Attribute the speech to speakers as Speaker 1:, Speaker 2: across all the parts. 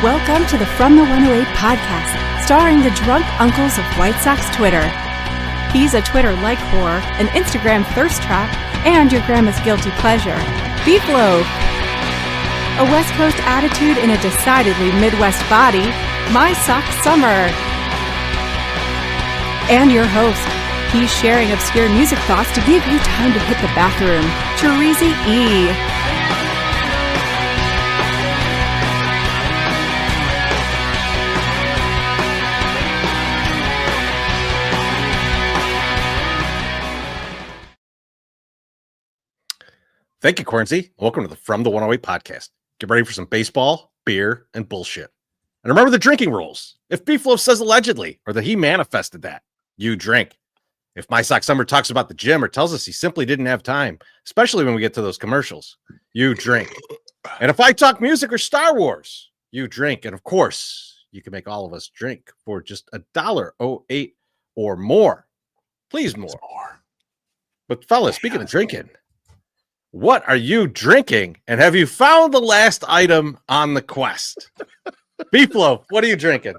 Speaker 1: Welcome to the From the 108 podcast, starring the drunk uncles of White Sox Twitter. He's a Twitter-like whore, an Instagram thirst trap, and your grandma's guilty pleasure, BeefLoaf. A West Coast attitude in a decidedly Midwest body, MySoxSummer. And your host, he's sharing obscure music thoughts to give you time to hit the bathroom, Chorizy-E.
Speaker 2: Thank you, Chorizy. Welcome to the From the 108 podcast. Get ready for some baseball, beer, and bullshit. And remember the drinking rules. If BeefLoaf says allegedly, or that he manifested that, you drink. If MySoxSummer talks about the gym or tells us he simply didn't have time, especially when we get to those commercials, you drink. And if I talk music or Star Wars, you drink. And of course, you can make all of us drink for just $1.08 or more. Please more. But fellas, speaking of drinking, what are you drinking? And have you found the last item on the quest? BeefLoaf, what are you drinking?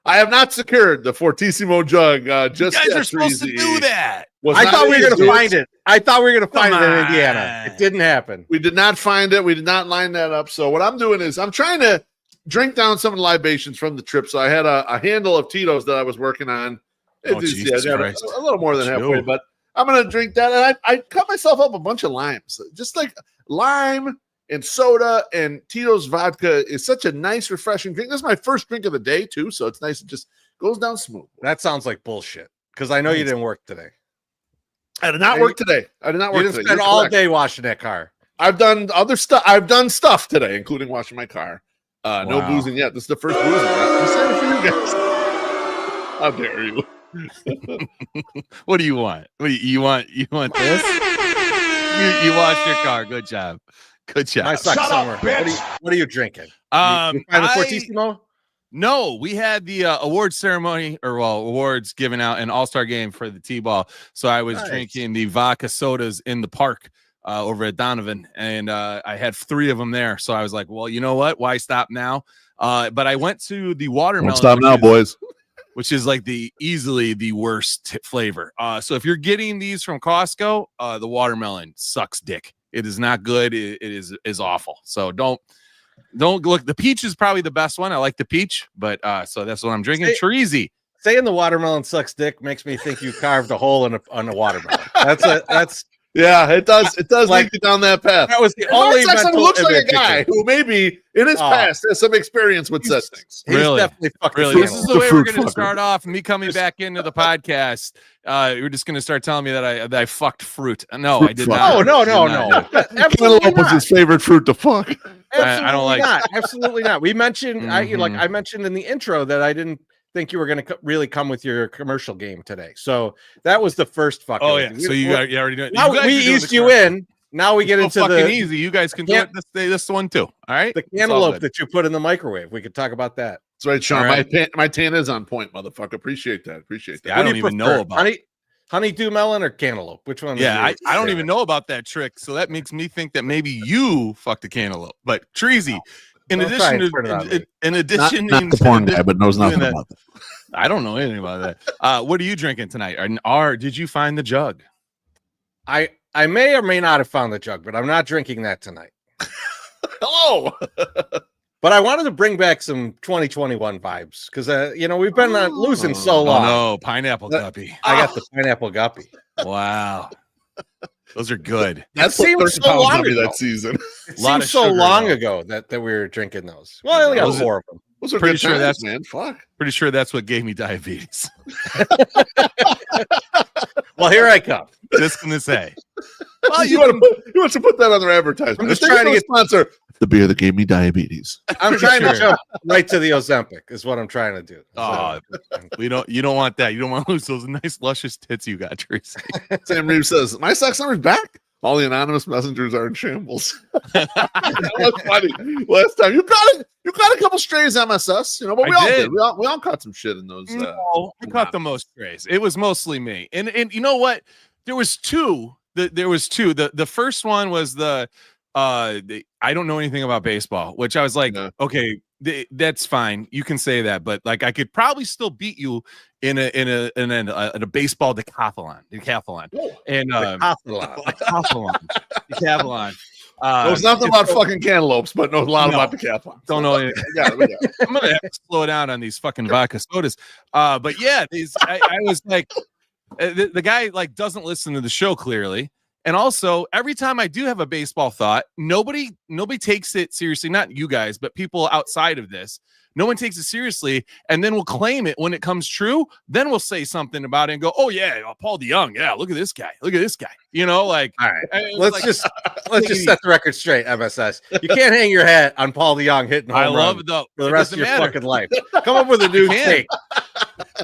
Speaker 3: I have not secured the Fortissimo jug. Just
Speaker 4: you guys are supposed to do that.
Speaker 2: I thought we were going to find it. I thought we were going to find it in Indiana. It didn't happen.
Speaker 3: We did not find it. We did not line that up. So what I'm doing is I'm trying to drink down some of the libations from the trip. So I had a handle of Tito's that I was working on. A little more than halfway, but I'm going to drink that. And I cut myself up a bunch of limes. Just like lime and soda and Tito's vodka is such a nice, refreshing drink. This is my first drink of the day, too. So it's nice. It just goes down smooth.
Speaker 2: That sounds like bullshit because I know you didn't work today.
Speaker 3: I did not work today. You
Speaker 2: didn't spend all day washing that car.
Speaker 3: I've done other stuff. I've done stuff today, including washing my car. No boozing yet. This is the first boozing. I'm sorry for you guys. How dare you?
Speaker 4: What do you want? You want this? You washed your car. Good job.
Speaker 2: MySoxSummer. What are you drinking? You find the Fortissimo?
Speaker 4: No, we had the award ceremony awards given out an all-star game for the T-ball. So I was drinking the vodka sodas in the park over at Donovan, and I had 3 of them there. So I was like, well, you know what? Why stop now? But I went to the watermelon.
Speaker 3: Don't stop now, boys.
Speaker 4: Which is like easily the worst flavor. So if you're getting these from Costco, the watermelon sucks dick. It is not good. It is awful. So don't look. The peach is probably the best one. I like the peach, but so that's what I'm drinking. Chorizy.
Speaker 2: Saying the watermelon sucks dick makes me think you carved a hole in a watermelon. That's
Speaker 3: yeah, it does. It does lead you down that path.
Speaker 2: That was the only mental
Speaker 3: looks like a guy who maybe in his past has some experience with such things.
Speaker 4: Really?
Speaker 2: Really?
Speaker 4: This is the way we're going to start off. Me coming back into the podcast. You're just going to start telling me that I fucked fruit. No, I did not.
Speaker 2: No.
Speaker 3: Cantaloupe was his favorite fruit to fuck.
Speaker 4: I don't like
Speaker 2: that. Absolutely not. We mentioned, I mentioned in the intro that I didn't think you were going to really come with your commercial game today. So that was the first fucking.
Speaker 4: Oh yeah. So you already doing it.
Speaker 2: Now we eased you in. Now we get into
Speaker 4: fucking easy. You guys can do it this one too. All right.
Speaker 2: The cantaloupe that you put in the microwave. We could talk about that.
Speaker 3: That's right, Sean. Right. My tan is on point, motherfucker. Appreciate that.
Speaker 4: Yeah, I don't even know about
Speaker 2: honeydew melon or cantaloupe. Which one?
Speaker 4: Yeah, I don't even know about that trick. So that makes me think that maybe you fucked a cantaloupe. But Chorizy. In addition,
Speaker 3: not the porn guy, but knows nothing about that.
Speaker 4: I don't know anything about that. What are you drinking tonight? Or did you find the jug?
Speaker 2: I may or may not have found the jug, but I'm not drinking that tonight.
Speaker 3: Hello.
Speaker 2: But I wanted to bring back some 2021 vibes because we've been losing so long.
Speaker 4: Oh no, pineapple guppy.
Speaker 2: I got the pineapple guppy.
Speaker 4: Wow. Those are good.
Speaker 3: That seems so long ago that season.
Speaker 2: It seems so long ago that we were drinking those. Well, I only got 4 of them.
Speaker 3: Those are pretty sure that's man. Fuck.
Speaker 4: Pretty sure that's what gave me diabetes.
Speaker 2: Well, here I come.
Speaker 4: Just gonna say.
Speaker 3: Well, you want to put that on their advertisement.
Speaker 2: I'm just trying to get
Speaker 3: sponsor the beer that gave me diabetes.
Speaker 2: I'm trying to jump right to the Ozempic is what I'm trying to do.
Speaker 4: Oh, you don't want that. You don't want to lose those nice luscious tits you got, Tracy.
Speaker 3: Sam Reeves says, MySoxSummer's back. All the anonymous messengers are in shambles. That was funny. Last time you got a couple strays MSS, but we all did. We all caught some shit in those.
Speaker 4: No, I caught the most strays. It was mostly me. And you know what? There was 2. There was 2. The first one was I don't know anything about baseball, which I was like, okay, That's fine. You can say that, but like I could probably still beat you in a baseball decathlon. And decathlon.
Speaker 3: Knows nothing about fucking cantaloupes, but knows a lot about decathlon.
Speaker 4: Don't know anything. I'm gonna have to slow down on these fucking vodka sodas. But yeah, I was like, the guy like doesn't listen to the show clearly. And also, every time I do have a baseball thought, nobody takes it seriously. Not you guys, but people outside of this. No one takes it seriously, and then we'll claim it when it comes true. Then we'll say something about it and go, "Oh yeah, Paul DeYoung. Yeah, look at this guy. Look at this guy." You know, like.
Speaker 2: All right, let's just set the record straight, MSS. You can't hang your hat on Paul DeYoung hitting home runs. I love it though for the rest of your fucking life. Come up with a new take.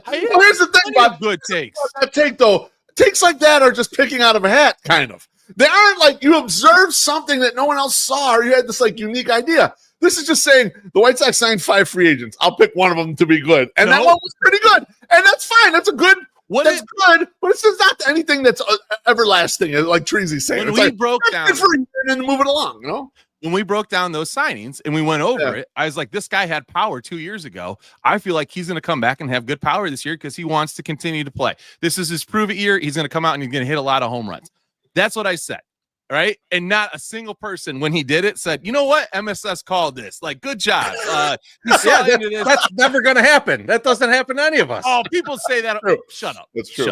Speaker 3: Here's the thing about
Speaker 4: good takes.
Speaker 3: That take though. Takes like that are just picking out of a hat, kind of. They aren't like you observed something that no one else saw, or you had this like unique idea. This is just saying the White Sox signed 5 free agents. I'll pick one of them to be good, and that one was pretty good, and that's fine. That's a good. That's good, but it's just not anything that's everlasting, like Chorizy saying.
Speaker 4: When we broke down,
Speaker 3: and then move it along, you know.
Speaker 4: When we broke down those signings and we went over it, I was like, this guy had power 2 years ago. I feel like he's going to come back and have good power this year because he wants to continue to play. This is his prove it year. He's going to come out and he's going to hit a lot of home runs. That's what I said. Right. And not a single person when he did it said, you know what? MSS called this. Like, good job.
Speaker 2: That's never going to happen. That doesn't happen to any of us.
Speaker 4: Oh, people say that. Oh, shut up.
Speaker 3: That's true.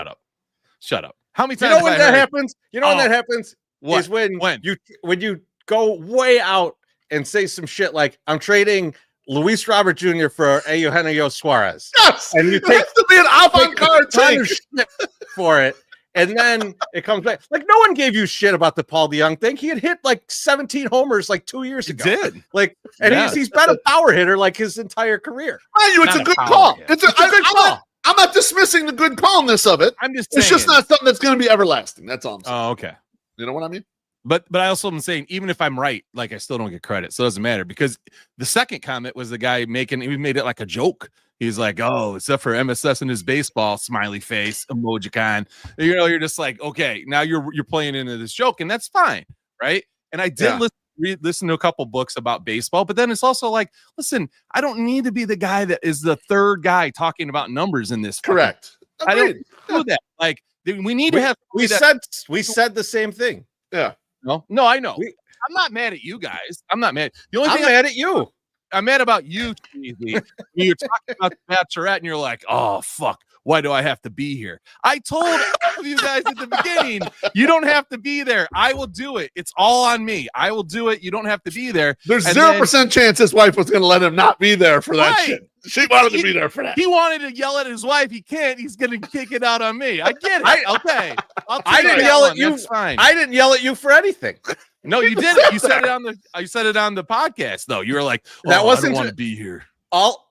Speaker 4: Shut up. How many times
Speaker 2: you know when that happens? You know when that happens?
Speaker 4: What?
Speaker 2: Is when you go way out and say some shit like, I'm trading Luis Robert Jr. for Eugenio Suarez.
Speaker 3: Yes!
Speaker 2: And you
Speaker 3: take to be an avant-garde take
Speaker 2: for it. And then it comes back. Like, no one gave you shit about the Paul DeYoung thing. He had hit like 17 homers like 2 years ago.
Speaker 4: He did.
Speaker 2: Like, and he's been a power hitter like his entire career.
Speaker 3: It's a good call. It's a good call. I'm not dismissing the good callness of it.
Speaker 4: I'm just saying.
Speaker 3: It's just not something that's going to be everlasting. That's all I'm saying.
Speaker 4: Oh, okay.
Speaker 3: You know what I mean?
Speaker 4: But I also am saying, even if I'm right, like I still don't get credit. So it doesn't matter because the second comment was the guy he made it like a joke. He's like, oh, except for MSS and his baseball, smiley face, emojicon. You know, you're just like, okay, now you're playing into this joke, and that's fine, right? And I did listen to a couple books about baseball, but then it's also like, listen, I don't need to be the guy that is the third guy talking about numbers in this.
Speaker 3: Correct.
Speaker 4: I don't do that. Like, we need to have.
Speaker 2: We said the same thing.
Speaker 3: Yeah.
Speaker 4: No, I know. I'm not mad at you guys. I'm not mad. The only thing
Speaker 2: I'm mad at you.
Speaker 4: I'm mad about you, Chorizy. You're talking about the Bachelorette, and you're like, oh, fuck. Why do I have to be here? I told all of you guys at the beginning, you don't have to be there. I will do it. It's all on me. I will do it. You don't have to be there.
Speaker 3: There's 0% chance his wife was going to let him not be there for that shit. She wanted to be there for that.
Speaker 4: He wanted to yell at his wife. He can't. He's going to kick it out on me. I get it. Okay.
Speaker 2: I didn't yell at you. I didn't yell at you for anything.
Speaker 4: No, you didn't. You said it on the podcast, though. You were like,
Speaker 2: that wasn't
Speaker 4: I don't want to be here.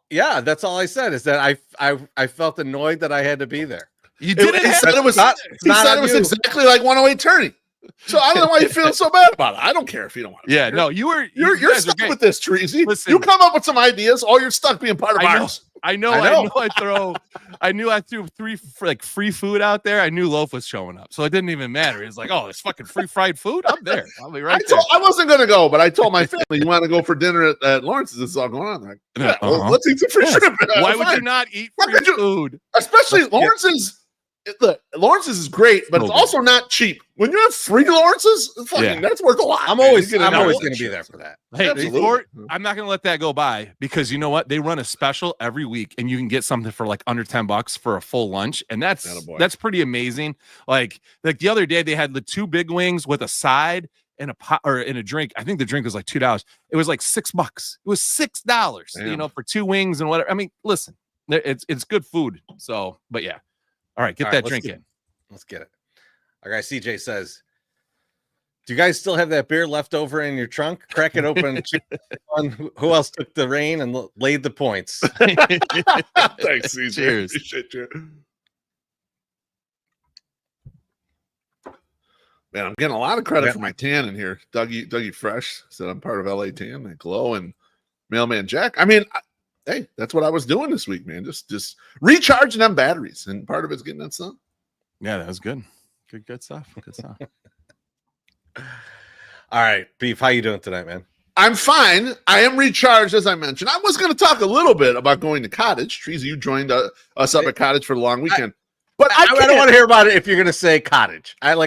Speaker 2: That's all I said is that I felt annoyed that I had to be there.
Speaker 4: You didn't.
Speaker 3: He said it was exactly like 108 Tourney. So I don't know why you feel so bad about it. I don't care if you don't want to.
Speaker 4: Yeah, no, you're
Speaker 3: stuck with this, Chorizy. Listen, you come up with some ideas. All you're stuck being part of ours.
Speaker 4: I knew I threw free food out there. I knew Loaf was showing up, so it didn't even matter. It's like, oh, it's fucking free fried food. I'm there. I'll be right there.
Speaker 3: I wasn't gonna go, but I told my family, you want to go for dinner at Lawrence's? This is all going on. Like, well, let's eat some free shrimp.
Speaker 4: Why would you not eat free food?
Speaker 3: Especially Lawrence's. Lawrence's is great, but it's also not cheap. When you have free Lawrence's, that's worth a lot.
Speaker 2: I'm always going to be there for that.
Speaker 4: Hey, I'm not going to let that go by because you know what? They run a special every week, and you can get something for like under $10 for a full lunch, and that's pretty amazing. Like the other day, they had the 2 big wings with a side and a pot or in a drink. I think the drink was like $2. It was like $6. It was $6, for 2 wings and whatever. I mean, listen, it's good food. So, but yeah. All right, get that drink in.
Speaker 2: Let's get it. Our guy CJ says, do you guys still have that beer left over in your trunk? Crack it open. Who else took the reign and laid the points?
Speaker 3: Thanks, CJ.
Speaker 4: Cheers.
Speaker 3: Appreciate you. Man, I'm getting a lot of credit for my tan in here. Dougie Fresh said I'm part of LA Tan, that glow, and Mailman Jack. I mean, hey, that's what I was doing this week, man. Just recharging them batteries, and part of it's getting that sun.
Speaker 4: Yeah, that was good. Good stuff. Good stuff.
Speaker 2: All right, Beef, how you doing tonight, man?
Speaker 3: I'm fine. I am recharged, as I mentioned. I was going to talk a little bit about going to Cottage. Chorizy, you joined us up at Cottage for the long weekend. But I
Speaker 2: don't want to hear about it if you're going to say Cottage. You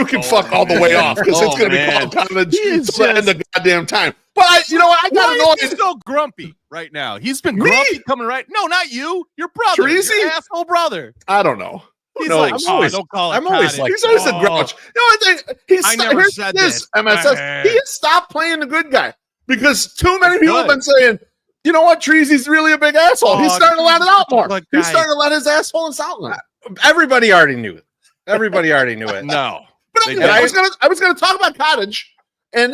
Speaker 2: can fuck all the way off because it's going to be called Cottage to the end of goddamn time. But you know what? I got annoyed.
Speaker 4: He's so grumpy right now. He's been grumpy coming right. No, not you. Your brother.
Speaker 3: Chorizy?
Speaker 4: Your asshole brother.
Speaker 3: I don't know.
Speaker 4: He's like, don't call it.
Speaker 2: I'm always like,
Speaker 3: he's always a grouch. You know, I think
Speaker 4: I never said this.
Speaker 3: MSS. He has stopped playing the good guy because too many people have been saying, you know what, Chorizy's really a big asshole. He's starting to let it out more. He's starting to let his asshole out.
Speaker 2: Everybody already knew it. Everybody already knew it.
Speaker 4: No.
Speaker 3: But anyway, I was gonna talk about Cottage and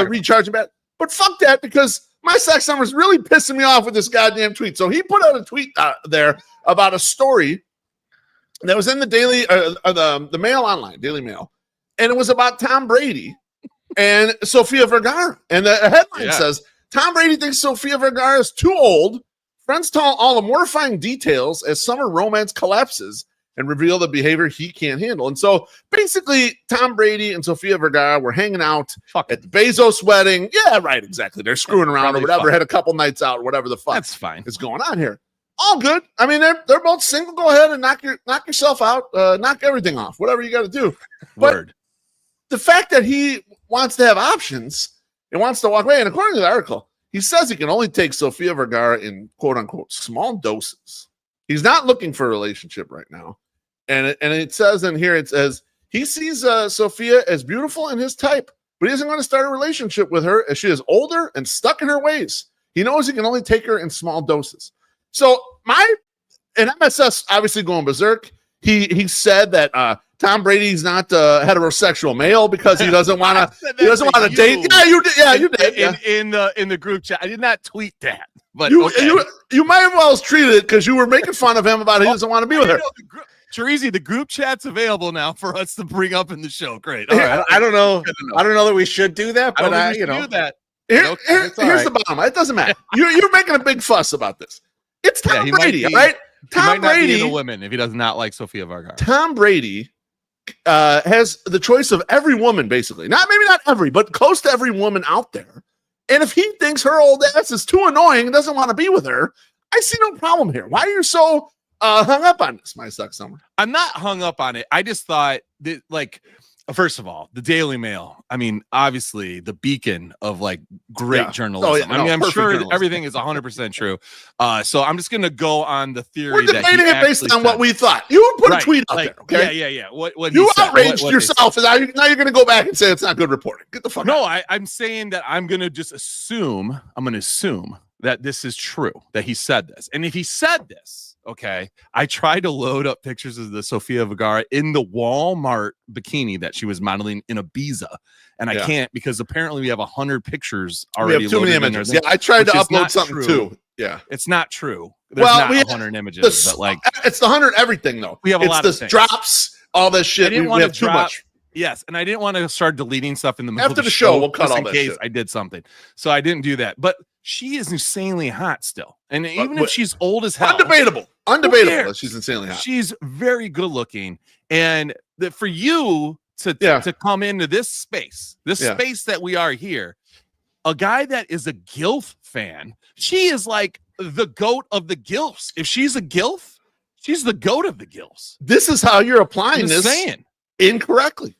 Speaker 3: recharging back. But fuck that, because MySoxSummer is really pissing me off with this goddamn tweet. So he put out a tweet there about a story that was in the Daily the Mail Online, Daily Mail, and it was about Tom Brady and Sofia Vergara. And the headline says, Tom Brady thinks Sofia Vergara is too old. Friends tell all the mortifying details as summer romance collapses and reveal the behavior he can't handle. And so basically, Tom Brady and Sofia Vergara were hanging out at the Bezos wedding. Yeah, right, exactly. They're screwing around or whatever, had a couple nights out, or whatever the fuck.
Speaker 4: That's fine.
Speaker 3: Is going on here. All good. I mean, they're both single. Go ahead and knock yourself out, knock everything off, whatever you got to do. But the fact that he wants to have options and wants to walk away, and according to the article, he says he can only take Sofia Vergara in quote unquote small doses. He's not looking for a relationship right now. And it says in here, it says he sees Sofia as beautiful and his type, but he isn't going to start a relationship with her as she is older and stuck in her ways. He knows he can only take her in small doses. So and MSS obviously going berserk. He said that Tom Brady's not a heterosexual male because he doesn't want to. He doesn't want to date. Yeah, you did. Yeah, you did.
Speaker 4: In the group chat, I did not tweet that. But
Speaker 3: you might as well treat it because you were making fun of him about he doesn't want to be with her.
Speaker 4: Chorizy, the group chat's available now for us to bring up in the show. Great.
Speaker 2: All right. I don't know. I don't know that we should do that, but
Speaker 4: do that.
Speaker 3: Here's the bottom. It doesn't matter. You're making a big fuss about this. It's Tom Brady, right? Tom Brady,
Speaker 4: the women if he does not like Sofia Vergara.
Speaker 3: Tom Brady has the choice of every woman, basically. Maybe not every, but close to every woman out there. And if he thinks her old ass is too annoying and doesn't want to be with her, I see no problem here. Why are you so hung up on this, MySoxSummer?
Speaker 4: I'm not hung up on it. I just thought that, like, first of all, the Daily Mail, I mean, obviously the beacon of like great journalism. I'm sure journalism. Everything is 100% true. So I'm just going to go on the theory.
Speaker 3: We're debating it based on what we thought. You put a tweet out there, okay?
Speaker 4: Yeah. What
Speaker 3: you outraged yourself. Now you're going to go back and say it's not good reporting. Get the fuck out.
Speaker 4: No, I'm saying that I'm going to just assume, that this is true, that he said this. And if he said this, okay, I tried to load up pictures of the Sofia Vergara in the Walmart bikini that she was modeling in Ibiza, and I can't because apparently we have 100 pictures already.
Speaker 3: We have too many images. Yeah, I tried to upload something too. Yeah,
Speaker 4: it's not true. There's not 100 images, but like
Speaker 3: it's the 100 everything though.
Speaker 4: We have a lot of things.
Speaker 3: Drops, all this shit. We have too much.
Speaker 4: Yes, and I didn't want to start deleting stuff in the middle
Speaker 3: after the show. We'll cut all that
Speaker 4: shit.
Speaker 3: Case
Speaker 4: I did something, so I didn't do that. But she is insanely hot still, and even if she's old as hell,
Speaker 3: undebatable that she's insanely hot.
Speaker 4: She's very good looking, and for you to come into this space that we are here, a guy that is a GILF fan, she is like the GOAT of the GILFs. If she's a GILF, she's the GOAT of the GILFs.
Speaker 3: This is how you're applying this incorrectly.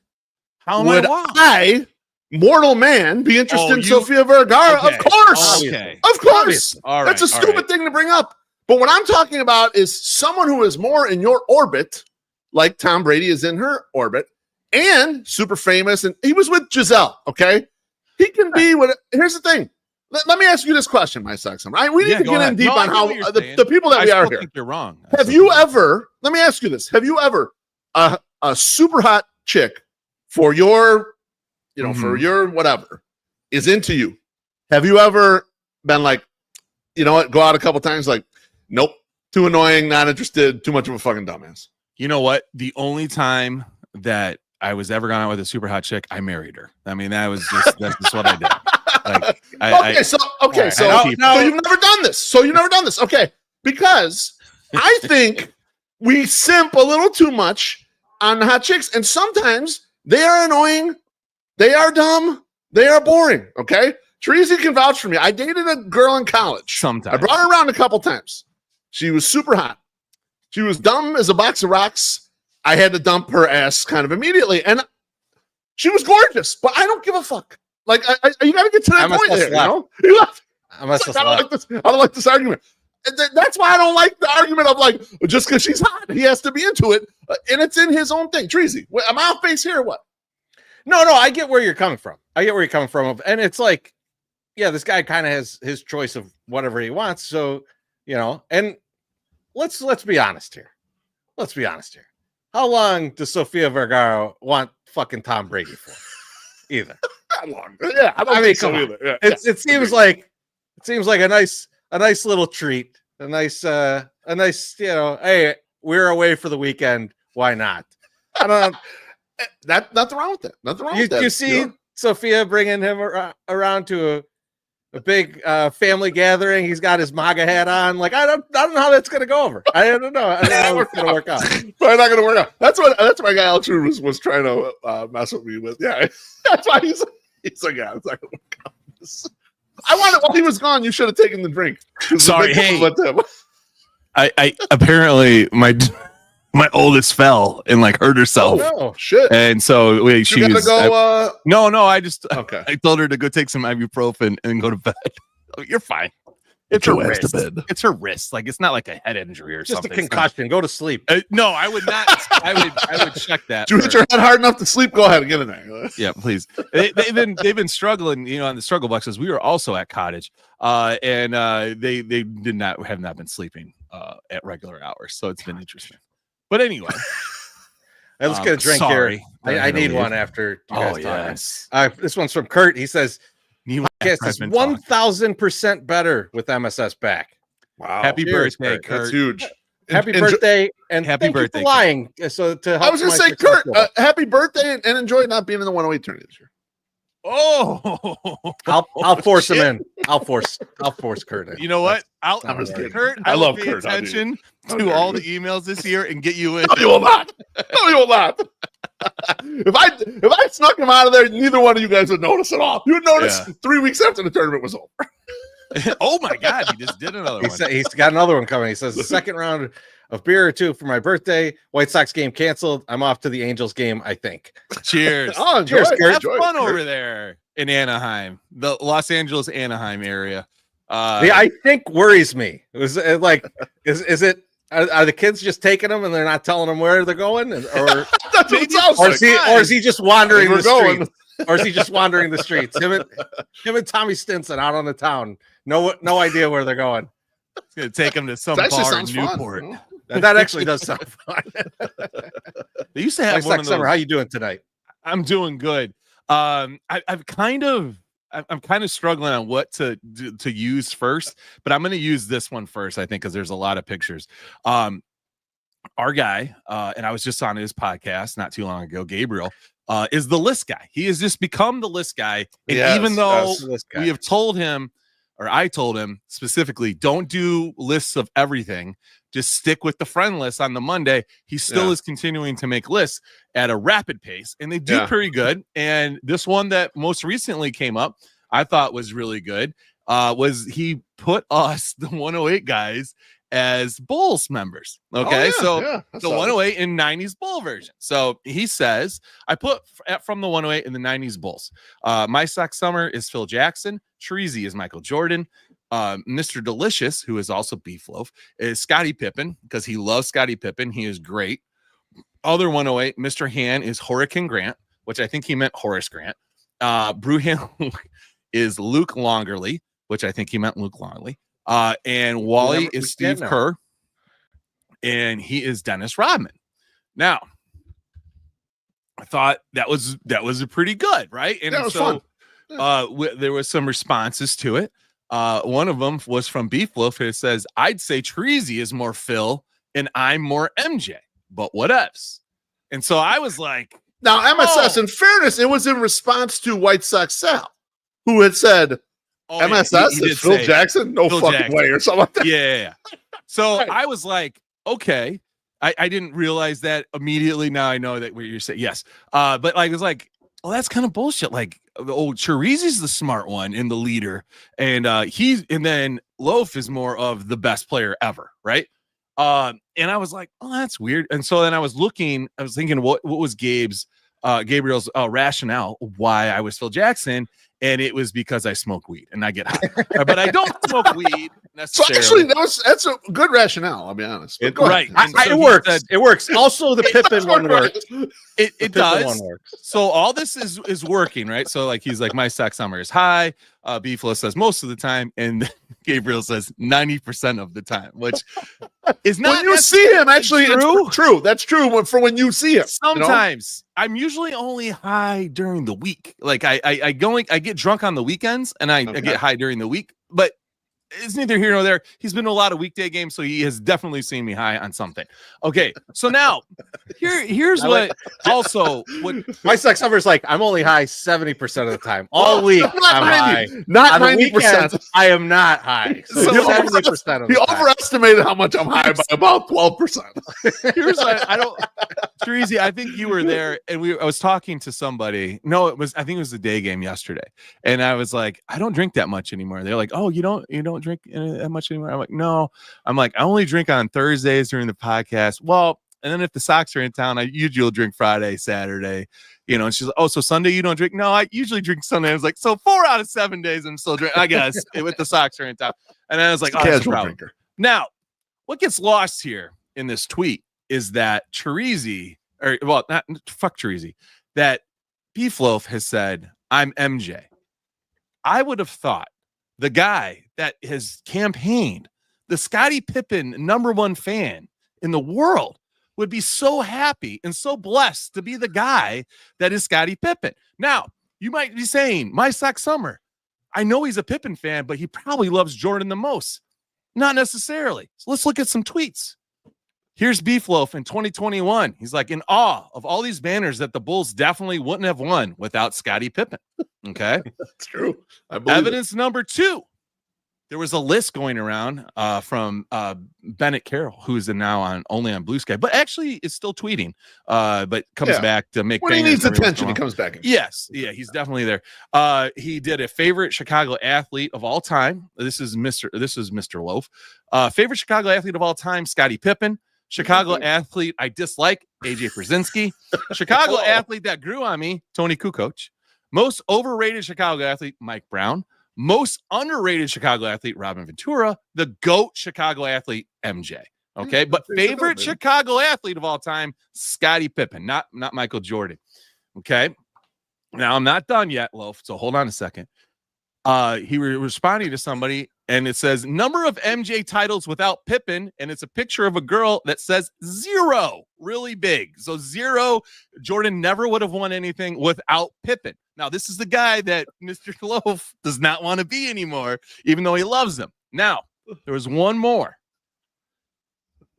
Speaker 4: How am
Speaker 3: I, mortal man, be interested in Sofia Vergara?
Speaker 4: Okay.
Speaker 3: Of course.
Speaker 4: Okay.
Speaker 3: Of course.
Speaker 4: All right.
Speaker 3: That's a stupid thing to bring up. But what I'm talking about is someone who is more in your orbit, like Tom Brady is in her orbit, and super famous. And he was with Giselle, okay? He can be what. Here's the thing. Let me ask you this question, MySoxSummer. Right? We need to get in deep on how the people that we are here.
Speaker 4: Think you're wrong.
Speaker 3: Have you ever, let me ask you this. Have you ever, a super hot chick for your, for your whatever is into you? Have you ever been like, you know what, go out a couple times like, nope, too annoying, not interested, too much of a fucking dumbass?
Speaker 4: You know what? The only time that I was ever gone out with a super hot chick, I married her. I mean, that's just what I did. Like, so you've never done this. Okay. Because I think we simp a little too much on hot chicks, and sometimes they are annoying, they are dumb,
Speaker 3: They are boring. Okay. Chorizy can vouch for me. I dated a girl in college.
Speaker 4: Sometimes.
Speaker 3: I brought her around a couple times. She was super hot. She was dumb as a box of rocks. I had to dump her ass kind of immediately. And she was gorgeous, but I don't give a fuck. Like, you got to get to that point there, you know? He left. I don't like this argument. That's why I don't like the argument of like, just because she's hot, he has to be into it. And it's in his own thing. Chorizy, am I off base here or what?
Speaker 2: No, I get where you're coming from. And it's like, yeah, this guy kind of has his choice of whatever he wants. So, you know, and let's be honest here. How long does Sofia Vergara want fucking Tom Brady for? Either.
Speaker 3: Not long. Yeah, I mean, come on. Yeah,
Speaker 2: it seems like a nice little treat. A nice, you know, hey, we're away for the weekend. Why not? I don't know.
Speaker 3: Nothing wrong with that. Nothing wrong with that.
Speaker 2: You see Sophia bringing him around to a big family gathering. He's got his MAGA hat on. Like, I don't know how that's going to go over. I don't know how it's going to work out.
Speaker 3: Probably not going to work out. That's my guy Alex was trying to mess with me with. Yeah, that's why he's like, yeah, it's not going to work out. I wanted while he was gone. You should have taken the drink.
Speaker 4: Sorry, hey. I apparently my oldest fell and like hurt herself.
Speaker 3: Oh no, shit!
Speaker 4: And so she
Speaker 3: was. Go,
Speaker 4: no. I just
Speaker 3: okay.
Speaker 4: I told her to go take some ibuprofen and go to bed. You're fine. It's her wrist. It's her wrist. Like it's not like a head injury or
Speaker 2: just
Speaker 4: something.
Speaker 2: Just a concussion. Go to sleep.
Speaker 4: No, I would not. I would check that.
Speaker 3: Do you hit your head hard enough to sleep? Go ahead and get in there.
Speaker 4: Yeah, please. They've been struggling, you know, on the struggle boxes. We were also at Cottage, and they have not been sleeping at regular hours. So it's been interesting. But anyway,
Speaker 2: let's get a drink here. I need one after you guys talk.
Speaker 4: Yes.
Speaker 2: This one's from Kurt. He says, podcast is 1,000% better with MSS back.
Speaker 3: Wow.
Speaker 4: Happy birthday, Kurt.
Speaker 3: That's huge.
Speaker 2: Happy birthday. And
Speaker 4: happy birthday.
Speaker 2: You for lying. So
Speaker 3: I was going to say, Kurt, happy birthday and enjoy not being in the 108 tournament this year.
Speaker 4: Oh,
Speaker 2: I'll force him in. I'll force Kurt in.
Speaker 4: You know what?
Speaker 3: I'm just kidding.
Speaker 4: Kurt,
Speaker 3: I love
Speaker 4: pay
Speaker 3: Kurt.
Speaker 4: Attention to all the emails this year and get you in.
Speaker 3: No, you will not. No, you will not. If I snuck him out of there, neither one of you guys would notice at all. You would notice 3 weeks after the tournament was over.
Speaker 4: Oh my God, he just did another one.
Speaker 2: He's got another one coming. He says the second round of beer or two for my birthday. White Sox game canceled. I'm off to the Angels game, I think.
Speaker 4: Cheers.
Speaker 3: Oh,
Speaker 2: cheers, Kurt.
Speaker 4: Have fun over there in Anaheim, the Los Angeles Anaheim area.
Speaker 2: I think worries me. Is it? Are the kids just taking them and they're not telling them where they're going, or is he just wandering the streets? Or is he just wandering the streets? Him and Tommy Stinson out on the town. No idea where they're going.
Speaker 4: It's gonna take them to some bar in Newport.
Speaker 3: Fun.
Speaker 2: That actually does sound fun.
Speaker 4: They used to have one of those.
Speaker 2: Summer, how you doing tonight?
Speaker 4: I'm doing good. I'm kind of struggling on what to use first, but I'm going to use this one first, I think, because there's a lot of pictures. Our guy, and I was just on his podcast not too long ago, Gabriel, is the list guy. He has just become the list guy. And even though we have told him, or I told him specifically, don't do lists of everything. Just stick with the friend list on the Monday. He still is continuing to make lists at a rapid pace, and they do pretty good. And this one that most recently came up, I thought was really good, was he put us, the 108 guys, as Bulls members. Okay, the 108 and 90s Bull version. So he says, I put from the 108 in the 90s Bulls. MySoxSummer is Phil Jackson. Chorizy-E is Michael Jordan. Mr. Delicious, who is also BeefLoaf, is Scottie Pippen because he loves Scottie Pippen. He is great. Other 108, Mr. Han is Hurricane Grant, which I think he meant Horace Grant. Brewham is Luke Longerly, which I think he meant Luke Longley. And Wally is Steve Kerr, and he is Dennis Rodman. Now, I thought that was a pretty good, right? And so there was some responses to it. One of them was from BeefLoaf. It says, I'd say Chorizy is more Phil and I'm more MJ, but what else? And so I was like,
Speaker 3: now MSS, in fairness, it was in response to White Sox Sal, who had said, MSS is Phil Jackson? No Phil fucking Jackson. Way, or something like that.
Speaker 4: Yeah. So I was like, okay. I didn't realize that immediately. Now I know that what you're saying. Yes. But like, it was like, oh, that's kind of bullshit. Like, oh, Chorizy-E's the smart one in the leader, and then Loaf is more of the best player ever, right? And I was like, oh, that's weird. And so then I was thinking, what was Gabriel's rationale why I was Phil Jackson, and it was because I smoke weed and I get high, but I don't smoke weed necessarily.
Speaker 3: So actually, that's a good rationale. I'll be honest.
Speaker 4: Right,
Speaker 2: it works. It works. Also, the Pippen one works.
Speaker 4: It does. So all this is working, right? So like he's like, MySoxSummer is high. BeefLoaf says most of the time, and Gabriel says 90% of the time, which is not.
Speaker 3: When you see him, actually,
Speaker 4: true.
Speaker 3: It's true. That's true. For when you see him,
Speaker 4: sometimes I'm usually only high during the week. Like I get drunk on the weekends, and I get high during the week, but. It's neither here nor there. He's been to a lot of weekday games, so he has definitely seen me high on something. Okay, so now here's what
Speaker 2: MySoxSummer is like. I'm only high 70% of the time. All week I'm high.
Speaker 3: Not 90%.
Speaker 2: I am not high. So 70% of the
Speaker 3: he
Speaker 2: time.
Speaker 3: overestimated how much I'm high by about 12%.
Speaker 4: Here's what I don't. Chorizy, I think you were there, and I was talking to somebody. No, I think it was the day game yesterday, and I was like, I don't drink that much anymore. They're like, oh, you don't drink that much anymore. I'm like, no. I'm like, I only drink on Thursdays during the podcast. Well, and then if the Sox are in town, I usually drink Friday, Saturday. And she's like, oh, so Sunday you don't drink? No, I usually drink Sunday. I was like, so 4 out of 7 days I'm still drinking, I guess, with the Sox are in town. And I was like, oh, that's a problem. Drinker. Now, what gets lost here in this tweet is that Chorizy, fuck Chorizy, that BeefLoaf has said, I'm MJ. I would have thought the guy that has campaigned, the Scottie Pippen #1 fan in the world, would be so happy and so blessed to be the guy that is Scottie Pippen. Now, you might be saying, MySoxSummer, I know he's a Pippen fan, but he probably loves Jordan the most. Not necessarily. So let's look at some tweets. Here's BeefLoaf in 2021. He's like, in awe of all these banners that the Bulls definitely wouldn't have won without Scottie Pippen. Okay.
Speaker 3: That's true. I believe
Speaker 4: Evidence number 2. There was a list going around from Bennett Carroll, who is now only on Blue Sky, but actually is still tweeting, but comes back to make.
Speaker 3: When he needs attention, he comes back.
Speaker 4: Yes, yeah, he's definitely there. He did a favorite Chicago athlete of all time. This is Mr. Loaf. Favorite Chicago athlete of all time, Scottie Pippen. Chicago athlete I dislike, AJ Brzezinski. Chicago athlete that grew on me, Tony Kukoc. Most overrated Chicago athlete, Mike Brown. Most underrated Chicago athlete, Robin Ventura. The GOAT Chicago athlete, MJ. Okay, but favorite Chicago athlete of all time, Scottie Pippen, not Michael Jordan. Okay, now I'm not done yet, Loaf, so hold on a second. He was responding to somebody, and it says number of MJ titles without Pippen, and it's a picture of a girl that says 0, really big. So 0. Jordan never would have won anything without Pippen. Now, this is the guy that Mr. Loaf does not want to be anymore, even though he loves him. Now, there was one more.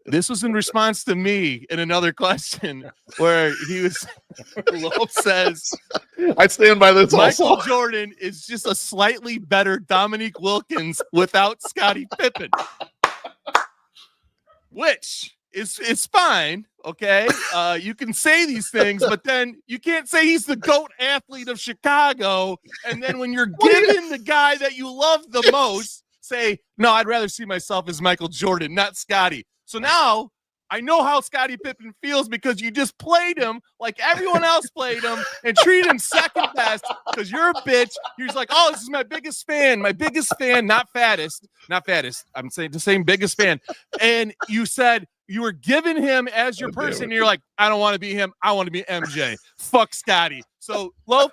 Speaker 4: This was in response to me in another question where Loaf says,
Speaker 3: I stand by this
Speaker 4: Michael
Speaker 3: also.
Speaker 4: Jordan is just a slightly better Dominique Wilkins without Scottie Pippen. Which is fine, okay? You can say these things, but then you can't say he's the GOAT athlete of Chicago, and then when you're given the guy that you love the most, say, no, I'd rather see myself as Michael Jordan, not Scottie. So now I know how Scottie Pippen feels because you just played him like everyone else played him and treated him second best because you're a bitch. You're just like, oh, this is my biggest fan, not fattest. I'm saying the same biggest fan. And you said you were giving him as your person. And you're like, I don't want to be him. I want to be MJ. Fuck Scottie. So, Loaf,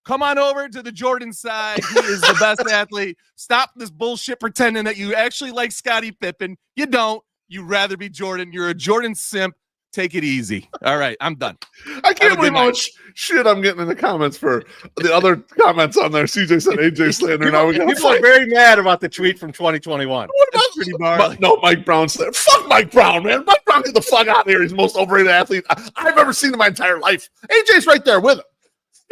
Speaker 4: come on over to the Jordan side. He is the best athlete. Stop this bullshit pretending that you actually like Scottie Pippen. You don't. You'd rather be Jordan. You're a Jordan simp. Take it easy. All right, I'm done.
Speaker 3: I can't believe how much shit I'm getting in the comments for the other comments on there. CJ said AJ slander. Now we got
Speaker 2: people are very mad about the tweet from 2021.
Speaker 3: What about no Mike Brown slander? Fuck Mike Brown, man. Mike Brown, get the fuck out of here. He's the most overrated athlete I've ever seen in my entire life. AJ's right there with him.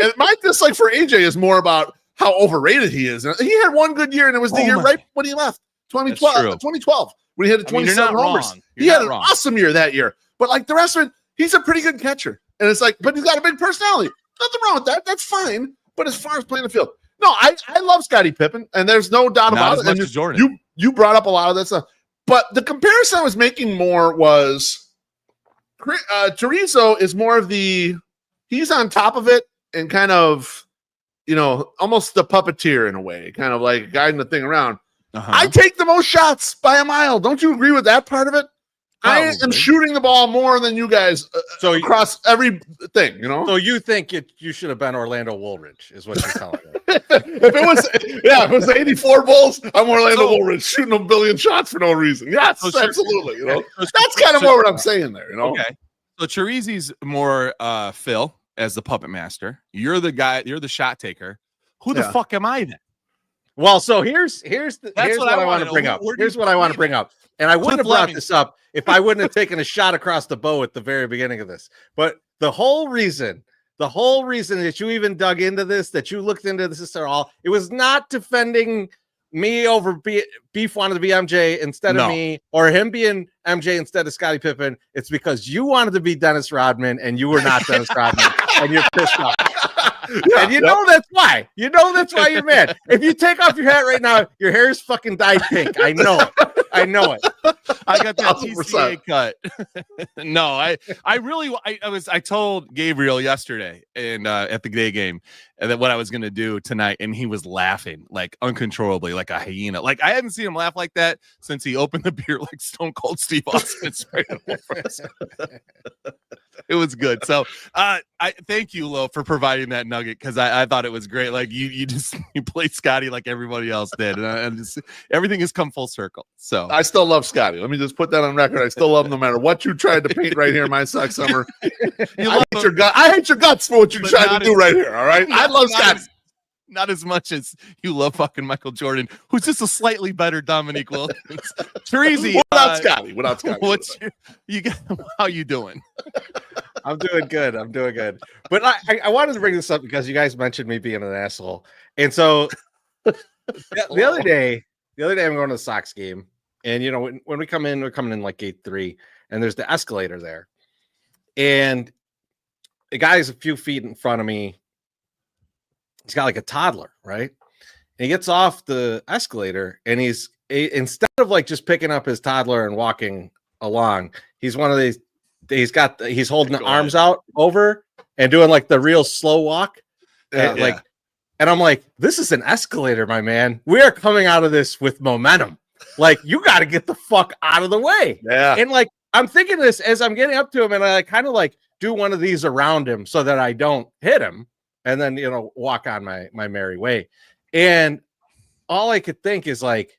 Speaker 3: And my dislike for AJ is more about how overrated he is. He had one good year, and it was the year right when he left, 2012. When he had 27 homers. He had an awesome year that year. But like the rest of it, he's a pretty good catcher. And it's like, but he's got a big personality. Nothing wrong with that. That's fine. But as far as playing the field, no, I love Scottie Pippen, and there's no doubt about it.
Speaker 4: Not as much as Jordan.
Speaker 3: You brought up a lot of that stuff. But the comparison I was making more was Chorizo is more of he's on top of it and kind of, almost the puppeteer in a way, kind of like guiding the thing around. I take the most shots by a mile. Don't you agree with that part of it? Probably. I am shooting the ball more than you guys across everything, So
Speaker 2: you think you should have been Orlando Woolridge is what you're telling me.
Speaker 3: if it was 84 Bulls, I'm Orlando Woolridge shooting a billion shots for no reason. Yes, absolutely. That's kind of more what I'm saying there,
Speaker 4: Okay. So Chorizy's more Phil as the puppet master. You're the guy, you're the shot taker. Who the fuck am I then?
Speaker 2: Well, so here's what I want to bring up. Here's what I want to bring up. And I wouldn't have brought this up if I wouldn't have taken a shot across the bow at the very beginning of this. But the whole reason that you even dug into this, that you looked into this at all, it was not defending me over Beef wanted to be MJ instead of me, or him being MJ instead of Scottie Pippen. It's because you wanted to be Dennis Rodman and you were not Dennis Rodman, and you're pissed off. And that's why. That's why you're mad. If you take off your hat right now, your hair is fucking dyed pink. I know it. I got that TCA cut. No, I told Gabriel yesterday and at the day game that what I was gonna do tonight, and he was laughing like uncontrollably, like a hyena. Like I hadn't seen him laugh like that since he opened the beer like Stone Cold Steve Austin and sprayed it over us. It was good. So I thank you, Lo, for providing that nugget, because I thought it was great. Like you played Scotty like everybody else did, and everything has come full circle. So
Speaker 3: I still love Scotty. Let me just put that on record. I still love him no matter what you tried to paint right here in MySoxSummer. I hate your guts for what you tried to do right here. All right, I love Scotty.
Speaker 4: Not as much as you love fucking Michael Jordan, who's just a slightly better Dominique Wilkins. Chorizy,
Speaker 3: without Scotty.
Speaker 4: How you doing?
Speaker 2: I'm doing good. But I wanted to bring this up because you guys mentioned me being an asshole. And so the other day I'm going to the Sox game. And, when we come in, we're coming in like gate 3, and there's the escalator there. And the guy's a few feet in front of me. He's got like a toddler, right? And he gets off the escalator, and instead of like just picking up his toddler and walking along, he's one of these. He's holding the arms out over and doing like the real slow walk, and I'm like, this is an escalator, my man. We are coming out of this with momentum. Like, you got to get the fuck out of the way.
Speaker 3: Yeah.
Speaker 2: And like, I'm thinking this as I'm getting up to him, and I kind of like do one of these around him so that I don't hit him. And then, walk on my merry way. And all I could think is like,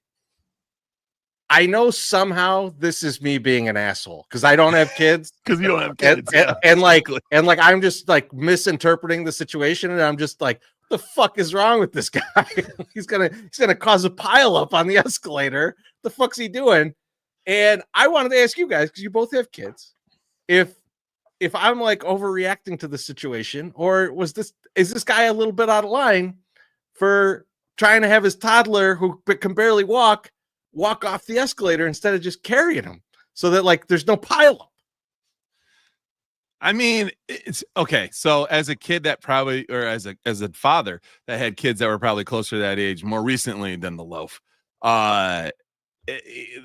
Speaker 2: I know somehow this is me being an asshole because I don't have kids.
Speaker 4: Because you don't have kids.
Speaker 2: And I'm just like misinterpreting the situation. And I'm just like, what the fuck is wrong with this guy? he's gonna cause a pile up on the escalator. The fuck's he doing? And I wanted to ask you guys, because you both have kids, if I'm like overreacting to the situation, or is this guy a little bit out of line for trying to have his toddler who can barely walk off the escalator instead of just carrying him so that like there's no pile up?
Speaker 4: I mean, it's okay. So as a kid that probably, or as a father that had kids that were probably closer to that age more recently than the loaf,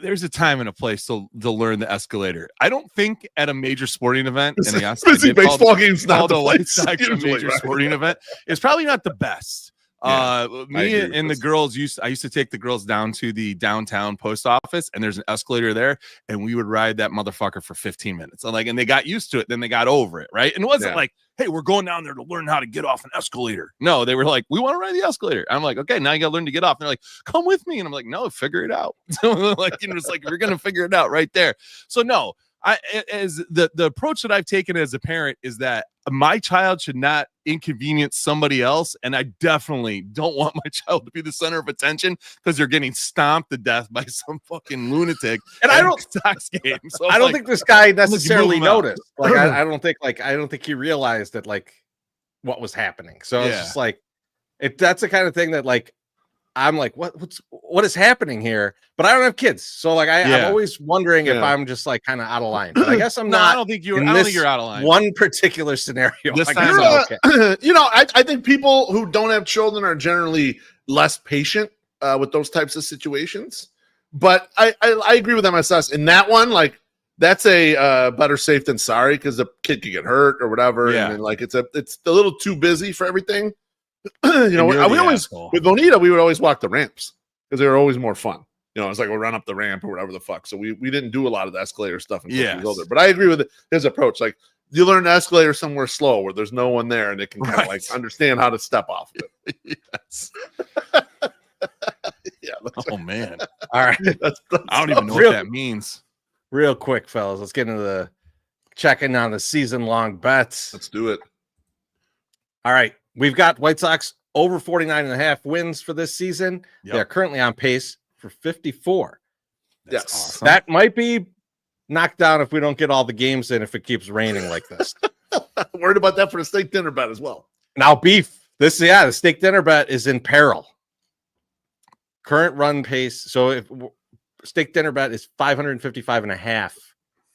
Speaker 4: there's a time and a place to learn the escalator. I don't think at a major sporting event, and yes,
Speaker 3: baseball game's not the
Speaker 4: White Sox major sporting event, it's probably not the best. Me and the girls I used to take the girls down to the downtown post office, and there's an escalator there, and we would ride that motherfucker for 15 minutes. And they got used to it, then they got over it, right? And it wasn't like, hey, we're going down there to learn how to get off an escalator. No, they were like, we want to ride the escalator. I'm like, okay, now you got to learn to get off. And they're like, come with me. And I'm like, no, figure it out. So like, it's like, you're going to figure it out right there. So no, as the approach that I've taken as a parent is that my child should not inconvenience somebody else, and I definitely don't want my child to be the center of attention because they're getting stomped to death by some fucking lunatic.
Speaker 2: And I don't
Speaker 4: Sox game. So
Speaker 2: I don't think this guy necessarily noticed. Like I don't think he realized that like what was happening. So it's just like that's the kind of thing that like I'm like, what is happening here? But I don't have kids, so like I'm always wondering if I'm just like kind of out of line. But I guess I'm not.
Speaker 4: I don't think you're out of line.
Speaker 2: One particular scenario.
Speaker 4: This time,
Speaker 3: okay. I think people who don't have children are generally less patient with those types of situations. But I agree with MSS in that one. Like that's a better safe than sorry, because the kid could get hurt or whatever.
Speaker 2: Yeah.
Speaker 3: And then, like it's a little too busy for everything. We always with Bonita, we would always walk the ramps because they were always more fun. It's like we'll run up the ramp or whatever the fuck. So we didn't do a lot of the escalator stuff until he was older. But I agree with his approach. Like you learn the escalator somewhere slow where there's no one there and it can kind of like understand how to step off of it.
Speaker 4: Yes.
Speaker 3: Yeah.
Speaker 4: Oh man.
Speaker 2: All right.
Speaker 4: I don't even know what that means.
Speaker 2: Real quick, fellas. Let's get into the checking on the season-long bets.
Speaker 3: Let's do it.
Speaker 2: All right. We've got White Sox over 49.5 wins for this season.
Speaker 4: Yep.
Speaker 2: They're currently on pace for 54.
Speaker 3: That's
Speaker 4: awesome.
Speaker 2: That might be knocked down if we don't get all the games in if it keeps raining like this.
Speaker 3: Worried about that for the steak dinner bet as well.
Speaker 2: Now, beef. The steak dinner bet is in peril. Current run pace. So if steak dinner bet is 555.5,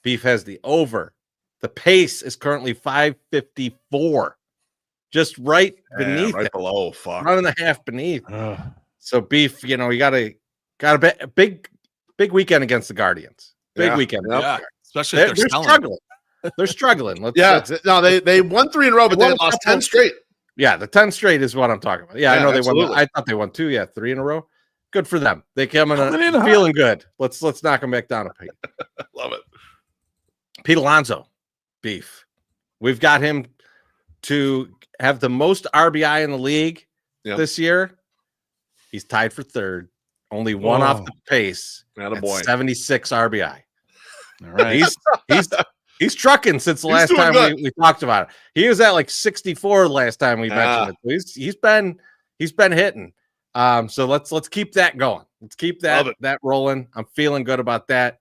Speaker 2: beef has the over. The pace is currently 554. Just right beneath,
Speaker 3: right below. Fuck.
Speaker 2: 1.5 beneath. So beef, you got a big weekend against the Guardians. Big weekend.
Speaker 4: Yeah. Especially if they're
Speaker 2: struggling. They're struggling.
Speaker 3: They won 3 in a row, but they lost 10 straight.
Speaker 2: Yeah, the 10 straight is what I'm talking about. Yeah, I know they
Speaker 3: absolutely.
Speaker 2: won. I thought they won 2. Yeah, 3 in a row. Good for them. They came in feeling good. Let's knock them back down a peg.
Speaker 3: Love it.
Speaker 2: Pete Alonso, beef. We've got him to have the most RBI in the league this year. He's tied for 3rd. Only one off the pace.
Speaker 3: Attaboy.
Speaker 2: 76 RBI.
Speaker 4: All right.
Speaker 2: He's trucking since the last time we talked about it. He was at like 64 last time we mentioned it. So he's been hitting. So let's keep that going. Let's keep that rolling. I'm feeling good about that.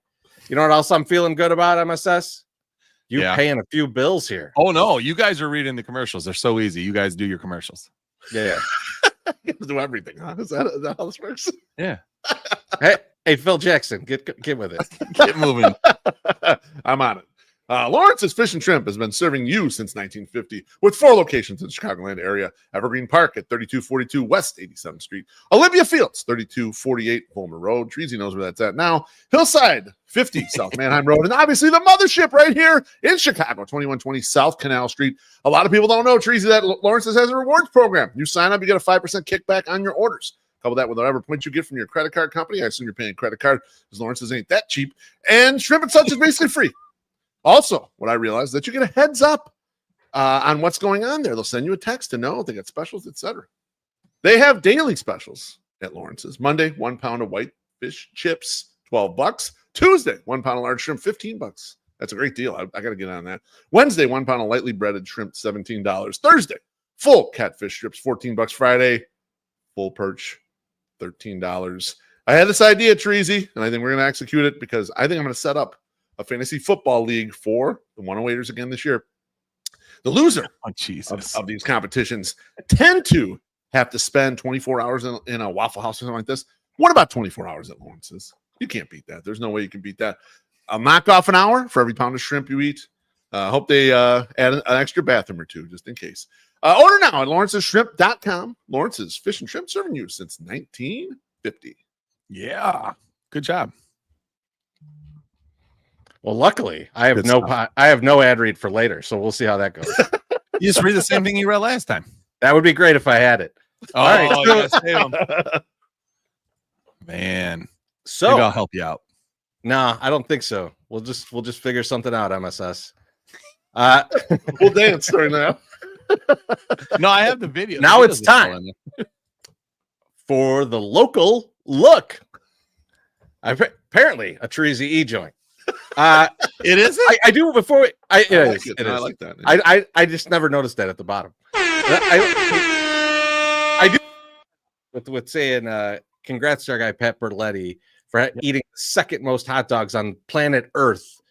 Speaker 2: You know what else I'm feeling good about, MSS? You paying a few bills here.
Speaker 4: Oh no, you guys are reading the commercials. They're so easy. You guys do your commercials.
Speaker 2: Yeah.
Speaker 3: You have to do everything, huh? Is that how this works?
Speaker 4: Yeah.
Speaker 2: Hey, Phil Jackson, get with it.
Speaker 4: Get moving.
Speaker 3: I'm on it. Lawrence's Fish and Shrimp has been serving you since 1950 with 4 locations in the Chicagoland area. Evergreen Park at 3242 West 87th Street. Olympia Fields, 3248 Fulmer Road. Chorizy knows where that's at now. Hillside, 50 South Manheim Road. And obviously the mothership right here in Chicago, 2120 South Canal Street. A lot of people don't know, Chorizy, that Lawrence's has a rewards program. You sign up, you get a 5% kickback on your orders. Couple that with whatever points you get from your credit card company. I assume you're paying credit card because Lawrence's ain't that cheap. And Shrimp and Such is basically free. Also, what I realized that you get a heads up on what's going on there. They'll send you a text to know if they got specials, etc. They have daily specials at Lawrence's. Monday, 1 pound of white fish chips, $12. Tuesday, 1 pound of large shrimp, $15. That's a great deal. I got to get on that. Wednesday, 1 pound of lightly breaded shrimp, $17. Thursday, full catfish strips, $14. Friday, full perch, $13. I had this idea, Chorizy, and I think we're going to execute it because I think I'm going to set up a fantasy football league for the 108ers again this year. The loser of these competitions tend to have to spend 24 hours in a Waffle House or something like this. What about 24 hours at Lawrence's? You can't beat that. There's no way you can beat that. I'll knock off an hour for every pound of shrimp you eat. Hope they add an extra bathroom or 2 just in case. Order now at lawrencesshrimp.com. Lawrence's Fish and Shrimp serving you since 1950.
Speaker 4: Yeah. Good job.
Speaker 2: Well, luckily, I have no ad read for later, so we'll see how that goes.
Speaker 4: You just read the same thing you read last time.
Speaker 2: That would be great if I had it.
Speaker 4: All right, man.
Speaker 2: So
Speaker 4: maybe I'll help you out.
Speaker 2: No, I don't think so. We'll just figure something out, MSS.
Speaker 3: We'll dance during that.
Speaker 4: No, I have the video.
Speaker 2: Now it's time for the local look. Apparently, a Chorizy-E joint.
Speaker 4: It isn't.
Speaker 2: I do before.
Speaker 3: I like that.
Speaker 2: I just never noticed that at the bottom. I do with saying congrats to our guy Pat Bertoletti for eating the second most hot dogs on planet Earth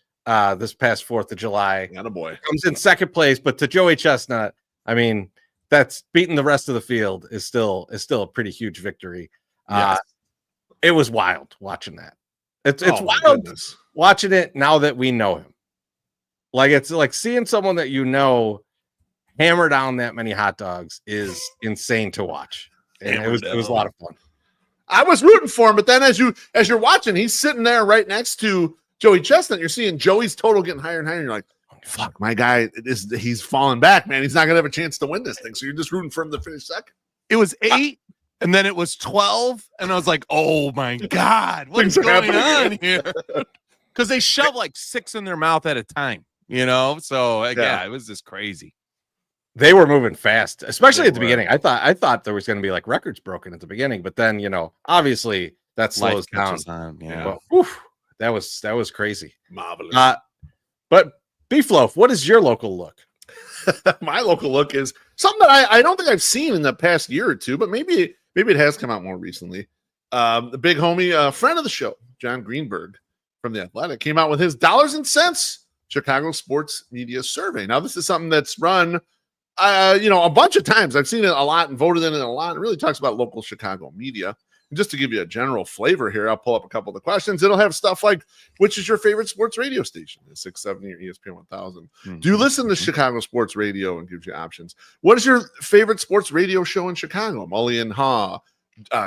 Speaker 2: this past 4th of July.
Speaker 3: Attaboy.
Speaker 2: Comes in second place, but to Joey Chestnut, I mean, that's beating the rest of the field is still a pretty huge victory. It was wild watching that. It's wild watching it now that we know him. Like, it's like seeing someone that you know hammer down that many hot dogs is insane to watch. And it was a lot of fun.
Speaker 3: I was rooting for him, but then as you're watching, he's sitting there right next to Joey Chestnut. You're seeing Joey's total getting higher and higher. And you're like, fuck, my guy he's falling back, man. He's not gonna have a chance to win this thing. So you're just rooting for him to finish second.
Speaker 4: It was 8, and then it was 12, and I was like, oh my God, what's going on here? Because they shove like 6 in their mouth at a time, you know? So yeah, it was just crazy.
Speaker 2: They were moving fast, especially at the beginning. I thought there was going to be like records broken at the beginning, but then, you know, obviously that slows down. But, that was crazy.
Speaker 3: Marvelous.
Speaker 2: But BeefLoaf, what is your local look?
Speaker 3: My local look is something that I don't think I've seen in the past year or two, but maybe it has come out more recently. The big homie, friend of the show, John Greenberg from The Athletic, came out with his dollars and cents Chicago sports media survey. Now, this is something that's run a bunch of times. I've seen it a lot and voted in it a lot. It really talks about local Chicago media. And just to give you a general flavor here, I'll pull up a couple of the questions. It'll have stuff like, which is your favorite sports radio station? Is 670 or ESPN 1000? Do you listen to Chicago sports radio? And gives you options. What is your favorite sports radio show in Chicago? Mully and Haw,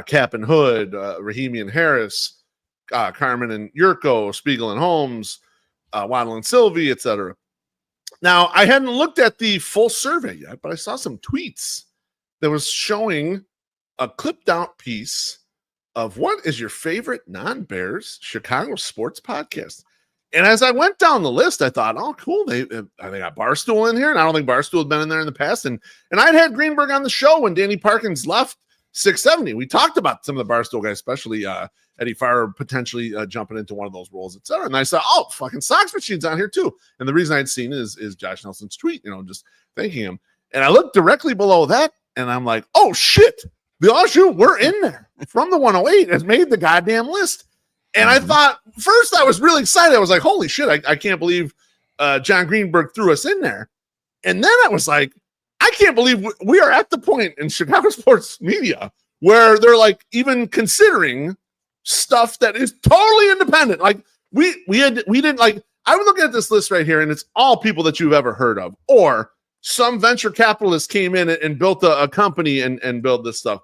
Speaker 3: Cap and Hood, Rahimi and Harris, Carmen and Yurko, Spiegel and Holmes, Waddle and Sylvie, etc. Now, I hadn't looked at the full survey yet, but I saw some tweets that was showing a clipped out piece of what is your favorite non-Bears Chicago sports podcast. And as I went down the list, I thought, oh, cool. They got Barstool in here, and I don't think Barstool had been in there in the past. And I'd had Greenberg on the show when Danny Parkins left 670. We talked about some of the Barstool guys, especially Eddie Farr potentially jumping into one of those roles, et cetera. And I saw, oh, fucking Sox Machine's on here too. And the reason I'd seen it is Josh Nelson's tweet, just thanking him. And I looked directly below that, and I'm like, oh, shit. The offshoot, we're in there. From the 108 has made the goddamn list. And I thought, first I was really excited. I was like, holy shit, I can't believe John Greenberg threw us in there. And then I was like, I can't believe we are at the point in Chicago sports media where they're like even considering stuff that is totally independent. Like we didn't like, I would look at this list right here and it's all people that you've ever heard of, or some venture capitalist came in and built a company and built this stuff.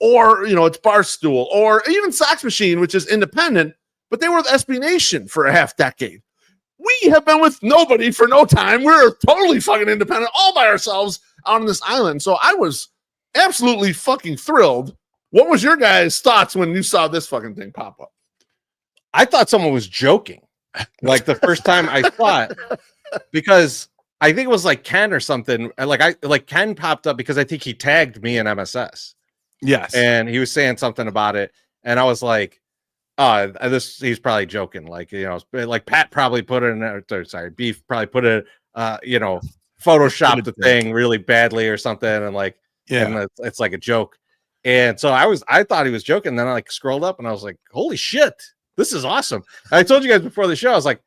Speaker 3: Or, it's Barstool, or even Sox Machine, which is independent, but they were with SB Nation for a half decade. We have been with nobody for no time. We're totally fucking independent, all by ourselves out on this island. So I was absolutely fucking thrilled. What was your guys' thoughts when you saw this fucking thing pop up?
Speaker 2: I thought someone was joking. Like the first time I saw it, because I think it was like Ken or something. Like Ken popped up because I think he tagged me in MSS.
Speaker 4: Yes.
Speaker 2: And he was saying something about it. And I was like, he's probably joking. Like, like Pat probably put it in, Beef probably put it, photoshopped the thing really badly or something. And like, and it's like a joke. And so I thought he was joking. And then I like scrolled up and I was like, holy shit, this is awesome. I told you guys before the show, I was like,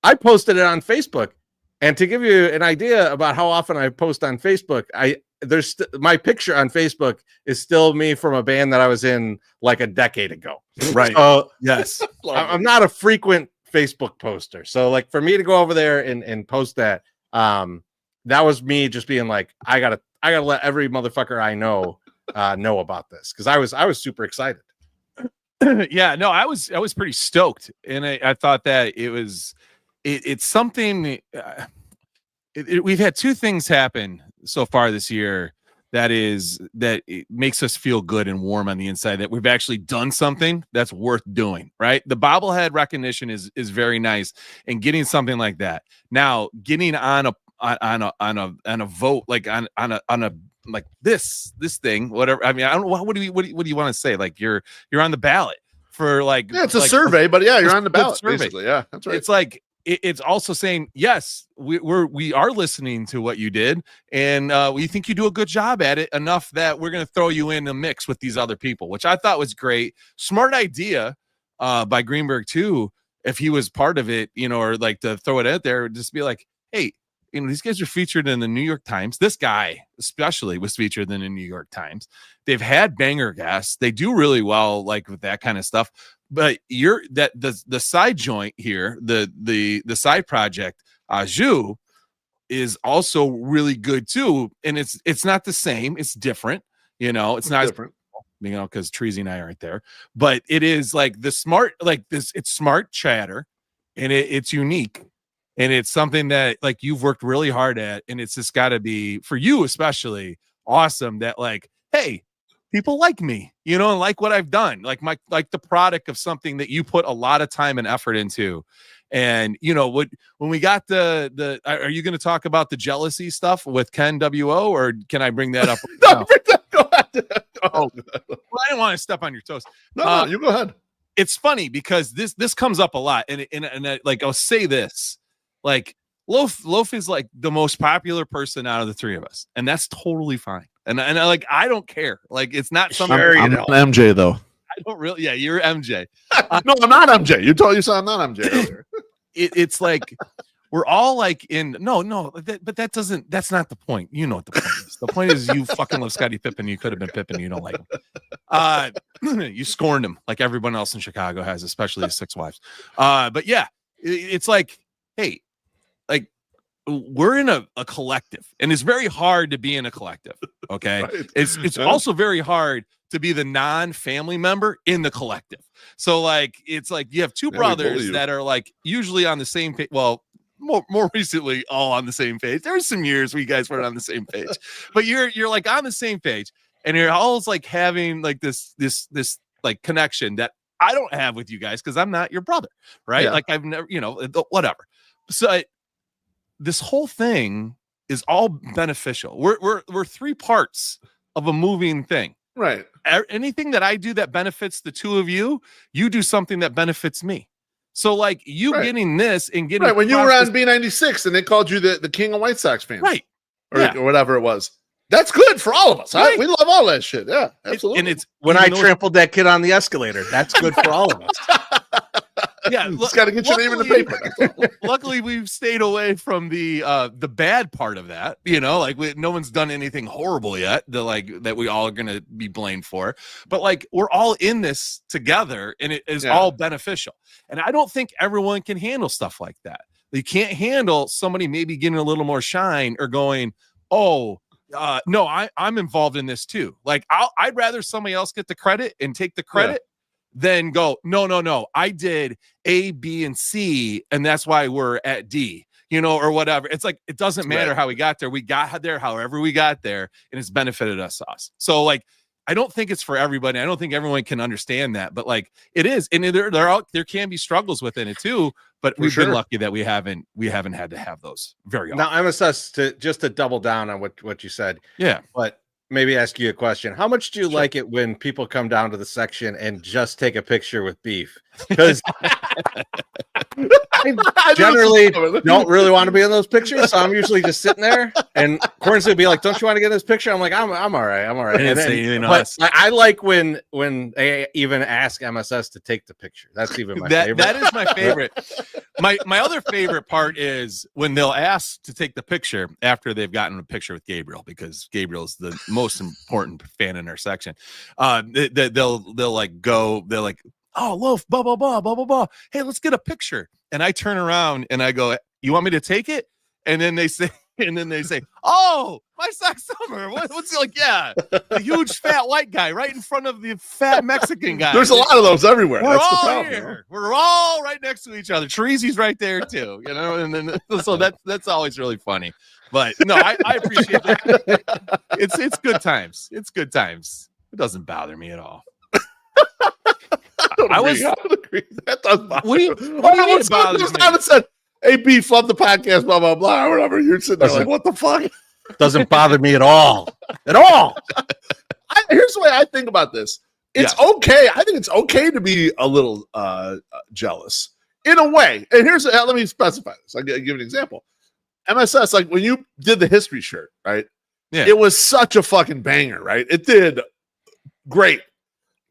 Speaker 2: I posted it on Facebook. And to give you an idea about how often I post on Facebook, my picture on Facebook is still me from a band that I was in like a decade ago.
Speaker 4: Right.
Speaker 2: Yes. I'm not a frequent Facebook poster. So like for me to go over there and post that, that was me just being like, I gotta let every motherfucker I know about this. Cause I was super excited.
Speaker 4: Yeah, no, I was pretty stoked. And I thought that it's something we've had two things happen so far this year that it makes us feel good and warm on the inside, that we've actually done something that's worth doing, right? The bobblehead recognition is very nice, and getting something like that. Now, getting on a vote, like on a like this thing, whatever. I mean, I don't know, what do you want to say? Like you're on the ballot for like,
Speaker 3: it's a survey, but yeah, you're on the ballot basically. Yeah, that's right.
Speaker 4: It's like, it's also saying, yes, we are listening to what you did, and we think you do a good job at it enough that we're going to throw you in the mix with these other people, which I thought was great. Smart idea by Greenberg too, if he was part of it, or like to throw it out there, just be like, hey, You know, these guys are featured in the New York Times. This guy especially was featured in the New York Times. They've had banger guests. They do really well, like with that kind of stuff. But the side joint here, the side project, Aju, is also really good too. And it's not the same. It's different. You know, it's not different. You know, because Chorizy and I aren't there. But it is like the smart, like this. It's smart chatter, and it's unique. And it's something that like you've worked really hard at, and it's just got to be for you especially awesome that like, hey, people like me, you know, and like what I've done, like the product of something that you put a lot of time and effort into. And you know when we got the are you going to talk about the jealousy stuff with Ken WO, or can I bring that up?
Speaker 3: No, go ahead.
Speaker 4: Oh, well, I didn't want to step on your toes.
Speaker 3: No, you go ahead.
Speaker 4: It's funny because this comes up a lot, and like I'll say this. Like Loaf is like the most popular person out of the three of us, and that's totally fine. And I don't care. Like it's not something.
Speaker 3: I'm not MJ though.
Speaker 4: I don't really. Yeah, you're MJ.
Speaker 3: No, I'm not MJ. You told yourself I'm not MJ earlier.
Speaker 4: It's like we're all like in but that's not the point. You know what the point is. The point is you fucking love Scottie Pippen. You could have been Pippen. You don't like him. You scorned him like everyone else in Chicago has, especially his 6 wives. But yeah, it's like, hey. Like we're in a collective, and it's very hard to be in a collective. Okay. Right. It's also very hard to be the non-family member in the collective. So like, it's like you have two brothers that are like usually on the same page. Well, more recently, all on the same page. There were some years where you guys weren't on the same page, but you're like on the same page, and you're always like having like this like connection that I don't have with you guys because I'm not your brother. Right. Yeah. Like I've never, you know, whatever. So this whole thing is all beneficial. We're 3 parts of a moving thing.
Speaker 3: Right.
Speaker 4: Anything that I do that benefits the two of you, you do something that benefits me. So like you getting this and getting
Speaker 3: when you were on B96 and they called you the king of White Sox fans.
Speaker 4: Right.
Speaker 3: Or whatever it was. That's good for all of us. Right? We love all that shit. Yeah, absolutely.
Speaker 2: And it's when I trampled that kid on the escalator. That's good for all of us.
Speaker 3: Yeah, just got to get your name in the paper.
Speaker 4: Luckily, we've stayed away from the bad part of that. You know, like no one's done anything horrible yet. That we all are going to be blamed for. But like we're all in this together, and it is all beneficial. And I don't think everyone can handle stuff like that. You can't handle somebody maybe getting a little more shine or going, oh. No, I'm involved in this too. Like I'd rather somebody else get the credit and take the credit than go, no. I did A, B, and C, and that's why we're at D, you know, or whatever. It's like, it doesn't matter how we got there. We got there however we got there, and it's benefited us. So like, I don't think it's for everybody. I don't think everyone can understand that, but like it is. And there can be struggles within it too, but we've been lucky that we haven't had to have those very often.
Speaker 2: Now, MSS, to double down on what you said.
Speaker 4: Yeah.
Speaker 2: But maybe ask you a question. How much do you like it when people come down to the section and just take a picture with Beef? Because I generally don't really want to be in those pictures, so I'm usually just sitting there. And Corns would be like, "Don't you want to get in this picture?" I'm like, "I'm all right. I'm all right."
Speaker 4: I didn't say anything else.
Speaker 2: I like when they even ask MSS to take the picture. That's even my favorite.
Speaker 4: That is my favorite. My other favorite part is when they'll ask to take the picture after they've gotten a picture with Gabriel, because Gabriel's the most important fan in our section. They'll like go. They're like, "Oh, Loaf, blah, blah, blah, blah, blah, blah. Hey, let's get a picture." And I turn around and I go, "You want me to take it?" And then they say, "Oh, MySoxSummer." What's like, yeah, the huge fat white guy right in front of the fat Mexican guy.
Speaker 3: There's a lot of those everywhere.
Speaker 4: We're
Speaker 3: That's
Speaker 4: all
Speaker 3: the problem,
Speaker 4: here. We're all right next to each other. Chorizy-E's right there too, you know, and then so that's always really funny. But no, I appreciate that. It's good times. It's good times. It doesn't bother me at all.
Speaker 3: I would agree. That does bother me.
Speaker 4: Someone
Speaker 3: said, "Hey, Beef, love the podcast, blah, blah, blah," or whatever. You're sitting there like, what the fuck?
Speaker 2: Doesn't bother me at all. At all.
Speaker 3: Here's the way I think about this. It's okay. I think it's okay to be a little jealous in a way. And let me specify this. I'll give an example. MSS, like when you did the history shirt, right?
Speaker 4: Yeah.
Speaker 3: It was such a fucking banger, right? It did great.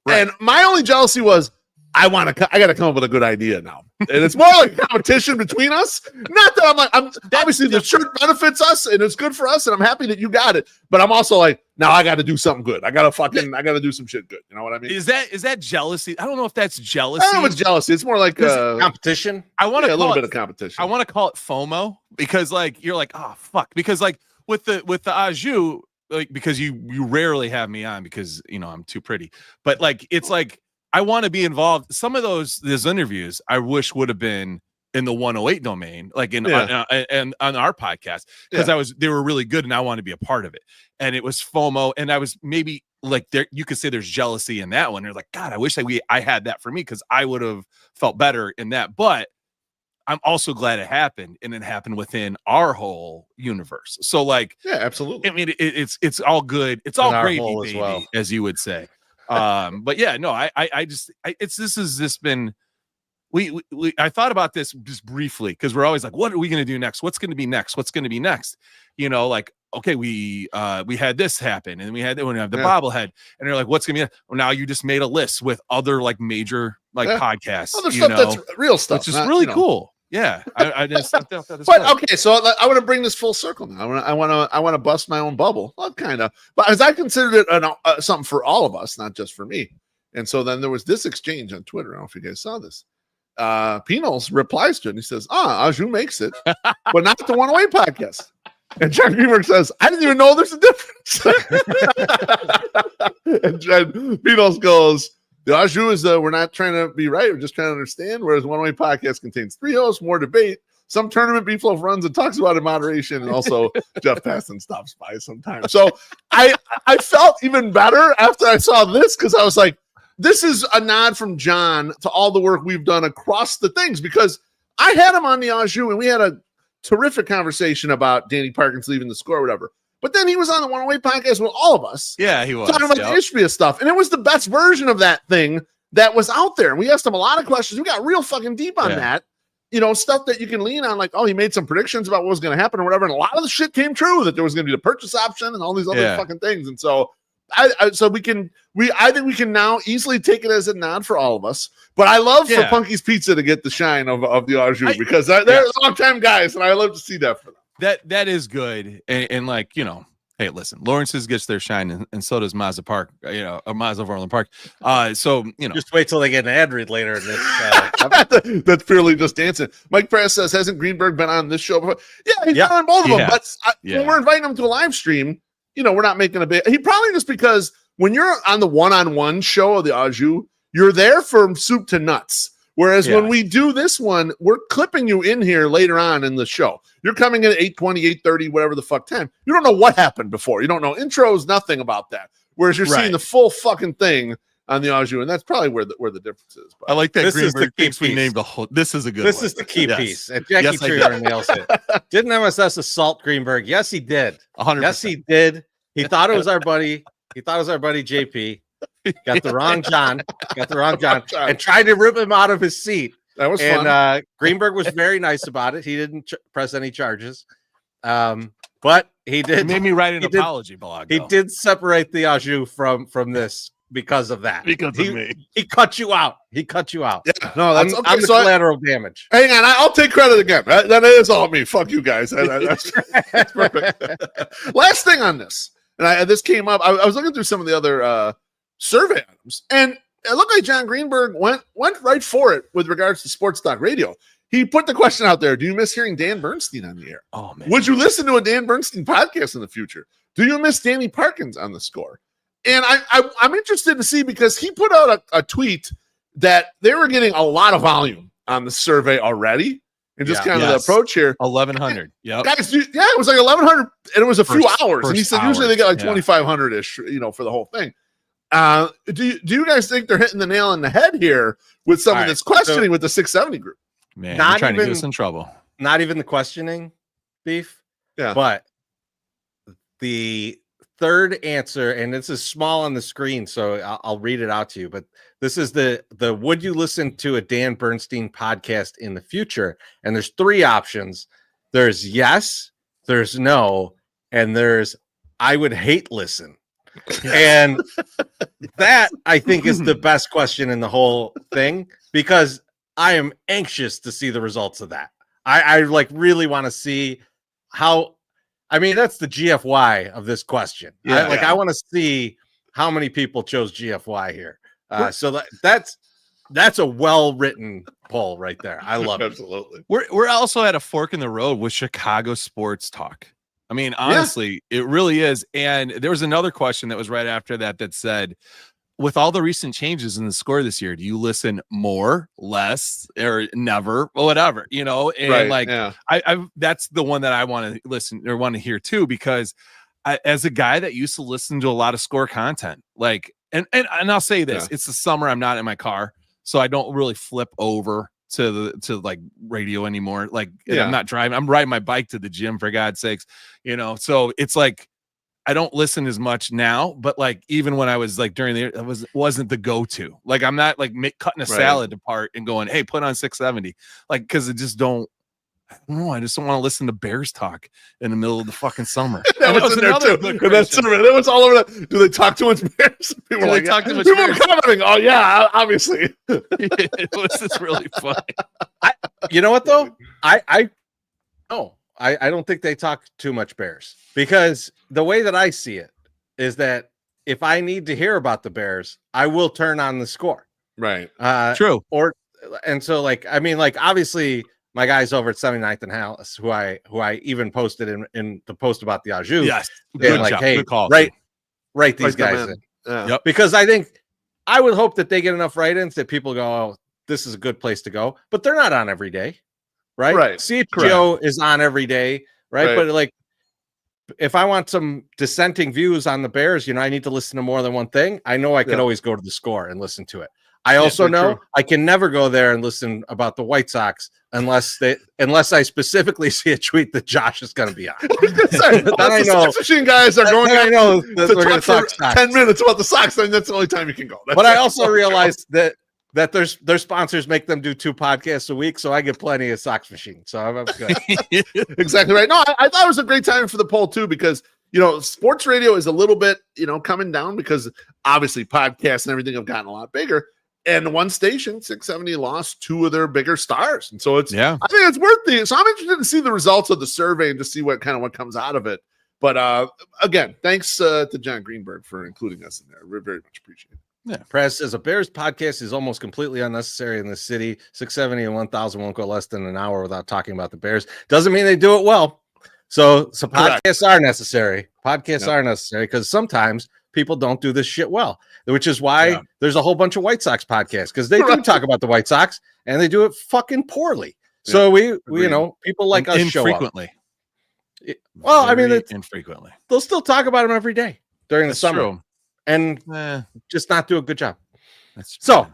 Speaker 3: Right. And my only jealousy was I got to come up with a good idea now. And it's more like a competition between us. Not that obviously the shirt benefits us and it's good for us. And I'm happy that you got it. But I'm also like, now I got to do something good. I got to do some shit good. You know what I mean?
Speaker 4: Is that jealousy? I don't know if that's jealousy.
Speaker 3: I don't know if it's jealousy. It's more like
Speaker 2: competition.
Speaker 4: I want
Speaker 3: a little bit of competition.
Speaker 4: I want to call it FOMO because like, you're like, oh, fuck. Because like with the Aju, like, because you rarely have me on because, you know, I'm too pretty. But like, it's like, I want to be involved. Some of those interviews I wish would have been in the 108 domain, like on our podcast, because they were really good and I want to be a part of it. And it was FOMO, and I was maybe like there. You could say there's jealousy in that one. You're like, God, I wish I had that for me because I would have felt better in that. But I'm also glad it happened, and it happened within our whole universe. So like,
Speaker 3: yeah, absolutely.
Speaker 4: I mean, it's all good. It's all gravy, baby,
Speaker 2: as well,
Speaker 4: as you would say. But yeah, no, I thought about this just briefly because we're always like, what are we going to do next? What's going to be next? What's going to be next? You know, like, okay, we had this happen and we have the bobblehead, and they're like, what's going to be? Well, now you just made a list with other like major podcasts,
Speaker 3: other stuff that's real stuff,
Speaker 4: which is really cool. Yeah, I just thought that was
Speaker 3: but okay, so I want to bring this full circle now. I want to bust my own bubble, well, kind of, but as I considered it something for all of us, not just for me. And so then there was this exchange on Twitter. I don't know if you guys saw this. Penals replies to it and he says, Aju makes it, but not the 108 podcast. And John Greenberg says, I didn't even know there's a difference. And Penals goes, the Aju is we're not trying to be right, we're just trying to understand. Whereas 108 podcast contains 3 hosts, more debate, some tournament BeefLoaf runs and talks about in moderation, and also Jeff Passan stops by sometimes. So I felt even better after I saw this because I was like, this is a nod from John to all the work we've done across the things, because I had him on the Aju and we had a terrific conversation about Danny Parkins leaving the score or whatever. But then he was on the 108 podcast with all of us.
Speaker 4: Yeah, he was.
Speaker 3: Talking about the Inebriated stuff. And it was the best version of that thing that was out there. And we asked him a lot of questions. We got real fucking deep on that. You know, stuff that you can lean on, like, oh, he made some predictions about what was going to happen or whatever. And a lot of the shit came true, that there was going to be the purchase option and all these other fucking things. And so I think we can now easily take it as a nod for all of us. But I love for Punky's Pizza to get the shine of the Aju because they're long-time guys, and I love to see that for them.
Speaker 4: That is good. And like, you know, hey, listen, Lawrence's gets their shine, and so does Mazda Park, you know, or Mazda Overland Park. So, you know,
Speaker 2: just wait till they get an ad read later in this.
Speaker 3: That's purely just dancing. Mike Press says, hasn't Greenberg been on this show before? Yeah, he's been on both of them. But when we're inviting him to a live stream, you know, we're not making a big. He probably just because when you're on the one-on-one show of the Aju, you're there from soup to nuts. Whereas when we do this one, we're clipping you in here later on in the show. You're coming in at 8:20, 8:30, whatever the fuck time. You don't know what happened before. You don't know intros, nothing about that. Whereas you're seeing the full fucking thing on the Aju, and that's probably where the difference is.
Speaker 4: But I like that Greenberg thinks we named the whole. This is a good.
Speaker 2: This is the key piece. And Jackie Treer nails it. Didn't MSS assault Greenberg? Yes, he did. 100%. Yes, he did. He thought it was our buddy. He thought it was our buddy JP. Got the wrong John. And tried to rip him out of his seat.
Speaker 3: That was fun.
Speaker 2: And Greenberg was very nice about it. He didn't press any charges. But he did.
Speaker 4: He made me write an apology blog.
Speaker 2: He did separate the Aju from this because of that.
Speaker 4: Because of me.
Speaker 2: He cut you out. Yeah,
Speaker 3: no, that's okay.
Speaker 2: I'm the collateral damage.
Speaker 3: Hang on, I'll take credit again. That is all me. Fuck you guys. That's perfect. Last thing on this, and this came up. I was looking through some of the other survey items, and it looked like John Greenberg went right for it with regards to Sports Talk Radio. He put the question out there: do you miss hearing Dan Bernstein on the air?
Speaker 4: Oh man,
Speaker 3: would you listen to a Dan Bernstein podcast in the future? Do you miss Danny Parkins on the score? And I'm interested to see, because he put out a tweet that they were getting a lot of volume on the survey already, and just kind of the approach here.
Speaker 4: 1,100. Yeah,
Speaker 3: guys. Yeah, it was like 1,100, and it was a few hours. And he said usually they get like 2,500 ish, you know, for the whole thing. Do you guys think they're hitting the nail on the head here with someone that's questioning with the 670 group?
Speaker 4: Man, not trying to get us in trouble.
Speaker 2: Not even the questioning, Beef.
Speaker 3: Yeah,
Speaker 2: but the third answer, and this is small on the screen, so I'll read it out to you. But this is the would you listen to a Dan Bernstein podcast in the future? And there's 3 options. There's yes, there's no, and there's I would hate listen. And that, I think, is the best question in the whole thing, because I am anxious to see the results of that. I like really want to see how, I mean, that's the GFY of this question. I want to see how many people chose GFY here. So that's a well-written poll right there. I love it.
Speaker 3: Absolutely.
Speaker 4: We're also at a fork in the road with Chicago sports talk. I mean, honestly, it really is. And there was another question that was right after that said, with all the recent changes in the score this year, do you listen more, less, or never, or whatever, you know? And I that's the one that I want to listen or want to hear too, because as a guy that used to listen to a lot of score content, like, and I'll say this, it's the summer, I'm not in my car, so I don't really flip over to like radio anymore. Like I'm not driving, I'm riding my bike to the gym, for God's sakes, you know? So it's like, I don't listen as much now, but like even when I was like during the year, it wasn't the go-to. Like I'm not like cutting a salad apart and going, hey, put on 670, like, because it just don't. I don't know. I just don't want to listen to Bears talk in the middle of the fucking summer.
Speaker 3: that was another good question. That was all over. Do they talk too much Bears? People
Speaker 4: do
Speaker 3: like,
Speaker 4: they talk too much
Speaker 3: people
Speaker 4: Bears?
Speaker 3: commenting. Oh yeah, obviously.
Speaker 4: It was just really fun.
Speaker 2: You know what though? I don't think they talk too much Bears, because the way that I see it is that if I need to hear about the Bears, I will turn on the score.
Speaker 3: Right.
Speaker 4: True.
Speaker 2: And so like, I mean, like obviously my guys over at 79th and House, who I even posted in the post about the Aju.
Speaker 4: Yes.
Speaker 2: Good like, job. Hey, good call. Write these guys in.
Speaker 3: Yep.
Speaker 2: Because I would hope that they get enough write-ins that people go, oh, this is a good place to go, but they're not on every day. Right. CHGO is on every day. Right. But like, if I want some dissenting views on the Bears, you know, I need to listen to more than one thing. I know I could always go to the score and listen to it. I also know I can never go there and listen about the White Sox unless I specifically see a tweet that Josh is going to be on.
Speaker 3: I know Sox machine guys are going.
Speaker 2: I know that we're going to talk
Speaker 3: 10 minutes about the Sox, and that's the only time you can go.
Speaker 2: But I also realized that their sponsors make them do 2 podcasts a week, so I get plenty of Sox machine. So I'm good.
Speaker 3: Exactly right. No, I thought it was a great time for the poll too, because you know, sports radio is a little bit, you know, coming down, because obviously podcasts and everything have gotten a lot bigger. And one station, 670, lost 2 of their bigger stars. And so I think it's worth so I'm interested to see the results of the survey and to see what comes out of it. But again, thanks to John Greenberg for including us in there. We're very much appreciated.
Speaker 2: Yeah. Press as a Bears podcast is almost completely unnecessary in this city. 670 and 1000 won't go less than an hour without talking about the Bears. Doesn't mean they do it well. So podcasts are necessary. Podcasts are necessary because sometimes people don't do this shit well, which is why there's a whole bunch of White Sox podcasts, because they do talk about the White Sox and they do it fucking poorly. So we you know, people like us
Speaker 4: infrequently.
Speaker 2: Well, I mean,
Speaker 4: infrequently.
Speaker 2: They'll still talk about them every day during the summer.
Speaker 4: True.
Speaker 2: And just not do a good job. So,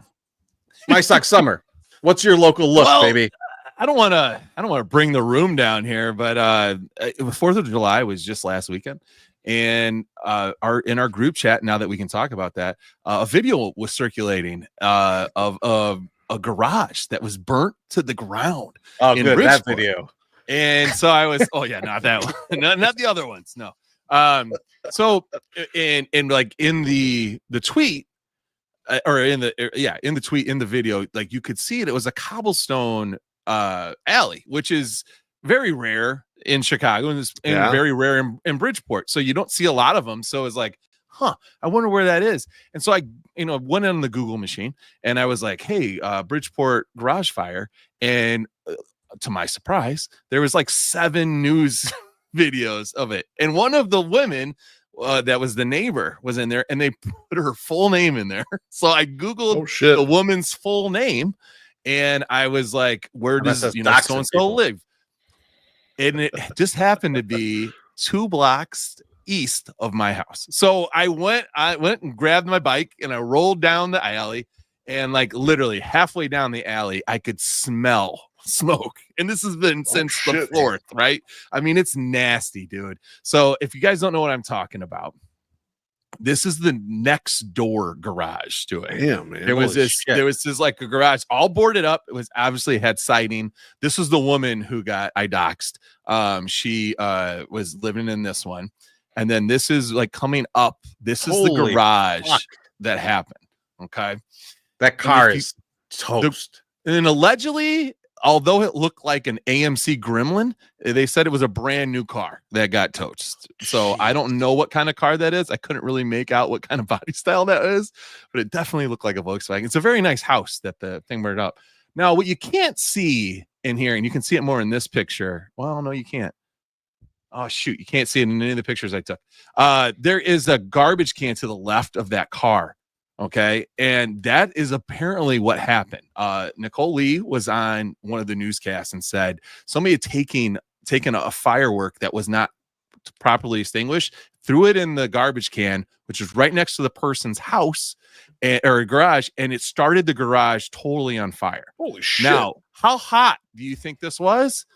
Speaker 2: MySoxSummer, what's your local look, baby?
Speaker 4: I don't want to bring the room down here, but 4th of July was just last weekend, and in our group chat, now that we can talk about that, a video was circulating of a garage that was burnt to the ground.
Speaker 2: Oh, good, that video.
Speaker 4: And so I was, not that one, not the other ones, no. So in like in the tweet in the tweet, in the video, like you could see it was a cobblestone alley, which is very rare in Chicago and very rare in Bridgeport. So you don't see a lot of them. So it's like, I wonder where that is. And so I, went on the Google machine and I was like, hey, Bridgeport garage fire. And to my surprise, there was like 7 news videos of it, and one of the women that was the neighbor was in there, and they put her full name in there. So I googled the woman's full name, and I was like, where does so and so live? And it just happened to be 2 blocks east of my house. So I went and grabbed my bike and I rolled down the alley, and like literally halfway down the alley I could smell smoke, and this has been since the 4th, right? I mean, it's nasty, dude. So if you guys don't know what I'm talking about, this is the next door garage to it.
Speaker 3: Damn, man.
Speaker 4: There was this like a garage all boarded up. It was obviously had siding. This was the woman who got doxxed. She was living in this one, And then this is like coming up. This is the garage that happened. Okay.
Speaker 2: That car is toast.
Speaker 4: And allegedly, although it looked like an AMC Gremlin, they said it was a brand new car that got toast. So I don't know what kind of car that is. I couldn't really make out what kind of body style that is, but it definitely looked like a Volkswagen. It's a very nice house that the thing burned up. Now, what you can't see in here, and you can see it more in this picture. Well, no, you can't. Oh, shoot. You can't see it in any of the pictures I took. There is a garbage can to the left of that car. Okay. And that is apparently what happened. Nicole Lee was on one of the newscasts and said somebody had taken a firework that was not properly extinguished, threw it in the garbage can, which is right next to the person's house or garage, and it started the garage totally on fire.
Speaker 3: Holy shit.
Speaker 4: Now, how hot do you think this was?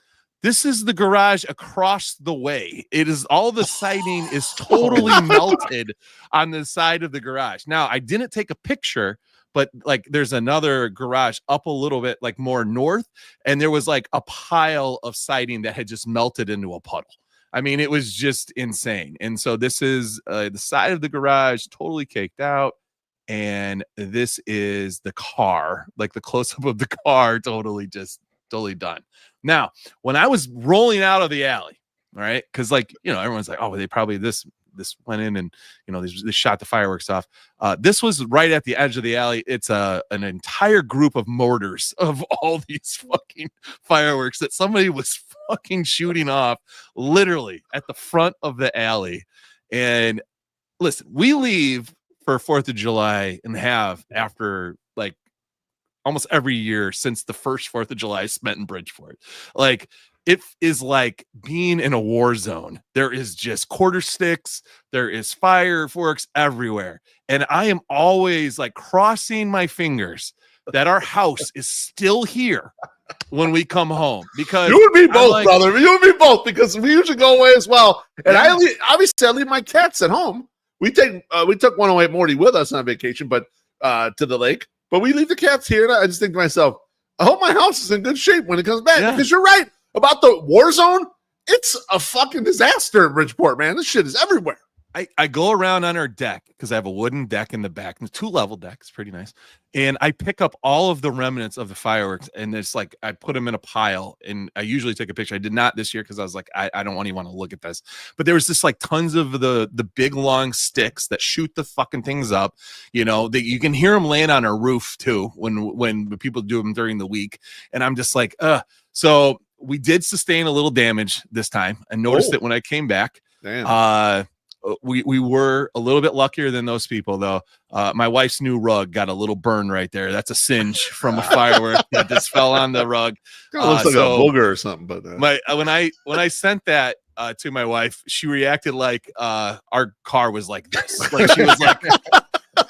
Speaker 4: This is the garage across the way. It is all the siding is totally melted on the side of the garage. Now, I didn't take a picture, but like there's another garage up a little bit, like more north, and there was like a pile of siding that had just melted into a puddle. I mean, it was just insane. And so this is the side of the garage totally caked out. And this is the car, like the close-up of the car, totally done. Now, when I was rolling out of the alley, right? Because like, you know, everyone's like, oh, they probably this went in and, you know, they shot the fireworks off. This was right at the edge of the alley. It's an entire group of mortars of all these fucking fireworks that somebody was fucking shooting off literally at the front of the alley. And listen, we leave for 4th of July and have after like almost every year since the first 4th of July spent in Bridgeport. Like it is like being in a war zone. There is just quarter sticks. There is fireworks everywhere. And I am always like crossing my fingers that our house is still here when we come home, because
Speaker 3: you and me both, like, brother. You and me both, because we usually go away as well. And I leave my cats at home. We took 108 Morty with us on vacation, but to the lake. But we leave the cats here, and I just think to myself, I hope my house is in good shape when it comes back. Yeah. Because you're right about the war zone. It's a fucking disaster in Bridgeport, man. This shit is everywhere.
Speaker 4: I go around on our deck because I have a wooden deck in the back, and a 2-level deck. It's pretty nice. And I pick up all of the remnants of the fireworks, and it's like I put them in a pile, and I usually take a picture. I did not this year because I was like, I don't even want to look at this. But there was just like tons of the big long sticks that shoot the fucking things up. You know, you can hear them land on our roof too when people do them during the week. And I'm just like, So we did sustain a little damage this time. I noticed it when I came back.
Speaker 3: Damn.
Speaker 4: We were a little bit luckier than those people, though. My wife's new rug got a little burn right there. That's a singe from a firework that just fell on the rug.
Speaker 3: Looks like a booger or something. But
Speaker 4: when I sent that to my wife, she reacted like our car was like this. Like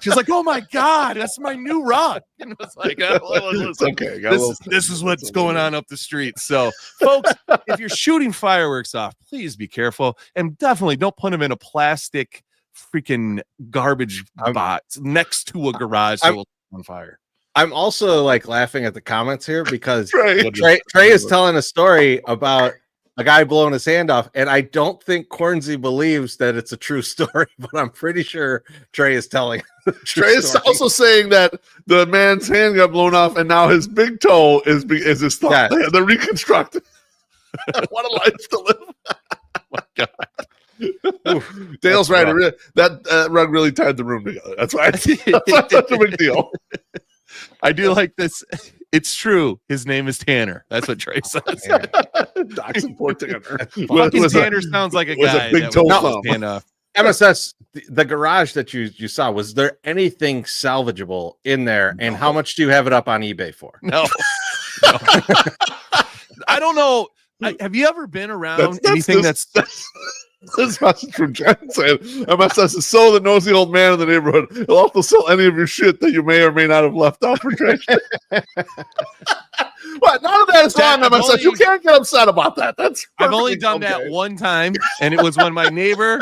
Speaker 4: she was like, "Oh my God, that's my new rug." And it was like,
Speaker 3: it's okay.
Speaker 4: This is what's going on up the street. So, folks, if you're shooting fireworks off, please be careful, and definitely don't put them in a plastic freaking garbage box next to a garage that will on fire.
Speaker 2: I'm also like laughing at the comments here because Trey is telling a story about a guy blowing his hand off, and I don't think Chorizy believes that it's a true story, but I'm pretty sure Trey is telling.
Speaker 3: Trey is also saying that the man's hand got blown off, and now his big toe is his thumb. Yeah. They're reconstructed. What a life to live!
Speaker 4: Oh my God.
Speaker 3: Dale's right. That rug really tied the room together. That's why that's such a big deal.
Speaker 4: I do like this. It's true. His name is Tanner. That's what Trey says.
Speaker 3: Doc's and poor Tanner.
Speaker 4: Fucking Tanner sounds like a guy.
Speaker 3: Big toe
Speaker 2: MSS, the garage that you saw, was there anything salvageable in there? And how much do you have it up on eBay for?
Speaker 4: No. I don't know. Have you ever been around anything that's
Speaker 3: this message from Jen saying MSS is so the nosy old man in the neighborhood. He'll also sell any of your shit that you may or may not have left out for trash. What? None of that is wrong, MSS. You can't get upset about that.
Speaker 4: I've only done that one time, and it was when my neighbor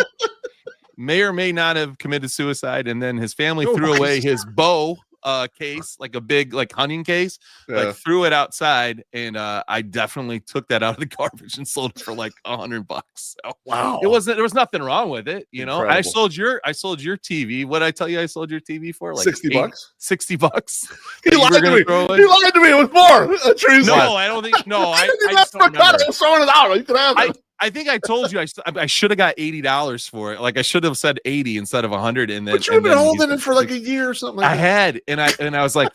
Speaker 4: may or may not have committed suicide, and then his family threw away his bow case, like a big like hunting case, like threw it outside, and I definitely took that out of the garbage and sold it for like $100. So
Speaker 3: wow,
Speaker 4: there was nothing wrong with it, you know. I sold your TV. What did I tell you I sold your TV for? Like
Speaker 3: $60.
Speaker 4: $60.
Speaker 3: He lied to me. He lied to me. It was more.
Speaker 4: No, I don't think. No, I
Speaker 3: just don't remember. I was throwing it out. You could have it.
Speaker 4: I think I told you I should have got $80 for it. Like I should have said 80 instead of 100. And then,
Speaker 3: but you have been holding it for like a year or something. Like
Speaker 4: I had, and I was like,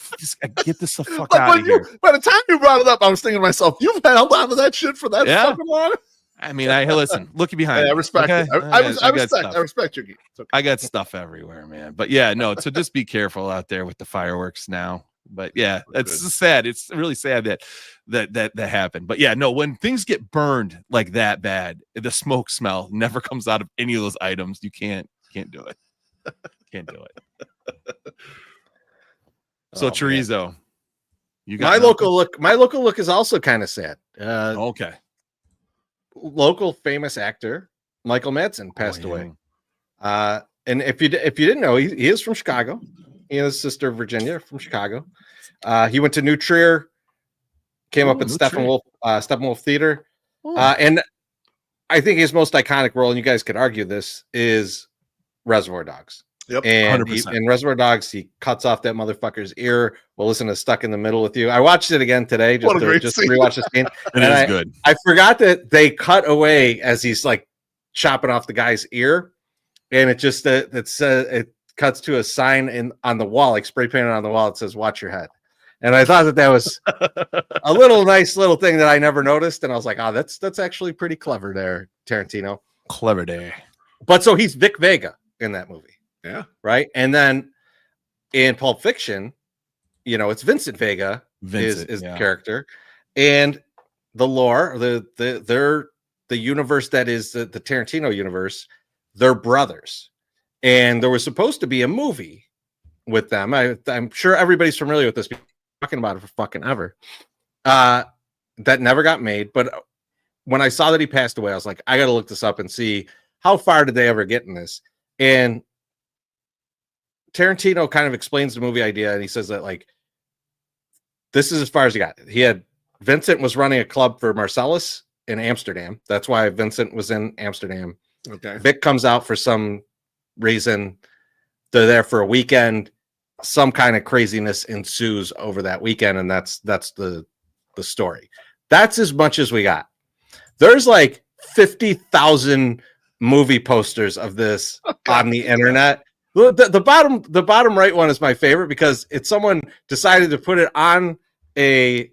Speaker 4: get this the fuck out of here.
Speaker 3: By the time you brought it up, I was thinking to myself, you've held on to that shit for that fucking long.
Speaker 4: I mean, listen, looky behind.
Speaker 3: I respect it. I respect your game. Okay.
Speaker 4: I got stuff everywhere, man. But yeah, no. So just be careful out there with the fireworks now. But yeah, it's sad. It's really sad that happened. But yeah, no, when things get burned like that bad, the smoke smell never comes out of any of those items. You can't do it. Can't do it. So chorizo, you got
Speaker 2: my local look is also kind of sad.
Speaker 4: Okay.
Speaker 2: Local famous actor Michael Madsen passed away. And if you didn't know, he is from Chicago. He has a sister Virginia from Chicago. He went to New Trier, came up at Steppenwolf Theater. And I think his most iconic role, and you guys could argue this, is Reservoir Dogs.
Speaker 3: Yep,
Speaker 2: and in Reservoir Dogs, he cuts off that motherfucker's ear while listening to Stuck in the Middle with You. I watched it again today just to rewatch the scene.
Speaker 4: It is good.
Speaker 2: I forgot that they cut away as he's like chopping off the guy's ear, and it just it cuts to a sign on the wall, like spray painted on the wall. It says "Watch your head." And I thought that was a nice little thing that I never noticed. And I was like, oh, that's actually pretty clever there, Tarantino.
Speaker 4: Clever day.
Speaker 2: But so he's Vic Vega in that movie.
Speaker 3: Yeah.
Speaker 2: Right. And then in Pulp Fiction, it's Vincent Vega is the character. And the lore, the universe that is the Tarantino universe, they're brothers. And there was supposed to be a movie with them. I'm sure everybody's familiar with this. Talking about it for fucking ever. That never got made. But when I saw that he passed away, I was like, I got to look this up and see how far did they ever get in this. And Tarantino kind of explains the movie idea, and he says that like this is as far as he got. Vincent was running a club for Marcellus in Amsterdam. That's why Vincent was in Amsterdam.
Speaker 3: Okay.
Speaker 2: Vic comes out for some reason. They're there for a weekend. Some kind of craziness ensues over that weekend, and that's the story. That's as much as we got. There's like 50,000 movie posters of this on the internet. The bottom right one is my favorite because it's someone decided to put it on a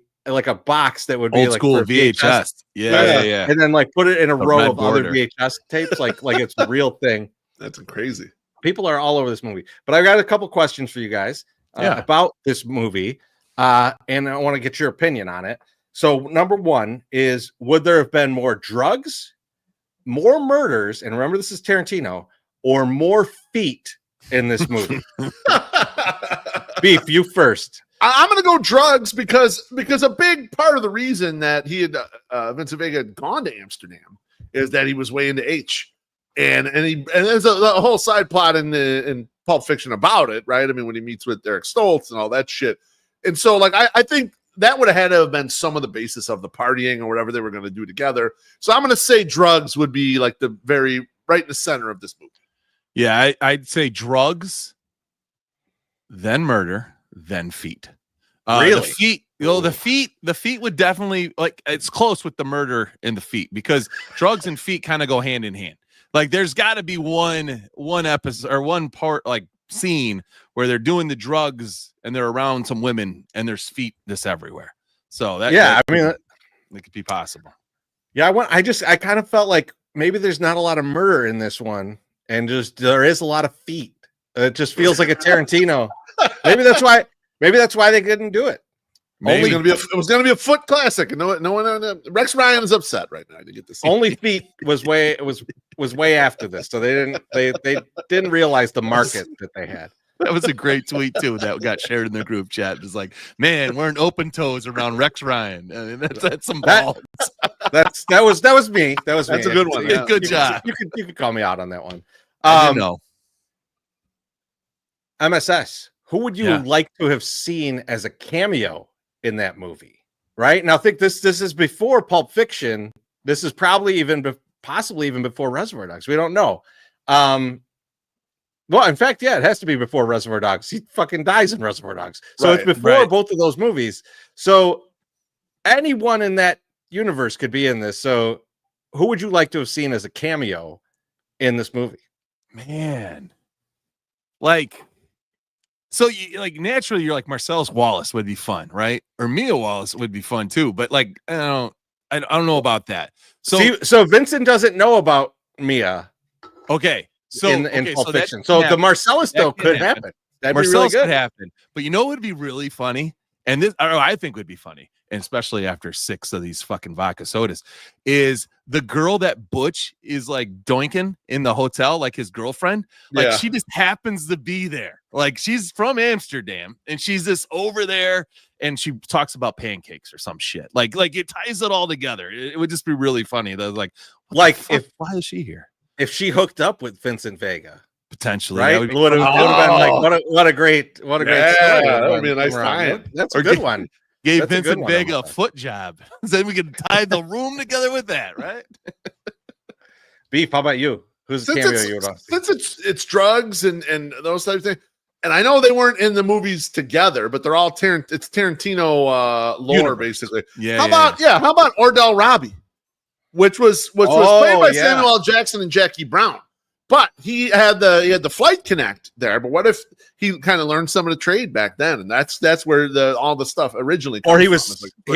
Speaker 2: box that would be
Speaker 4: old
Speaker 2: like
Speaker 4: school VHS. Yeah.
Speaker 2: And then like put it in a row of other VHS tapes, like it's a real thing.
Speaker 3: That's crazy.
Speaker 2: People are all over this movie. But I've got a couple questions for you guys about this movie, and I want to get your opinion on it. So number one is, would there have been more drugs, more murders, and remember this is Tarantino, or more feet in this movie? Beef, you first.
Speaker 3: I'm going to go drugs because a big part of the reason that he had Vincent Vega had gone to Amsterdam is that he was way into H. And there's a whole side plot in Pulp Fiction about it, right? I mean, when he meets with Eric Stoltz and all that shit. And so, like, I think that would have had to have been some of the basis of the partying or whatever they were going to do together. So I'm going to say drugs would be like the very right in the center of this movie.
Speaker 4: Yeah, I'd say drugs, then murder, then feet.
Speaker 2: Really?
Speaker 4: The feet would definitely, like, it's close with the murder and the feet because drugs and feet kind of go hand in hand. Like there's got to be one episode or one part, like scene where they're doing the drugs and they're around some women and there's feet this everywhere. So that could be possible.
Speaker 2: Yeah, I kind of felt like maybe there's not a lot of murder in this one, and just there is a lot of feet. It just feels like a Tarantino. Maybe that's why they couldn't do it.
Speaker 3: It was going to be a foot classic, and no one. Rex Ryan is upset right now to get this.
Speaker 2: Only feet was way after this, so they didn't realize the market that they had.
Speaker 4: That was a great tweet too that got shared in the group chat. It was like, man, wearing open toes around Rex Ryan. I mean, that's some balls.
Speaker 2: That was me. That's
Speaker 3: a good one.
Speaker 4: Yeah. Good job.
Speaker 2: You could call me out on that one.
Speaker 4: I know.
Speaker 2: MSS. who would you like to have seen as a cameo in that movie? Right now, I think this is before Pulp Fiction. This is probably possibly even before Reservoir Dogs. We don't know. Well, in fact, it has to be before Reservoir Dogs. He fucking dies in Reservoir Dogs. So it's before both of those movies. So anyone in that universe could be in this. So who would you like to have seen as a cameo in this movie?
Speaker 4: Man. Like, so you like naturally you're like Marcellus Wallace would be fun, right? Or Mia Wallace would be fun too. But like, I don't know about that.
Speaker 2: So Vincent doesn't know about Mia.
Speaker 4: Okay. So
Speaker 2: in Pulp Fiction. So the Marcellus though could happen. That'd
Speaker 4: Marcellus
Speaker 2: be really good.
Speaker 4: Could happen. But you know what would be really funny? And this I think would be funny, and especially after 6 of these fucking vodka sodas, is the girl that Butch is like doinking in the hotel, like his girlfriend. Like she just happens to be there. Like she's from Amsterdam and she's just over there and she talks about pancakes or some shit. Like it ties it all together. It would just be really funny. That like why is she here?
Speaker 2: If she hooked up with Vincent Vega,
Speaker 4: potentially,
Speaker 2: right? Would have been like what a great story.
Speaker 3: That would be a nice time.
Speaker 2: That's a good one.
Speaker 4: Gave Vincent Vega a foot job. Then we could tie the room together with that, right?
Speaker 2: Beef, how about you? Who's the cameo you would want?
Speaker 3: Since it's drugs and those types of things, and I know they weren't in the movies together, but they're all it's Tarantino lore basically. How about Ordell Robbie? Which was played by Samuel L. Jackson and Jackie Brown, but he had the flight connect there. But what if he kind of learned some of the trade back then, and that's where all the stuff originally comes
Speaker 2: or he
Speaker 3: from.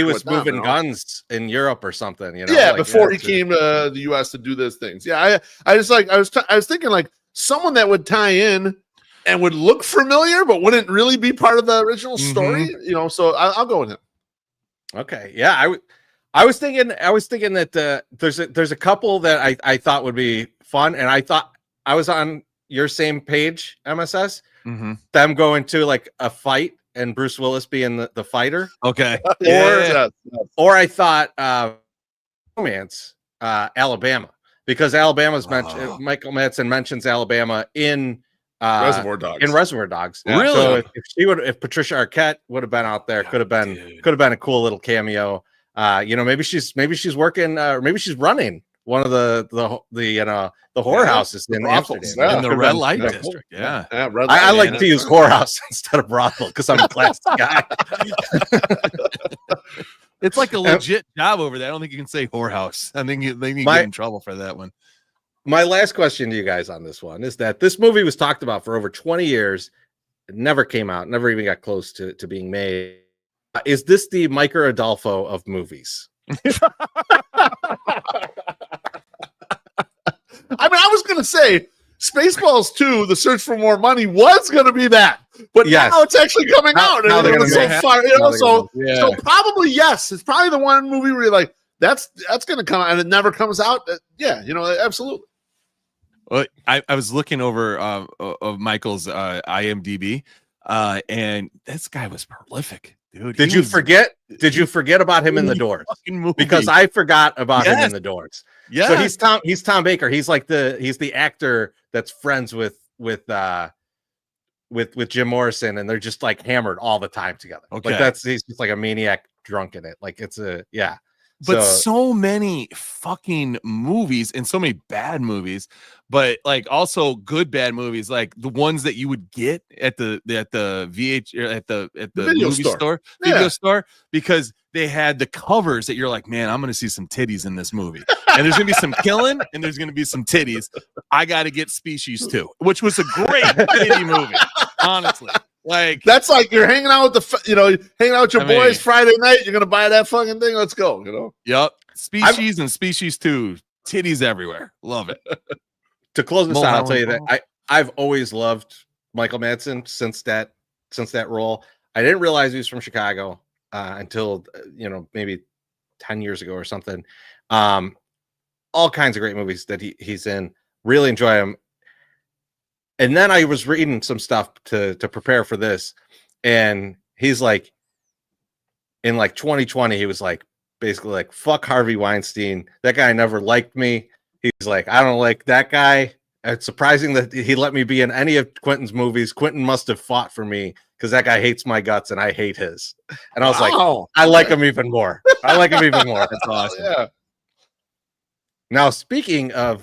Speaker 2: was moving guns in Europe or something,
Speaker 3: before he came to the U.S. to do those things. I was thinking like someone that would tie in and would look familiar, but wouldn't really be part of the original story. So I'll go with him.
Speaker 2: Okay, yeah, I was thinking that there's a couple that I thought would be fun, and I thought I was on your same page, MSS.
Speaker 4: Mm-hmm.
Speaker 2: Them going to like a fight and Bruce Willis being the fighter.
Speaker 4: Okay.
Speaker 2: Or I thought romance Alabama, because Alabama's mentioned. Michael Madsen mentions Alabama in
Speaker 3: Reservoir Dogs.
Speaker 2: Yeah.
Speaker 4: Really?
Speaker 2: So if Patricia Arquette would have been out there, could have been a cool little cameo. Maybe she's working, maybe she's running one of the whorehouses in Amsterdam,
Speaker 4: in the red light district. Yeah,
Speaker 2: I like to use whorehouse instead of brothel because I'm a classy guy.
Speaker 4: It's like a legit job over there. I don't think you can say whorehouse. I think you get in trouble for that one.
Speaker 2: My last question to you guys on this one is that this movie was talked about for over 20 years. It never came out, never even got close to being made. Is this the Micah Adolfo of movies?
Speaker 3: I mean, I was going to say Spaceballs 2, The Search for More Money was going to be that. But now it's actually coming out.
Speaker 2: Now they're
Speaker 3: so far, so probably yes. It's probably the one movie where you're like, that's going to come out and it never comes out. Absolutely.
Speaker 4: Well, I was looking over of Michael's IMDb, and this guy was prolific. Dude,
Speaker 2: Did you forget about him in The Doors? Because I forgot about him in The Doors.
Speaker 4: Yeah.
Speaker 2: So he's Tom Baker. He's like he's the actor that's friends with Jim Morrison, and they're just like hammered all the time together.
Speaker 4: Okay.
Speaker 2: Like he's just like a maniac drunk in it. Like it's
Speaker 4: But so many fucking movies and so many bad movies, but like also good bad movies, like the ones that you would get at the video store, because they had the covers that you're like, man, I'm gonna see some titties in this movie, and there's gonna be some killing, and there's gonna be some titties. I got to get Species 2, which was a great titty movie, honestly. Like
Speaker 3: that's like you're hanging out with hanging out with your boys Friday night. You're gonna buy that fucking thing. Let's go.
Speaker 4: Yep. Species and Species 2, titties everywhere. Love it.
Speaker 2: To close this out, I'll tell you that I've always loved Michael Madsen since that role. I didn't realize he was from Chicago until maybe 10 years ago or something. All kinds of great movies that he's in. Really enjoy him. And then I was reading some stuff to prepare for this, and he's like, in like 2020, he was like, basically like, fuck Harvey Weinstein. That guy never liked me. He's like, I don't like that guy. It's surprising that he let me be in any of Quentin's movies. Quentin must have fought for me because that guy hates my guts and I hate his. And I was like, I like him even more. I like him even more.
Speaker 4: That's awesome.
Speaker 3: Yeah.
Speaker 2: Now, speaking of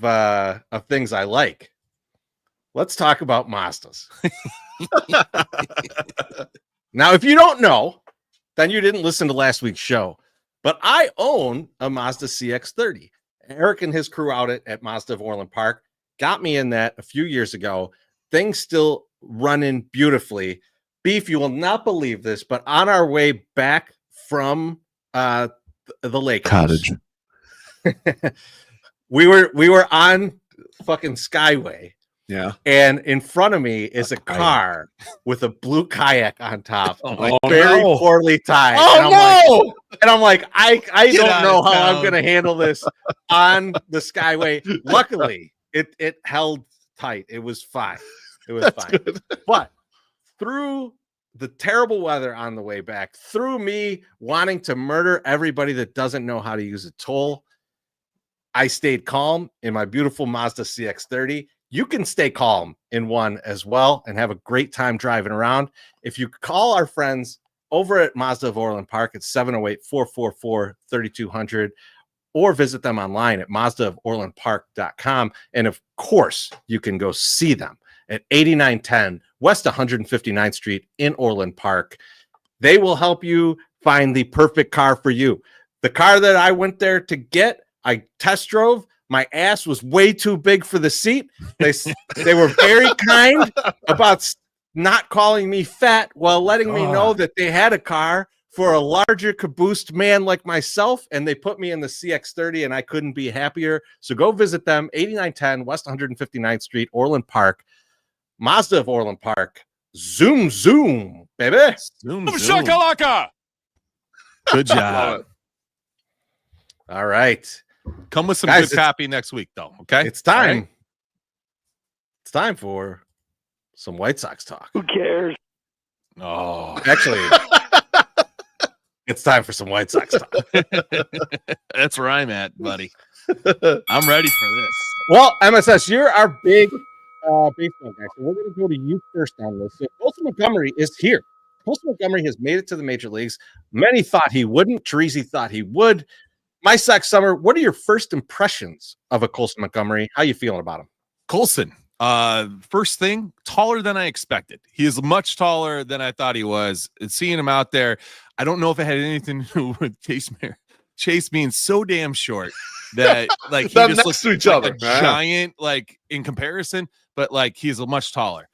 Speaker 2: things I like, let's talk about Mazdas. Now, if you don't know, then you didn't listen to last week's show. But I own a Mazda CX-30. Eric and his crew out at Mazda of Orland Park got me in that a few years ago. Things still running beautifully. Beef, you will not believe this, but on our way back from the lake
Speaker 3: cottage,
Speaker 2: we were on fucking Skyway.
Speaker 3: Yeah.
Speaker 2: And in front of me is a car with a blue kayak on top,
Speaker 3: very
Speaker 2: poorly tied. And I'm like, I don't know how I'm going to handle this on the Skyway. Luckily, it held tight. It was fine. It was fine. Good. But through the terrible weather on the way back, through me wanting to murder everybody that doesn't know how to use a toll, I stayed calm in my beautiful Mazda CX-30. You can stay calm in one as well and have a great time driving around. If you call our friends over at Mazda of Orland Park at 708-444-3200 or visit them online at mazdaoforlandpark.com. And of course, you can go see them at 8910 West 159th Street in Orland Park. They will help you find the perfect car for you. The car that I went there to get, I test drove. My ass was way too big for the seat. They were very kind about not calling me fat while letting me know that they had a car for a larger caboosed man like myself, and they put me in the CX-30, and I couldn't be happier. So go visit them, 8910 West 159th Street, Orland Park. Mazda of Orland Park. Zoom, zoom, baby.
Speaker 4: Zoom, shakalaka. Good job.
Speaker 2: All right.
Speaker 4: Come with some good copy next week, though. Okay,
Speaker 2: it's time. Right? It's time for some White Sox talk.
Speaker 5: Who cares?
Speaker 2: Oh, actually, it's time for some White Sox talk.
Speaker 4: That's where I'm at, buddy. I'm ready for this.
Speaker 2: Well, MSS, you're our big baseball guy, so we're going to go to you first on this. So Colson Montgomery is here. Colson Montgomery has made it to the major leagues. Many thought he wouldn't. Chorizy thought he would. MySoxSummer, what are your first impressions of a Colson Montgomery? How are you feeling about him?
Speaker 4: Colson, first thing, taller than I expected. He is much taller than I thought he was. And seeing him out there, I don't know if it had anything to do with Chase being so damn short that like he just looks
Speaker 3: to each
Speaker 4: like
Speaker 3: other,
Speaker 4: a giant, like in comparison, but like he's much taller.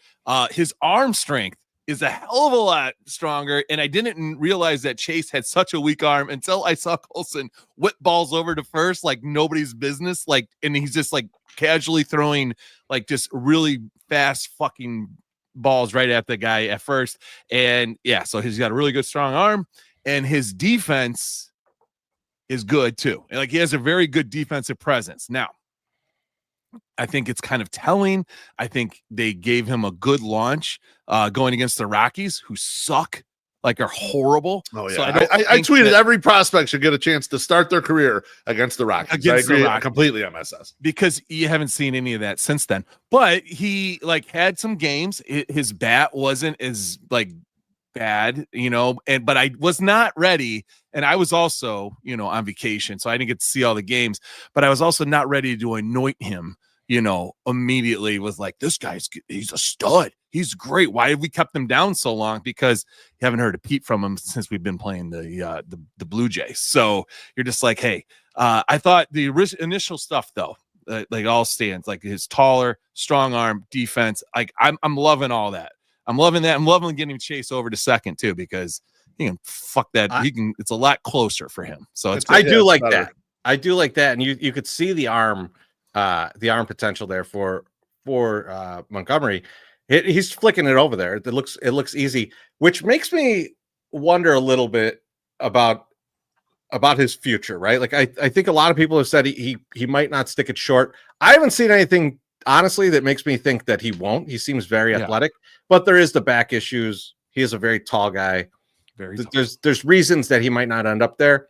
Speaker 4: His arm strength is a hell of a lot stronger, and I didn't realize that Chase had such a weak arm until I saw Colson whip balls over to first like nobody's business, like, and he's just like casually throwing like just really fast fucking balls right at the guy at first. And yeah, so he's got a really good strong arm, and his defense is good too. Like he has a very good defensive presence. Now, I think it's kind of telling. I think they gave him a good launch going against the Rockies, who suck, like are horrible.
Speaker 3: Oh yeah,
Speaker 4: so
Speaker 3: I tweeted every prospect should get a chance to start their career against the Rockies. I agree completely, MSS,
Speaker 4: because you haven't seen any of that since then. But he like had some games. His bat wasn't as like bad, you know, but I was not ready, and I was also, you know, on vacation, so I didn't get to see all the games. But I was also not ready to anoint him, you know, immediately with like, this he's a stud. He's great. Why have we kept him down so long? Because you haven't heard a peep from him since we've been playing the Blue Jays. So you're just like, hey, I thought the initial stuff though, like all stands, like his taller, strong arm, defense. Like I'm loving all that. I'm loving that. I'm loving getting Chase over to second too, because he can fuck that. It's a lot closer for him. So
Speaker 2: I do like that. I do like that. And you could see the arm potential there for Montgomery. He's flicking it over there. It looks easy, which makes me wonder a little bit about his future, right? Like I think a lot of people have said he might not stick it short. I haven't seen anything honestly that makes me think that he won't. He seems very athletic, but there is the back issues. He is a very tall guy. There's reasons that he might not end up there.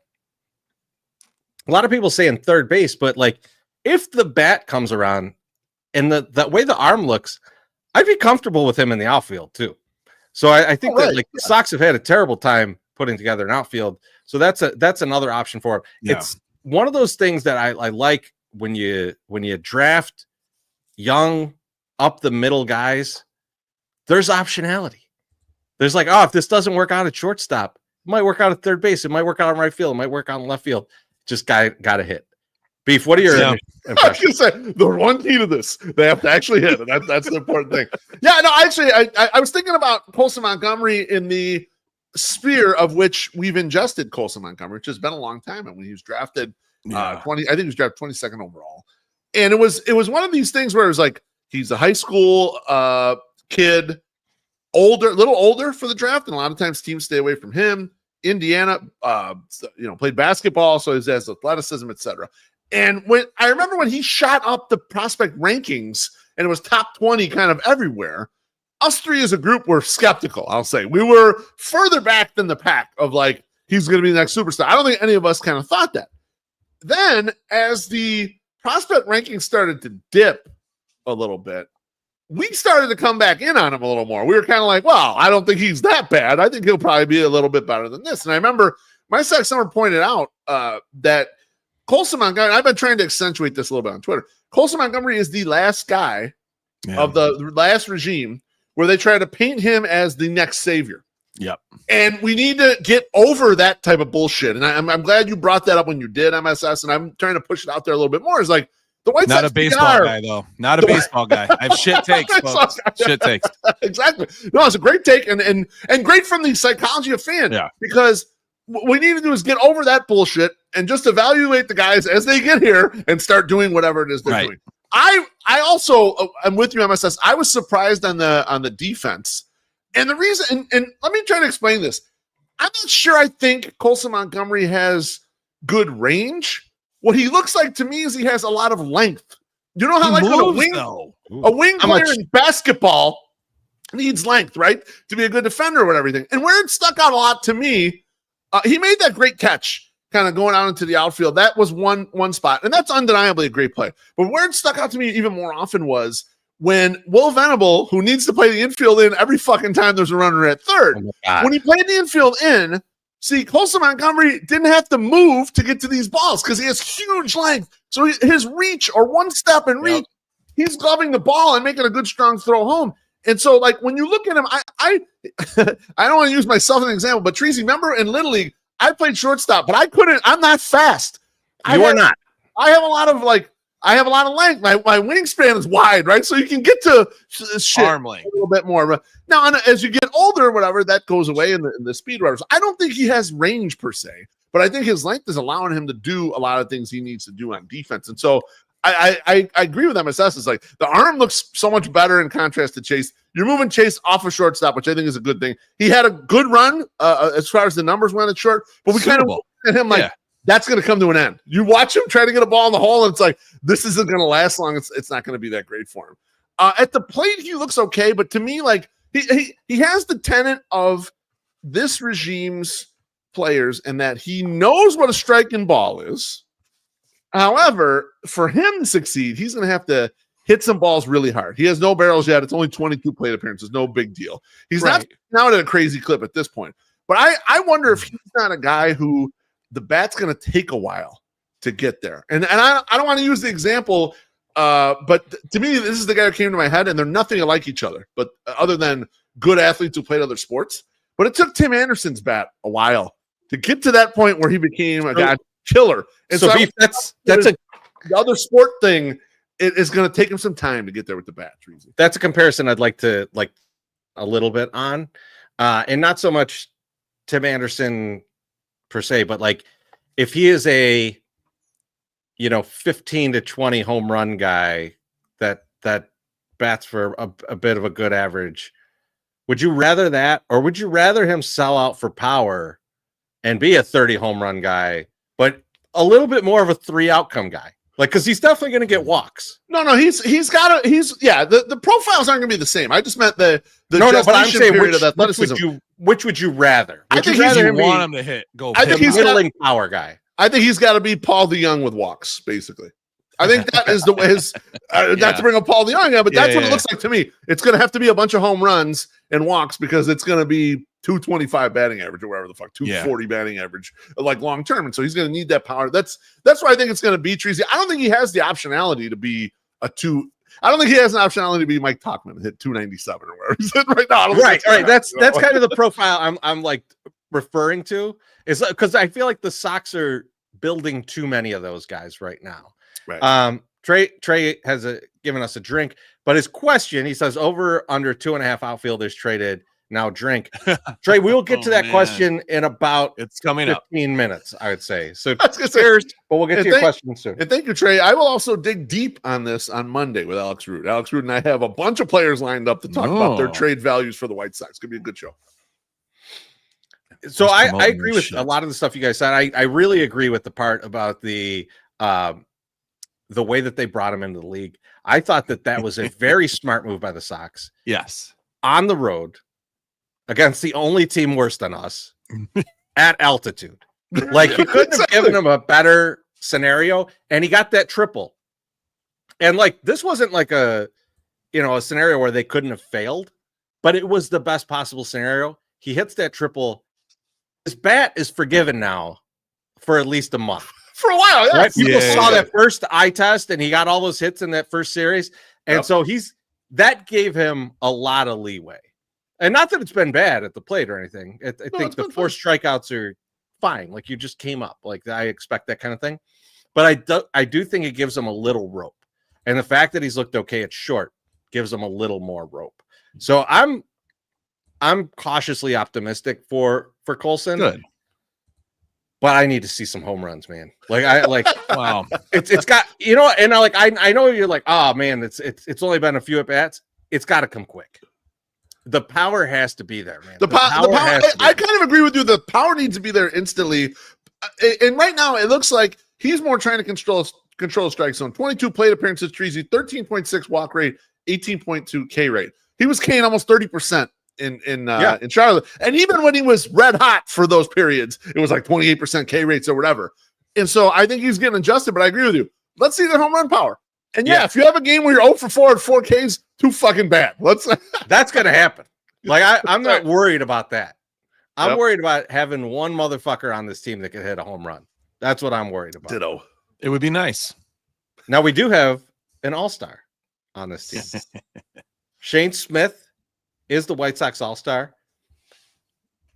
Speaker 2: A lot of people say in third base, but like if the bat comes around and the way the arm looks, I'd be comfortable with him in the outfield too. So I think that the Sox have had a terrible time putting together an outfield. So that's another option for him. Yeah. It's one of those things that I like when you draft young up the middle guys. There's optionality. There's like, if this doesn't work out at shortstop, it might work out at third base. It might work out in right field. It might work out in left field. Just got to hit. Beef, what are your impressions?
Speaker 3: I was going to say, the one key to this, they have to actually hit it. That's the important thing. Yeah, no, actually, I was thinking about Colson Montgomery in the sphere of which we've ingested Colson Montgomery, which has been a long time. And when he was drafted 20, I think he was drafted 22nd overall. And it was one of these things where it was like, he's a high school kid, a little older for the draft, and a lot of times teams stay away from him. Indiana, played basketball, so he has athleticism, etc. And when I remember when he shot up the prospect rankings and it was top 20 kind of everywhere, us three as a group were skeptical. I'll say we were further back than the pack of like, he's going to be the next superstar. I don't think any of us kind of thought that. Then as the prospect rankings started to dip a little bit, we started to come back in on him a little more. We were kind of like, well, I don't think he's that bad. I think he'll probably be a little bit better than this. And I remember MySoxSummer pointed out that Colson Montgomery, I've been trying to accentuate this a little bit on Twitter. Colson Montgomery is the last guy of the last regime where they try to paint him as the next savior.
Speaker 4: Yep.
Speaker 3: And we need to get over that type of bullshit. And I'm glad you brought that up when you did, MSS, and I'm trying to push it out there a little bit more. It's like, the White Sox
Speaker 4: not a baseball guy, though. Not a baseball guy. I have shit takes, folks. Shit takes.
Speaker 3: Exactly. No, it's a great take and great from the psychology of fan. Yeah. Because what we need to do is get over that bullshit and just evaluate the guys as they get here and start doing whatever it is they're doing. I also I'm with you, MSS. I was surprised on the defense. And the reason, and let me try to explain this. I'm not sure I think Colson Montgomery has good range. What he looks like to me is he has a lot of length. You know how like a wing player in basketball needs length, right? To be a good defender or whatever. And where it stuck out a lot to me, he made that great catch kind of going out into the outfield. That was one spot. And that's undeniably a great play. But where it stuck out to me even more often was when Will Venable, who needs to play the infield in every fucking time there's a runner at third, when he played the infield in, see, Colson Montgomery didn't have to move to get to these balls because he has huge length. So his reach or one step and reach, he's gloving the ball and making a good, strong throw home. And so, like, when you look at him, I don't want to use myself as an example, but Chorizy, remember in Little League, I played shortstop, but I'm not fast.
Speaker 2: You are not.
Speaker 3: I have a lot of length. My wingspan is wide, right? So you can get to
Speaker 4: arm length
Speaker 3: a little bit more. But now, as you get older or whatever, that goes away in the speed runners. I don't think he has range per se, but I think his length is allowing him to do a lot of things he needs to do on defense. And so I agree with MSS. It's like the arm looks so much better in contrast to Chase. You're moving Chase off a shortstop, which I think is a good thing. He had a good run as far as the numbers went at short, but we kind of looked at him like, that's going to come to an end. You watch him try to get a ball in the hole, and it's like, this isn't going to last long. It's not going to be that great for him. At the plate, he looks okay, but to me, like, he has the tenet of this regime's players and that he knows what a striking ball is. However, for him to succeed, he's going to have to hit some balls really hard. He has no barrels yet. It's only 22 plate appearances. No big deal. He's not out at a crazy clip at this point. But I wonder if he's not a guy who the bat's going to take a while to get there. And I don't want to use the example, but to me, this is the guy who came to my head, and they're nothing like each other, but other than good athletes who played other sports. But it took Tim Anderson's bat a while to get to that point where he became a guy killer. And so that's the other sport thing. It is going to take him some time to get there with the bat.
Speaker 2: That's a comparison I'd like to like a little bit on, and not so much Tim Anderson per se, but like if he is a 15 to 20 home run guy that bats for a bit of a good average, would you rather that, or would you rather him sell out for power and be a 30 home run guy, but a little bit more of a 3 outcome guy? Like, because he's definitely going to get walks.
Speaker 3: No, the profiles aren't going to be the same. I just meant the
Speaker 2: but I'm saying period of athleticism. Which would you rather?
Speaker 4: I think
Speaker 2: rather
Speaker 4: him want him to hit.
Speaker 3: I think he's
Speaker 2: middling power guy.
Speaker 3: I think he's got to be Paul the Young with walks, basically. I think that is the way not to bring up Paul DeYoung, but that's what it looks like to me. It's going to have to be a bunch of home runs and walks because it's going to be 225 batting average or whatever the fuck, 240 batting average, like long term. And so he's going to need that power. That's why I think it's going to be Chorizy. I don't think he has the optionality to be I don't think he has an optionality to be Mike Tauchman and hit 297 or where he's at right now.
Speaker 2: Right. That's kind of the profile I'm like referring to, is because I feel like the Sox are building too many of those guys right now.
Speaker 3: Right.
Speaker 2: Trey has given us a drink, but his question, he says over under 2.5 outfielders traded. Now drink. Trey, we will get to that question in about
Speaker 4: it's coming
Speaker 2: 15 minutes, I would say. So
Speaker 3: cheers,
Speaker 2: but we'll get to your question soon.
Speaker 3: And thank you, Trey. I will also dig deep on this on Monday with Alex Root. Alex Root and I have a bunch of players lined up to talk about their trade values for the White Sox. Could be a good show.
Speaker 2: So I agree with a lot of the stuff you guys said. I really agree with the part about the way that they brought him into the league. I thought that was a very smart move by the Sox.
Speaker 4: Yes.
Speaker 2: On the road against the only team worse than us at altitude. Like, you couldn't have given him a better scenario, and he got that triple. And like, this wasn't like a scenario where they couldn't have failed, but it was the best possible scenario. He hits that triple. His bat is forgiven now for at least a month.
Speaker 3: For a while,
Speaker 2: right? People saw that first eye test, and he got all those hits in that first series. And so that gave him a lot of leeway. And not that it's been bad at the plate or anything. I think the 4 strikeouts are fine. Like, you just came up. Like, I expect that kind of thing. But I do think it gives him a little rope. And the fact that he's looked okay at short gives him a little more rope. So I'm cautiously optimistic for Colson.
Speaker 4: Good.
Speaker 2: But I need to see some home runs, man.
Speaker 4: Wow.
Speaker 2: It's got, and I know you're like, oh man, it's only been a few at bats. It's got to come quick. The power has to be there, man. The power
Speaker 3: I kind of agree with you. The power needs to be there instantly. And right now, it looks like he's more trying to control the strike zone. 22 plate appearances, Chorizy, 13.6 walk rate, 18.2 K rate. He was K'ing almost 30% in Charlotte. And even when he was red hot for those periods, it was like 28% K rates or whatever. And so I think he's getting adjusted, but I agree with you. Let's see the home run power. And if you have a game where you're 0 for 4 at 4 Ks, too fucking bad.
Speaker 2: That's gonna happen. Like, I'm not worried about that. I'm worried about having one motherfucker on this team that can hit a home run. That's what I'm worried about.
Speaker 3: Ditto.
Speaker 4: It would be nice.
Speaker 2: Now we do have an all-star on this team. Shane Smith is the White Sox all-star.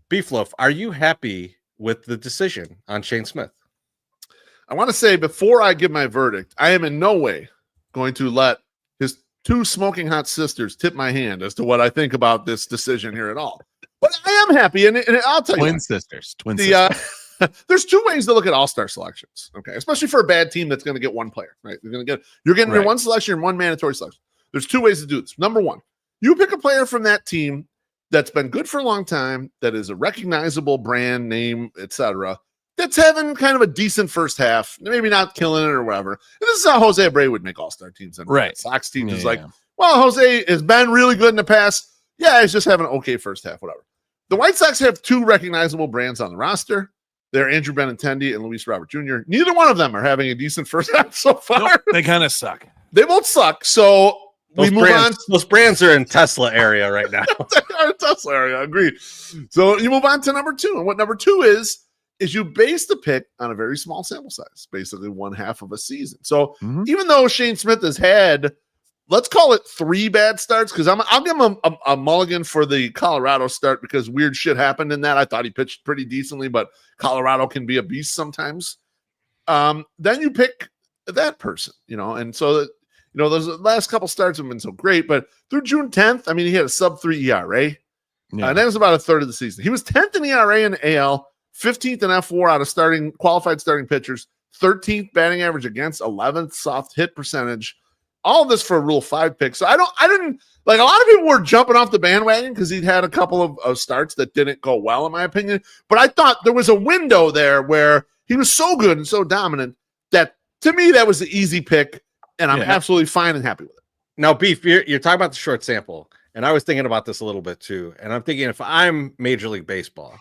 Speaker 2: BeefLoaf, are you happy with the decision on Shane Smith?
Speaker 3: I want to say, before I give my verdict, I am in no way going to let his 2 smoking hot sisters tip my hand as to what I think about this decision here at all. But I am happy, and I'll tell you.
Speaker 4: Twin sisters.
Speaker 3: There's 2 ways to look at all-star selections, okay? Especially for a bad team that's going to get one player, right? You're getting your one selection and one mandatory selection. There's 2 ways to do this. Number 1, you pick a player from that team that's been good for a long time, that is a recognizable brand name, etc., that's having kind of a decent first half, maybe not killing it or whatever. And this is how Jose Abreu would make all-star teams. And
Speaker 4: right.
Speaker 3: Sox teams is like, well, Jose has been really good in the past. Yeah, he's just having an okay first half, whatever. The White Sox have 2 recognizable brands on the roster. They're Andrew Benintendi and Luis Robert Jr. Neither one of them are having a decent first half so far.
Speaker 4: Nope, they kind of suck.
Speaker 3: They both suck. So we move on.
Speaker 2: Those brands are in Tesla area right now.
Speaker 3: They are in Tesla area. Agreed. So you move on to number 2. And what number 2 is you base the pick on a very small sample size, basically 1/2 of a season. So even though Shane Smith has had, let's call it 3 bad starts, because I'll give him a mulligan for the Colorado start because weird shit happened in that. I thought he pitched pretty decently, but Colorado can be a beast sometimes. Then you pick that person, and so those last couple starts have been so great, but through June 10th, I mean, he had a sub-3 ERA, and that was about a third of the season. He was 10th in ERA in the AL, 15th in F4 out of qualified starting pitchers, 13th batting average against, 11th soft hit percentage. All of this for a Rule 5 pick. So I didn't like, a lot of people were jumping off the bandwagon because he'd had a couple of starts that didn't go well, in my opinion. But I thought there was a window there where he was so good and so dominant that, to me, that was the easy pick, and I'm absolutely fine and happy with it.
Speaker 2: Now, Beef, you're talking about the short sample, and I was thinking about this a little bit too. And I'm thinking, if I'm Major League Baseball,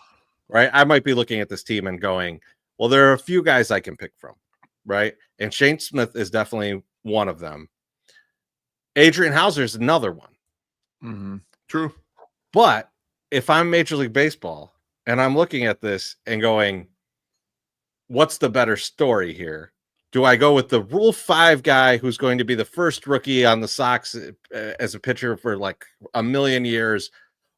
Speaker 2: right, I might be looking at this team and going, well, there are a few guys I can pick from, right? And Shane Smith is definitely one of them. Adrian Hauser is another one.
Speaker 4: Mm-hmm.
Speaker 3: True.
Speaker 2: But if I'm Major League Baseball and I'm looking at this and going, what's the better story here? Do I go with the Rule 5 guy who's going to be the first rookie on the Sox as a pitcher for like a million years?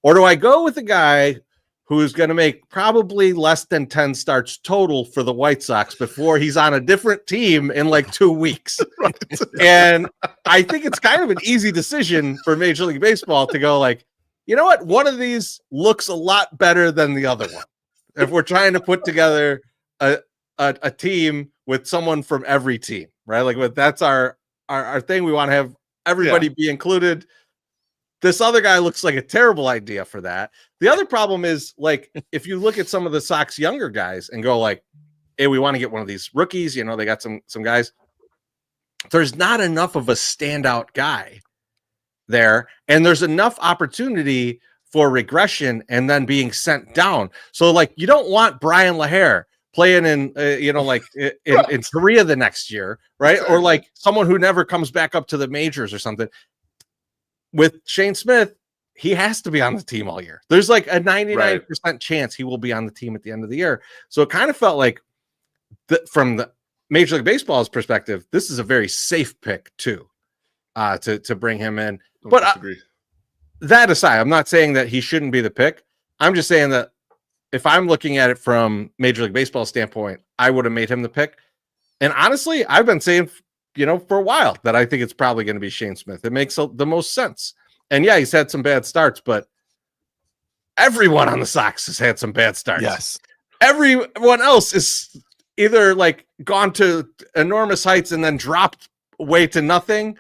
Speaker 2: Or do I go with the guy who's going to make probably less than 10 starts total for the White Sox before he's on a different team in like 2 weeks?
Speaker 3: Right.
Speaker 2: And I think it's kind of an easy decision for Major League Baseball to go like, you know what? One of these looks a lot better than the other one. If we're trying to put together a team with someone from every team, right? Like that's our thing. We want to have everybody be included. This other guy looks like a terrible idea for that. The other problem is, like, if you look at some of the Sox younger guys and go like, hey, we want to get one of these rookies, you know, they got some guys. There's not enough of a standout guy there, and there's enough opportunity for regression and then being sent down. So like, you don't want Brian LaHair playing in, in Korea the next year, right? Or like someone who never comes back up to the majors or something. With Shane Smith, he has to be on the team all year. There's like a 99% chance he will be on the team at the end of the year. So it kind of felt like from the Major League Baseball's perspective, this is a very safe pick too, to bring him in. But that aside, I'm not saying that he shouldn't be the pick. I'm just saying that if I'm looking at it from Major League Baseball standpoint, I would have made him the pick. And honestly, I've been saying, for a while that I think it's probably going to be Shane Smith. It makes the most sense. And yeah, he's had some bad starts, but everyone on the Sox has had some bad starts.
Speaker 4: Yes.
Speaker 2: Everyone else is either like gone to enormous heights and then dropped way to nothing,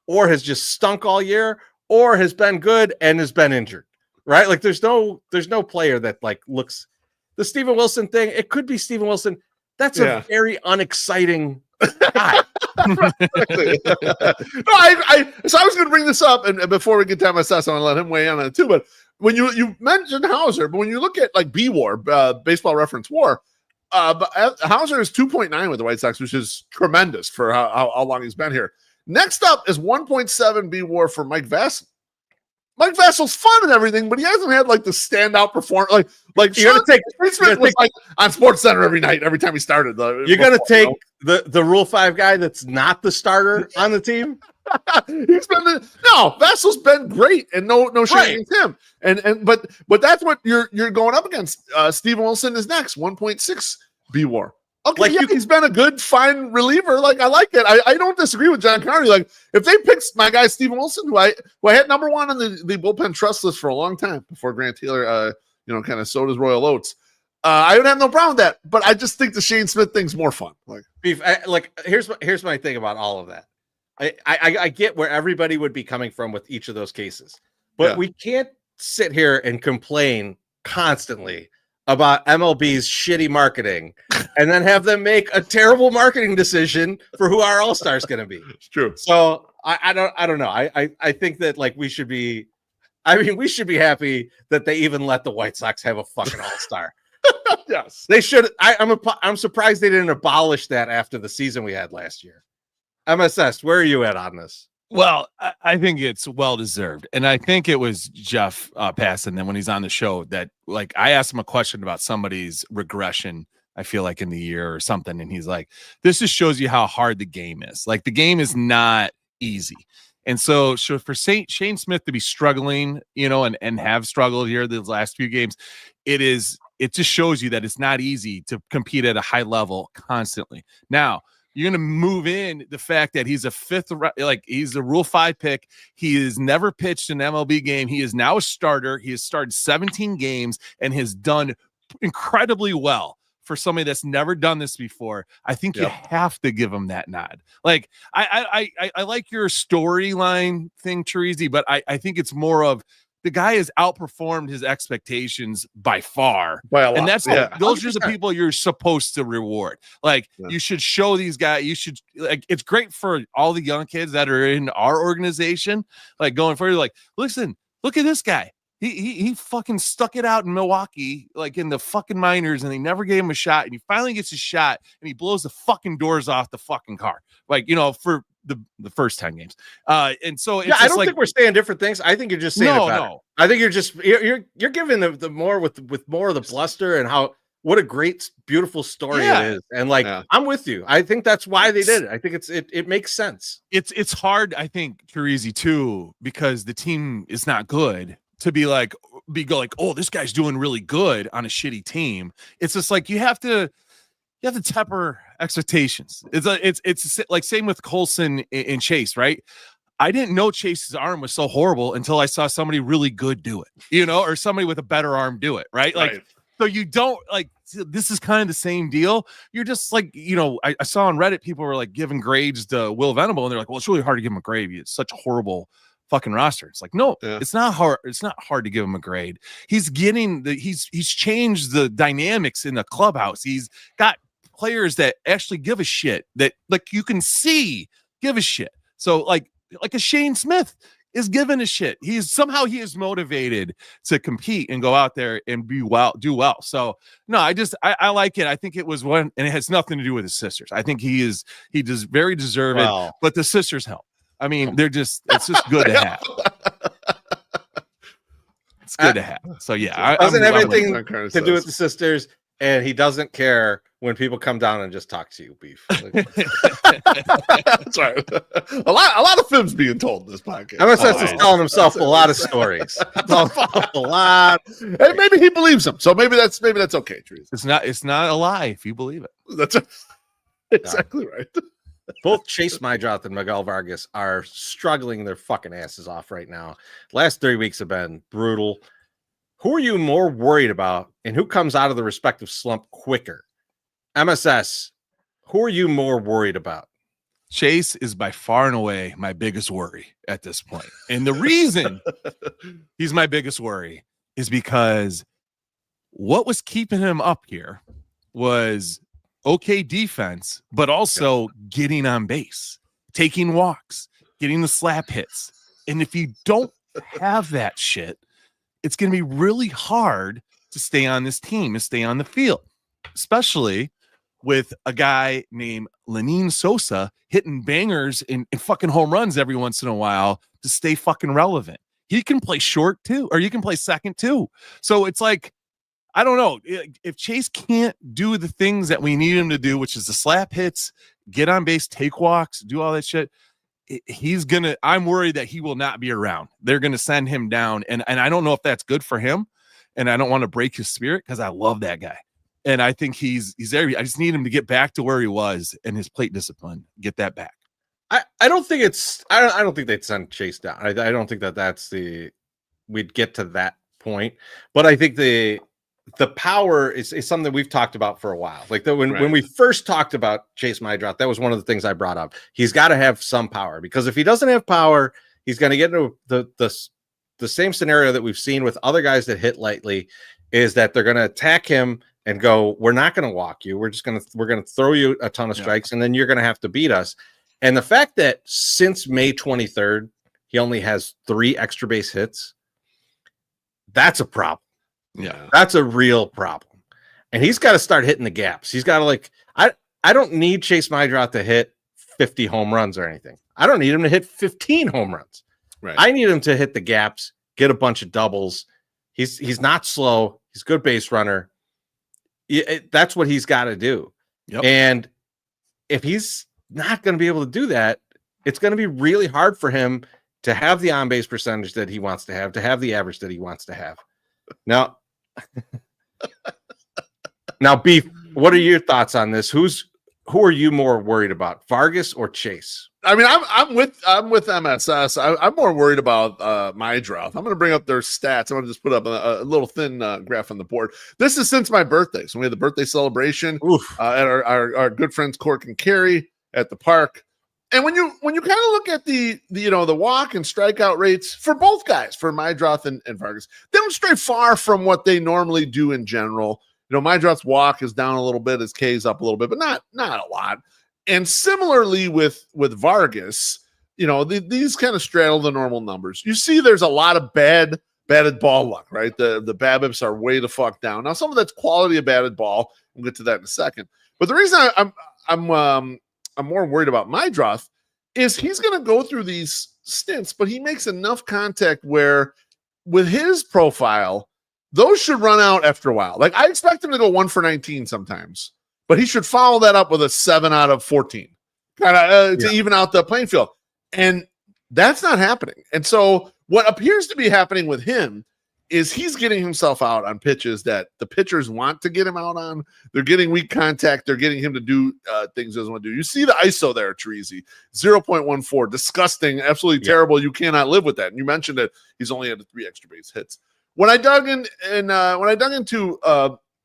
Speaker 2: or has just stunk all year, or has been good and has been injured. Right? Like there's no player that like looks the Steven Wilson thing. It could be Steven Wilson. That's a very unexciting guy.
Speaker 3: So I was going to bring this up, and before we get to my stats, I'm going to let him weigh in on it too. But when you mentioned Hauser, but when you look at like B-WAR, Baseball Reference WAR, Hauser is 2.9 with the White Sox, which is tremendous for how long he's been here. Next up is 1.7 B-WAR for Mike Vasil. Mike Vasil's fun and everything, but he hasn't had like the standout performance. Like
Speaker 2: you're gonna take
Speaker 3: Smith was like on Sports Center every night, every time he started.
Speaker 2: You're gonna take the Rule 5 guy that's not the starter on the team.
Speaker 3: Vasil's been great, and no shame against him. And but that's what you're going up against. Steven Wilson is next, 1.6 B-WAR. Okay, like he's been a good, fine reliever. Like I like it. I don't disagree with John Connery. Like if they picked my guy Steven Wilson, who I had number one on the bullpen trust list for a long time before Grant Taylor, kind of sowed his royal oats. I would have no problem with that. But I just think the Shane Smith thing's more fun. Like
Speaker 2: Beef. Here's my thing about all of that. I get where everybody would be coming from with each of those cases, but we can't sit here and complain constantly about MLB's shitty marketing and then have them make a terrible marketing decision for who our all-star is going to be.
Speaker 3: It's true.
Speaker 2: So I don't know. I think that like we should be happy that they even let the White Sox have a fucking all-star.
Speaker 3: Yes.
Speaker 2: They should. I'm surprised they didn't abolish that after the season we had last year. MSS, where are you at on this?
Speaker 4: Well, I think it's well-deserved. And I think it was Jeff Passan then when he's on the show that like I asked him a question about somebody's regression, I feel like in the year or something. And he's like, this just shows you how hard the game is. Like the game is not easy. And so for Shane Smith to be struggling, and have struggled here the last few games, it just shows you that it's not easy to compete at a high level constantly. Now, you're going to move in the fact that he's he's a Rule 5 pick. He has never pitched an MLB game. He is now a starter. He has started 17 games and has done incredibly well for somebody that's never done this before. I think you have to give him that nod. Like I like your storyline thing, Chorizy, but I think it's more of the guy has outperformed his expectations by far. And that's those 100%. Are the people you're supposed to reward. Like you should show these guys, it's great for all the young kids that are in our organization, like going forward, like, listen, look at this guy. He fucking stuck it out in Milwaukee, like in the fucking minors, and they never gave him a shot. And he finally gets his shot, and he blows the fucking doors off the fucking car, like, for the first 10 games. And so it's
Speaker 2: I don't think we're saying different things. I think you're just saying it better. No. I think you're giving the more with more of the bluster and what a great, beautiful story it is. And I'm with you. I think that's why they did it. I think it makes sense.
Speaker 4: It's hard, I think, Chorizy too, because the team is not good to be like, oh, this guy's doing really good on a shitty team. It's just like you have to temper expectations. It's like same with Colson and Chase, right? I didn't know Chase's arm was so horrible until I saw somebody really good do it, or somebody with a better arm do it, right? Like, so you don't this is kind of the same deal. You're just like, I saw on Reddit, people were like giving grades to Will Venable, and they're like, well, it's really hard to give him a grade. It's such a horrible fucking roster. It's like, no, it's not hard. It's not hard to give him a grade. He's changed the dynamics in the clubhouse. He's got players that actually give a shit, that like you can see give a shit. So like a Shane Smith is giving a shit. He is motivated to compete and go out there and do well. So no, I like it. I think it was one, and it has nothing to do with his sisters. I think he does very deserving, but the sisters help. I mean, it's just good to have. It's good to have. So yeah,
Speaker 2: doesn't have anything to do with the sisters, and he doesn't care when people come down and just talk to you, Beef.
Speaker 3: That's right. A lot of fibs being told in this podcast.
Speaker 2: MSS is telling himself a lot of stories. A lot.
Speaker 3: Hey, maybe he believes them, so maybe that's okay, Trees.
Speaker 4: It's not a lie if you believe it.
Speaker 3: That's exactly right.
Speaker 2: Both Chase Mydroth and Miguel Vargas are struggling their fucking asses off right now. Last 3 weeks have been brutal. Who are you more worried about, and who comes out of the respective slump quicker? MSS, who are you more worried about?
Speaker 4: Chase is by far and away my biggest worry at this point. And the reason he's my biggest worry is because what was keeping him up here was okay defense, but also getting on base, taking walks, getting the slap hits. And if you don't have that shit, it's going to be really hard to stay on this team and stay on the field, especially with a guy named Lenin Sosa hitting bangers and fucking home runs every once in a while to stay fucking relevant. He can play short too, or you can play second too. So it's like, I don't know if Chase can't do the things that we need him to do, which is the slap hits, get on base, take walks, do all that shit. I'm worried that he will not be around. They're going to send him down. And I don't know if that's good for him. And I don't want to break his spirit because I love that guy. And I think he's there. I just need him to get back to where he was and his plate discipline, get that back.
Speaker 2: I don't think I don't think they'd send Chase down. I don't think we'd get to that point, but I think the power is something we've talked about for a while. Like when we first talked about Chase Mydroth, that was one of the things I brought up. He's got to have some power, because if he doesn't have power, he's going to get into the same scenario that we've seen with other guys that hit lightly, is that they're going to attack him and go, we're not going to walk you. We're going to throw you a ton of strikes, and then you're going to have to beat us. And the fact that since May 23rd, he only has 3 extra base hits, that's a problem.
Speaker 4: Yeah,
Speaker 2: that's a real problem. And he's got to start hitting the gaps. He's got to I don't need Chase Mydroth to hit 50 home runs or anything. I don't need him to hit 15 home runs.
Speaker 3: Right.
Speaker 2: I need him to hit the gaps, get a bunch of doubles. He's not slow. He's a good base runner. That's what he's got to do.
Speaker 4: Yep.
Speaker 2: And if he's not going to be able to do that, it's going to be really hard for him to have the on-base percentage that he wants to have the average that he wants to have. Now, Beef, what are your thoughts on this? Who are you more worried about, Vargas or Chase?
Speaker 3: I mean, I'm with MSS. I'm more worried about Mydroth. I'm going to bring up their stats. I'm going to just put up a little thin graph on the board. This is since my birthday, so we had the birthday celebration at our good friends Cork and Carrie at the park. And when you kind of look at the walk and strikeout rates for both guys, for Mydroth and Vargas, they don't stray far from what they normally do in general. Mydroth's walk is down a little bit, his K's up a little bit, but not a lot. And similarly with Vargas, these kind of straddle the normal numbers. You see there's a lot of bad batted ball luck, right? The BABIPs are way the fuck down. Now, some of that's quality of batted ball. We'll get to that in a second. But the reason I'm more worried about Meidroth is he's going to go through these stints, but he makes enough contact where with his profile, those should run out after a while. Like I expect him to go 1 for 19 sometimes, but he should follow that up with a 7 out of 14 kind of to even out the playing field. And that's not happening. And so what appears to be happening with him is he's getting himself out on pitches that the pitchers want to get him out on. They're getting weak contact. They're getting him to do things he doesn't want to do. You see the ISO there, Chorizy, 0.14, disgusting, absolutely terrible. You cannot live with that. And you mentioned that he's only had 3 extra base hits. When I dug into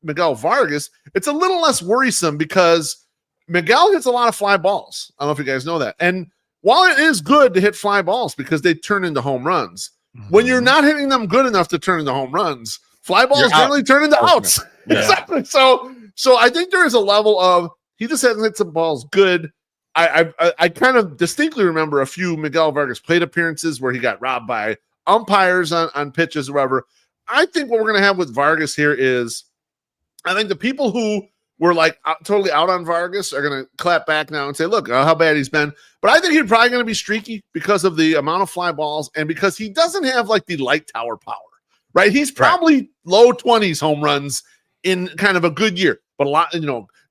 Speaker 3: Miguel Vargas, it's a little less worrisome because Miguel hits a lot of fly balls. I don't know if you guys know that. And while it is good to hit fly balls because they turn into home runs, when you're not hitting them good enough to turn into home runs, fly balls generally turn into outs. Yeah. Exactly. So I think there is a level of he just hasn't hit some balls good. I kind of distinctly remember a few Miguel Vargas plate appearances where he got robbed by umpires on pitches or whatever. I think what we're going to have with Vargas here is I think the people who were like totally out on Vargas are going to clap back now and say, look, how bad he's been. But I think he's probably going to be streaky because of the amount of fly balls and because he doesn't have like the light tower power, right? He's probably low 20s home runs in kind of a good year, but a lot,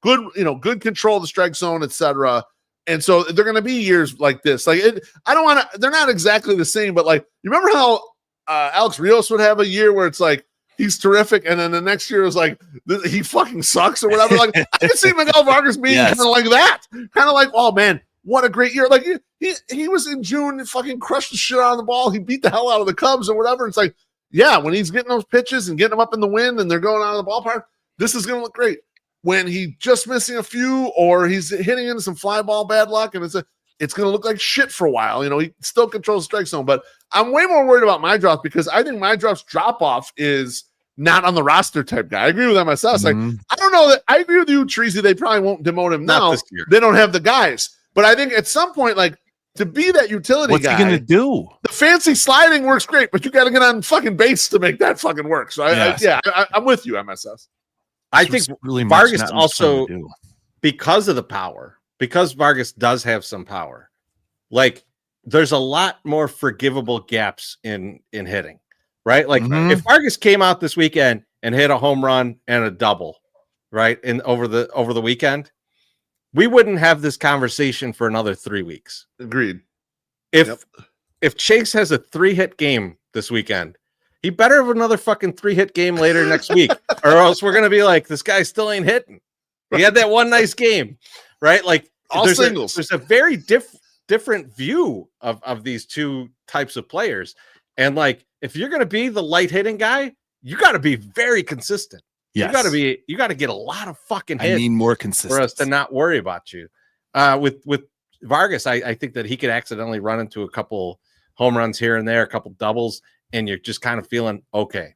Speaker 3: good control of the strike zone, etc. And so they're going to be years like this. Like they're not exactly the same, but like, you remember how Alex Rios would have a year where it's like, he's terrific, and then the next year was like he fucking sucks or whatever. Like I can see Miguel Vargas being kind of like that, kind of like, oh man, what a great year! Like he was in June and fucking crushed the shit out of the ball. He beat the hell out of the Cubs or whatever. It's like, yeah, when he's getting those pitches and getting them up in the wind and they're going out of the ballpark, this is going to look great. When he just missing a few or he's hitting into some fly ball bad luck, and it's going to look like shit for a while. He still controls the strike zone, but I'm way more worried about Meidroth because I think Meidroth's drop off is not on the roster type guy. I agree with MSS. Like, I don't know that I agree with you, Chorizy. They probably won't demote him now. This year. They don't have the guys, but I think at some point, like to be that utility guy,
Speaker 4: what's he going to do?
Speaker 3: The fancy sliding works great, but you got to get on fucking base to make that fucking work. So I'm with you, MSS.
Speaker 2: I think really Vargas also, because of the power, because Vargas does have some power, like there's a lot more forgivable gaps in hitting, right? Like if Vargas came out this weekend and hit a home run and a double, right, over the weekend, we wouldn't have this conversation for another 3 weeks.
Speaker 3: Agreed.
Speaker 2: If Chase has a 3-hit game this weekend, he better have another fucking 3-hit game later next week, or else we're gonna be like, this guy still ain't hitting. He had that one nice game, right? Like
Speaker 3: all singles.
Speaker 2: There's a very different view of these two types of players, and like if you're gonna be the light hitting guy, you got to be very consistent. Yes. You got to get a lot of fucking hits.
Speaker 4: I need more consistency
Speaker 2: for us to not worry about you. With Vargas, I think that he could accidentally run into a couple home runs here and there, a couple doubles, and you're just kind of feeling okay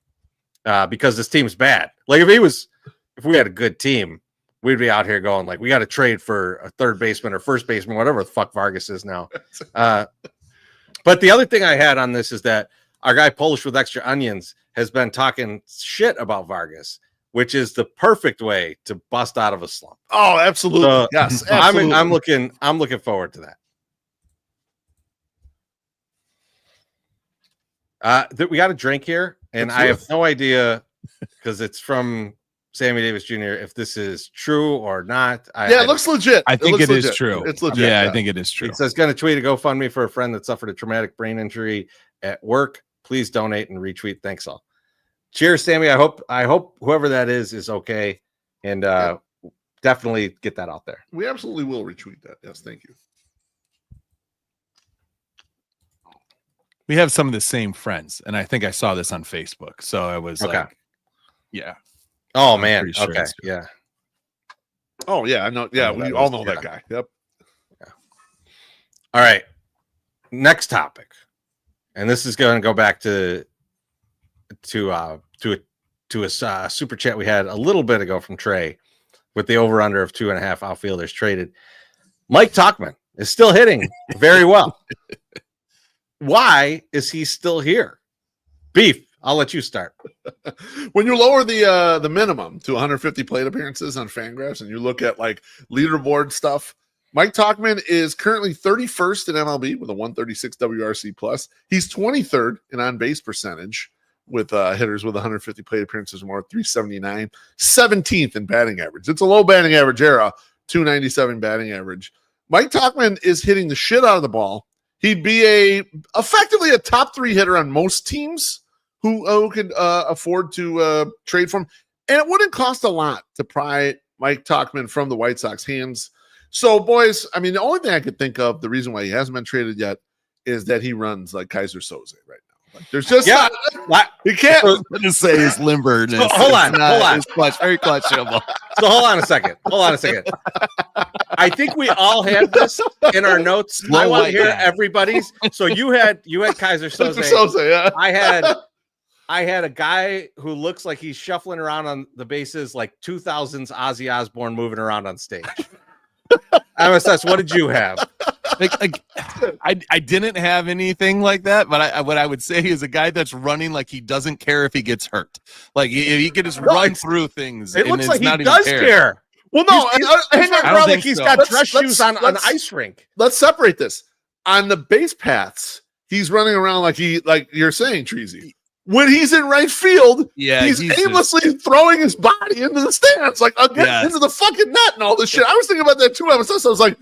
Speaker 2: because this team's bad. Like if we had a good team, we'd be out here going like, we got to trade for a third baseman or first baseman, whatever the fuck Vargas is now. But the other thing I had on this is that our guy Polish with Extra Onions has been talking shit about Vargas, which is the perfect way to bust out of a slump.
Speaker 3: Oh, absolutely. So, yes. Absolutely.
Speaker 2: I'm looking forward to that. We got a drink here, and I have no idea because it's from Sammy Davis Jr. if this is true or not.
Speaker 3: It looks legit.
Speaker 4: I think it is true.
Speaker 3: It's legit.
Speaker 4: Yeah, I think it is true.
Speaker 2: It says going to tweet a GoFundMe for a friend that suffered a traumatic brain injury at work. Please donate and retweet. Thanks all. Cheers, Sammy. I hope whoever that is okay, and definitely get that out there.
Speaker 3: We absolutely will retweet that. Yes, thank you.
Speaker 4: We have some of the same friends, and I think I saw this on Facebook. So I was like, yeah.
Speaker 2: Oh, man. Sure okay. Yeah.
Speaker 3: Oh, yeah. I know. Yeah. We all know that guy. Yep.
Speaker 2: Yeah. All right. Next topic. And this is going to go back to a super chat we had a little bit ago from Trey with the over under of 2.5 outfielders traded. Mike Tauchman is still hitting very well. Why is he still here? Beef, I'll let you start.
Speaker 3: When you lower the minimum to 150 plate appearances on Fangraphs and you look at like leaderboard stuff, Mike Tauchman is currently 31st in MLB with a 136 WRC plus. He's 23rd in on-base percentage with hitters with 150 plate appearances or more, 379. 17th in batting average. It's a low batting average era, 297 batting average. Mike Tauchman is hitting the shit out of the ball. He'd be effectively a top 3 hitter on most teams who could afford to trade for him. And it wouldn't cost a lot to pry Mike Tauchman from the White Sox hands. So, boys, I mean, the only thing I could think of, the reason why he hasn't been traded yet, is that he runs like Kaiser Soze right now. Like, there's just he can't.
Speaker 4: I was going to say his limberness.
Speaker 2: So, hold on.
Speaker 4: It's very questionable.
Speaker 2: So hold on a second. I think we all have this in our notes. I want to hear everybody's. So you had Kaiser Soze.
Speaker 3: Yeah.
Speaker 2: I had a guy who looks like he's shuffling around on the bases like 2000s Ozzy Osbourne moving around on stage. MSS, what did you have?
Speaker 4: I didn't have anything like that, but what I would say is a guy that's running like he doesn't care if he gets hurt. Like he can just run through things.
Speaker 2: It looks like he does care.
Speaker 3: Well, no,
Speaker 2: hang on, like he's got dress shoes on an ice rink.
Speaker 3: Let's separate this. On the base paths, he's running around like you're saying, Chorizy. When he's in right field, he's aimlessly throwing his body into the stands, like again into the fucking net and all this shit. I was thinking about that too. I was like,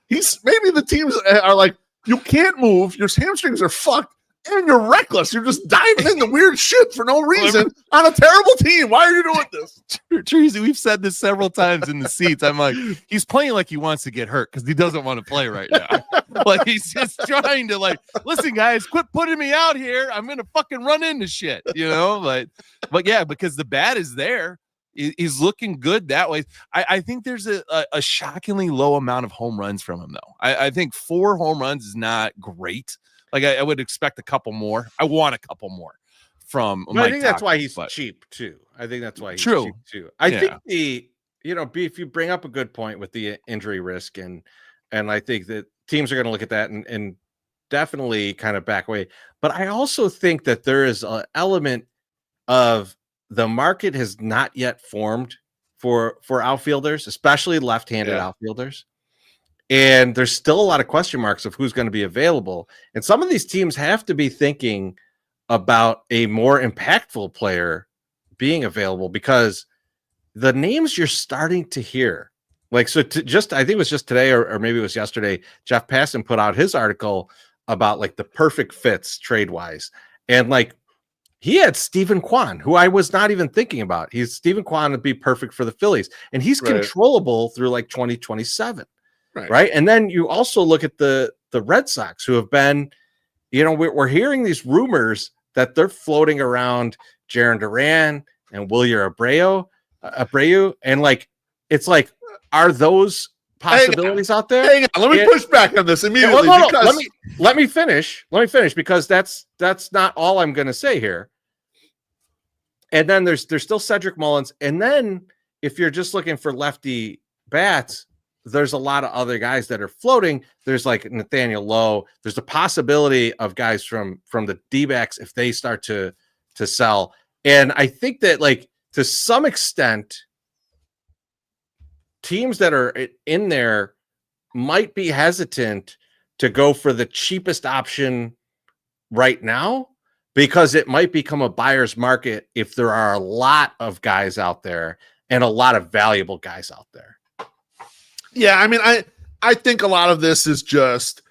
Speaker 3: he's maybe the teams are like, you can't move, your hamstrings are fucked, and you're reckless. You're just diving into weird shit for no reason on a terrible team. Why are you doing this?
Speaker 4: Chorizy, we've said this several times in the seats. I'm like, he's playing like he wants to get hurt because he doesn't want to play right now. Like he's just trying to listen, guys, quit putting me out here. I'm gonna fucking run into shit, but yeah, because the bat is there. He's looking good that way. I think there's a shockingly low amount of home runs from him, though. I think 4 home runs is not great. Like I would expect a couple more. I want a couple more from.
Speaker 2: I think that's why he's cheap too. I think that's why he's cheap too. I think Beef, you bring up a good point with the injury risk, and I think that teams are going to look at that and definitely kind of back away. But I also think that there is an element of the market has not yet formed for outfielders, especially left-handed outfielders. And there's still a lot of question marks of who's going to be available. And some of these teams have to be thinking about a more impactful player being available, because the names you're starting to hear, I think it was just today or maybe it was yesterday, Jeff Passan put out his article about like the perfect fits trade-wise. And like he had Stephen Kwan, who I was not even thinking about. Stephen Kwan would be perfect for the Phillies, and he's controllable through like 2027. Right. And then you also look at the Red Sox, who have been, we're hearing these rumors that they're floating around Jarren Duran and Wilyer Abreu. And like, it's like, are those possibilities out there?
Speaker 3: Hang on. Let me push back on this immediately.
Speaker 2: Let me finish because that's not all I'm going to say here. And then there's still Cedric Mullins. And then if you're just looking for lefty bats, there's a lot of other guys that are floating. There's like Nathaniel Lowe. There's a possibility of guys from the D-backs if they start to sell. And I think that, like, to some extent, teams that are in there might be hesitant to go for the cheapest option right now, because it might become a buyer's market if there are a lot of guys out there and a lot of valuable guys out there.
Speaker 3: Yeah, I mean, I think a lot of this is just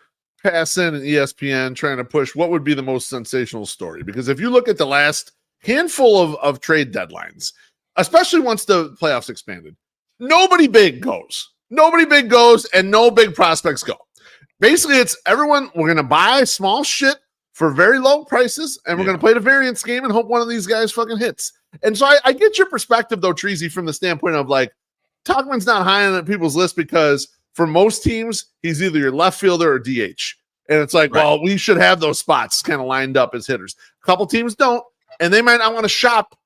Speaker 3: Passan and ESPN trying to push what would be the most sensational story. Because if you look at the last handful of trade deadlines, especially once the playoffs expanded, nobody big goes. Nobody big goes, and no big prospects go. Basically, it's everyone, we're going to buy small shit for very low prices, and we're going to play the variance game and hope one of these guys fucking hits. And so I get your perspective, though, Chorizy, from the standpoint of, like, Tauchman's not high on people's list because for most teams, he's either your left fielder or DH. And it's like, well, we should have those spots kind of lined up as hitters. A couple teams don't, and they might not want to shop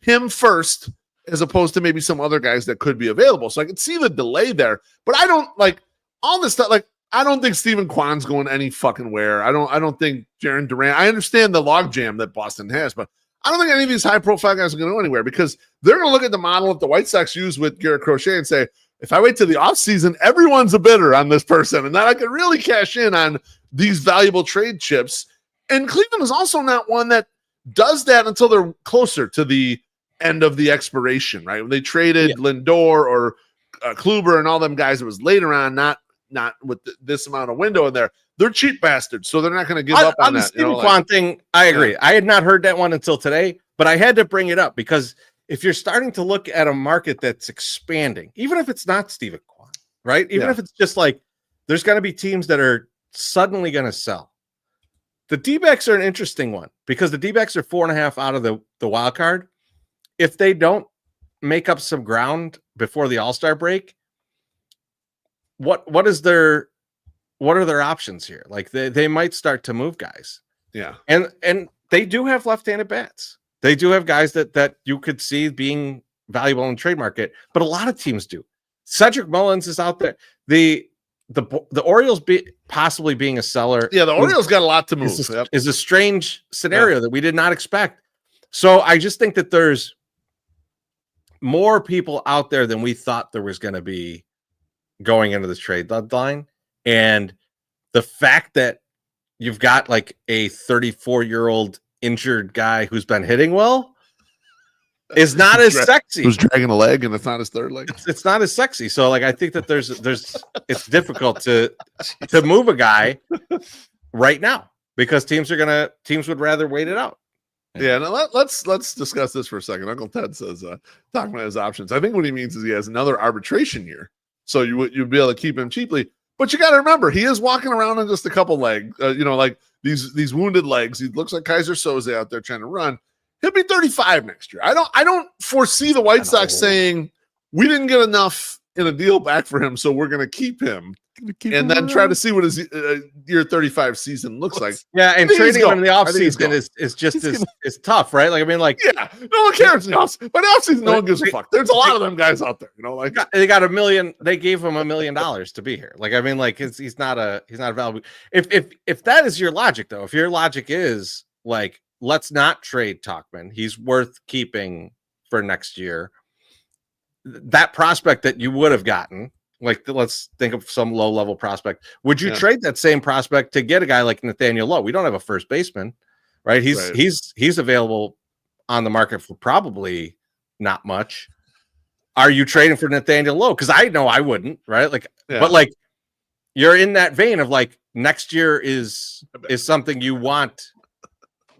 Speaker 3: him first as opposed to maybe some other guys that could be available. So I can see the delay there, but I don't like all this stuff. Like, I don't think Stephen Kwan's going any fucking where. I don't think Jarren Duran. I understand the logjam that Boston has, but I don't think any of these high-profile guys are going to go anywhere because they're going to look at the model that the White Sox use with Garrett Crochet and say, if I wait till the offseason, everyone's a bidder on this person, and then I can really cash in on these valuable trade chips. And Cleveland is also not one that does that until they're closer to the end of the expiration, right? When they traded Lindor or Kluber and all them guys, it was later on, not with this amount of window in there. They're cheap bastards, so they're not going to give up on that.
Speaker 2: The Steven Kwan thing, I agree. I had not heard that one until today, but I had to bring it up because if you're starting to look at a market that's expanding, even if it's not Steven Kwan, right? Even if it's just like there's going to be teams that are suddenly going to sell. The D-backs are an interesting one because the D-backs are 4.5 out of the wild card. If they don't make up some ground before the All-Star break, what are their options here? Like they might start to move guys.
Speaker 3: Yeah.
Speaker 2: And they do have left-handed bats. They do have guys that you could see being valuable in the trade market, but a lot of teams do. Cedric Mullins is out there. The Orioles possibly being a seller.
Speaker 3: Yeah, the Orioles got a lot to move.
Speaker 2: Is a strange scenario that we did not expect. So I just think that there's more people out there than we thought there was going to be going into this trade deadline. And the fact that you've got like a 34-year-old injured guy who's been hitting well is not as sexy.
Speaker 3: Who's dragging a leg and it's not his third leg.
Speaker 2: It's not as sexy. So like I think that there's it's difficult to move a guy right now because teams would rather wait it out.
Speaker 3: Yeah, now let's discuss this for a second. Uncle Ted says talking about his options. I think what he means is he has another arbitration year, so you'd be able to keep him cheaply. But you got to remember, he is walking around on just a couple legs, like these wounded legs. He looks like Kaiser Soze out there trying to run. He'll be 35 next year. I don't foresee the White Sox saying we didn't get enough in a deal back for him, so we're going to keep him. And then try to see what his year 35 season looks like.
Speaker 2: Yeah, and trading him in the offseason is just is tough, right? Like, I mean, like,
Speaker 3: yeah, no one cares in the offseason. But offseason, no one gives a fuck. There's a lot of them guys out there, like
Speaker 2: they got $1 million. They gave him $1 million to be here. Like, I mean, like, he's not a valuable. If that is your logic, though, if your logic is like, let's not trade Tauchman, he's worth keeping for next year. That prospect that you would have gotten. Like, let's think of some low-level prospect. Would you trade that same prospect to get a guy like Nathaniel Lowe? We don't have a first baseman, right? He's available on the market for probably not much. Are you trading for Nathaniel Lowe? Because I know I wouldn't, right? Like, but like you're in that vein of like next year is something you want.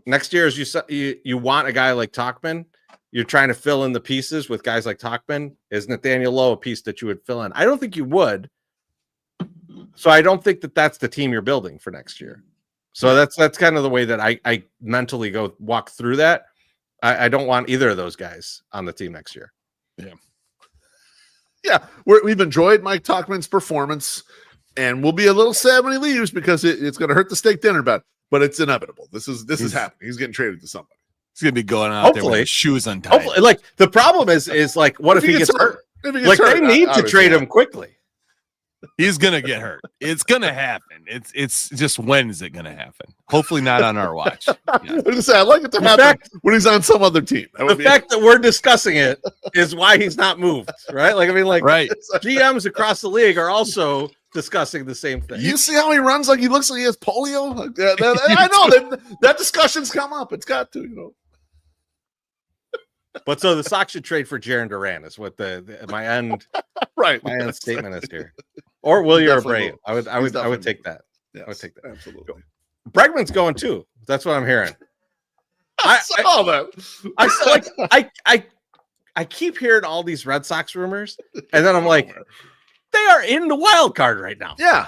Speaker 2: Next year is you want a guy like Tauchman. You're trying to fill in the pieces with guys like Tauchman. Is Nathaniel Lowe a piece that you would fill in? I don't think you would. So I don't think that that's the team you're building for next year. So that's kind of the way that I mentally walk through that. I don't want either of those guys on the team next year.
Speaker 3: Yeah. We've enjoyed Mike Tauchman's performance, and we'll be a little sad when he leaves because it's going to hurt the steak dinner bet. But it's inevitable. This is happening. He's getting traded to somebody.
Speaker 4: He's gonna be going out there with his shoes untied.
Speaker 2: Hopefully. Like the problem is like, what if he gets hurt? Like they need to trade him quickly.
Speaker 4: He's gonna get hurt. It's gonna happen. It's just when is it gonna happen? Hopefully not on our watch.
Speaker 3: Yeah. I'd like it to happen when he's on some other team.
Speaker 2: The fact that we're discussing it is why he's not moved, right? Like I mean, like GMs across the league are also discussing the same thing.
Speaker 3: You see how he runs? Like he looks like he has polio. I know that discussion's come up. It's got to,
Speaker 2: But so the Sox should trade for Jarren Duran is what my end statement is here. Or Wilyer Bray. I would take that.
Speaker 3: Yes,
Speaker 2: I would take that.
Speaker 3: Absolutely.
Speaker 2: Bregman's going too. That's what I'm hearing. I
Speaker 3: saw that.
Speaker 2: I keep hearing all these Red Sox rumors, and then I'm like, they are in the wild card right now.
Speaker 3: Yeah.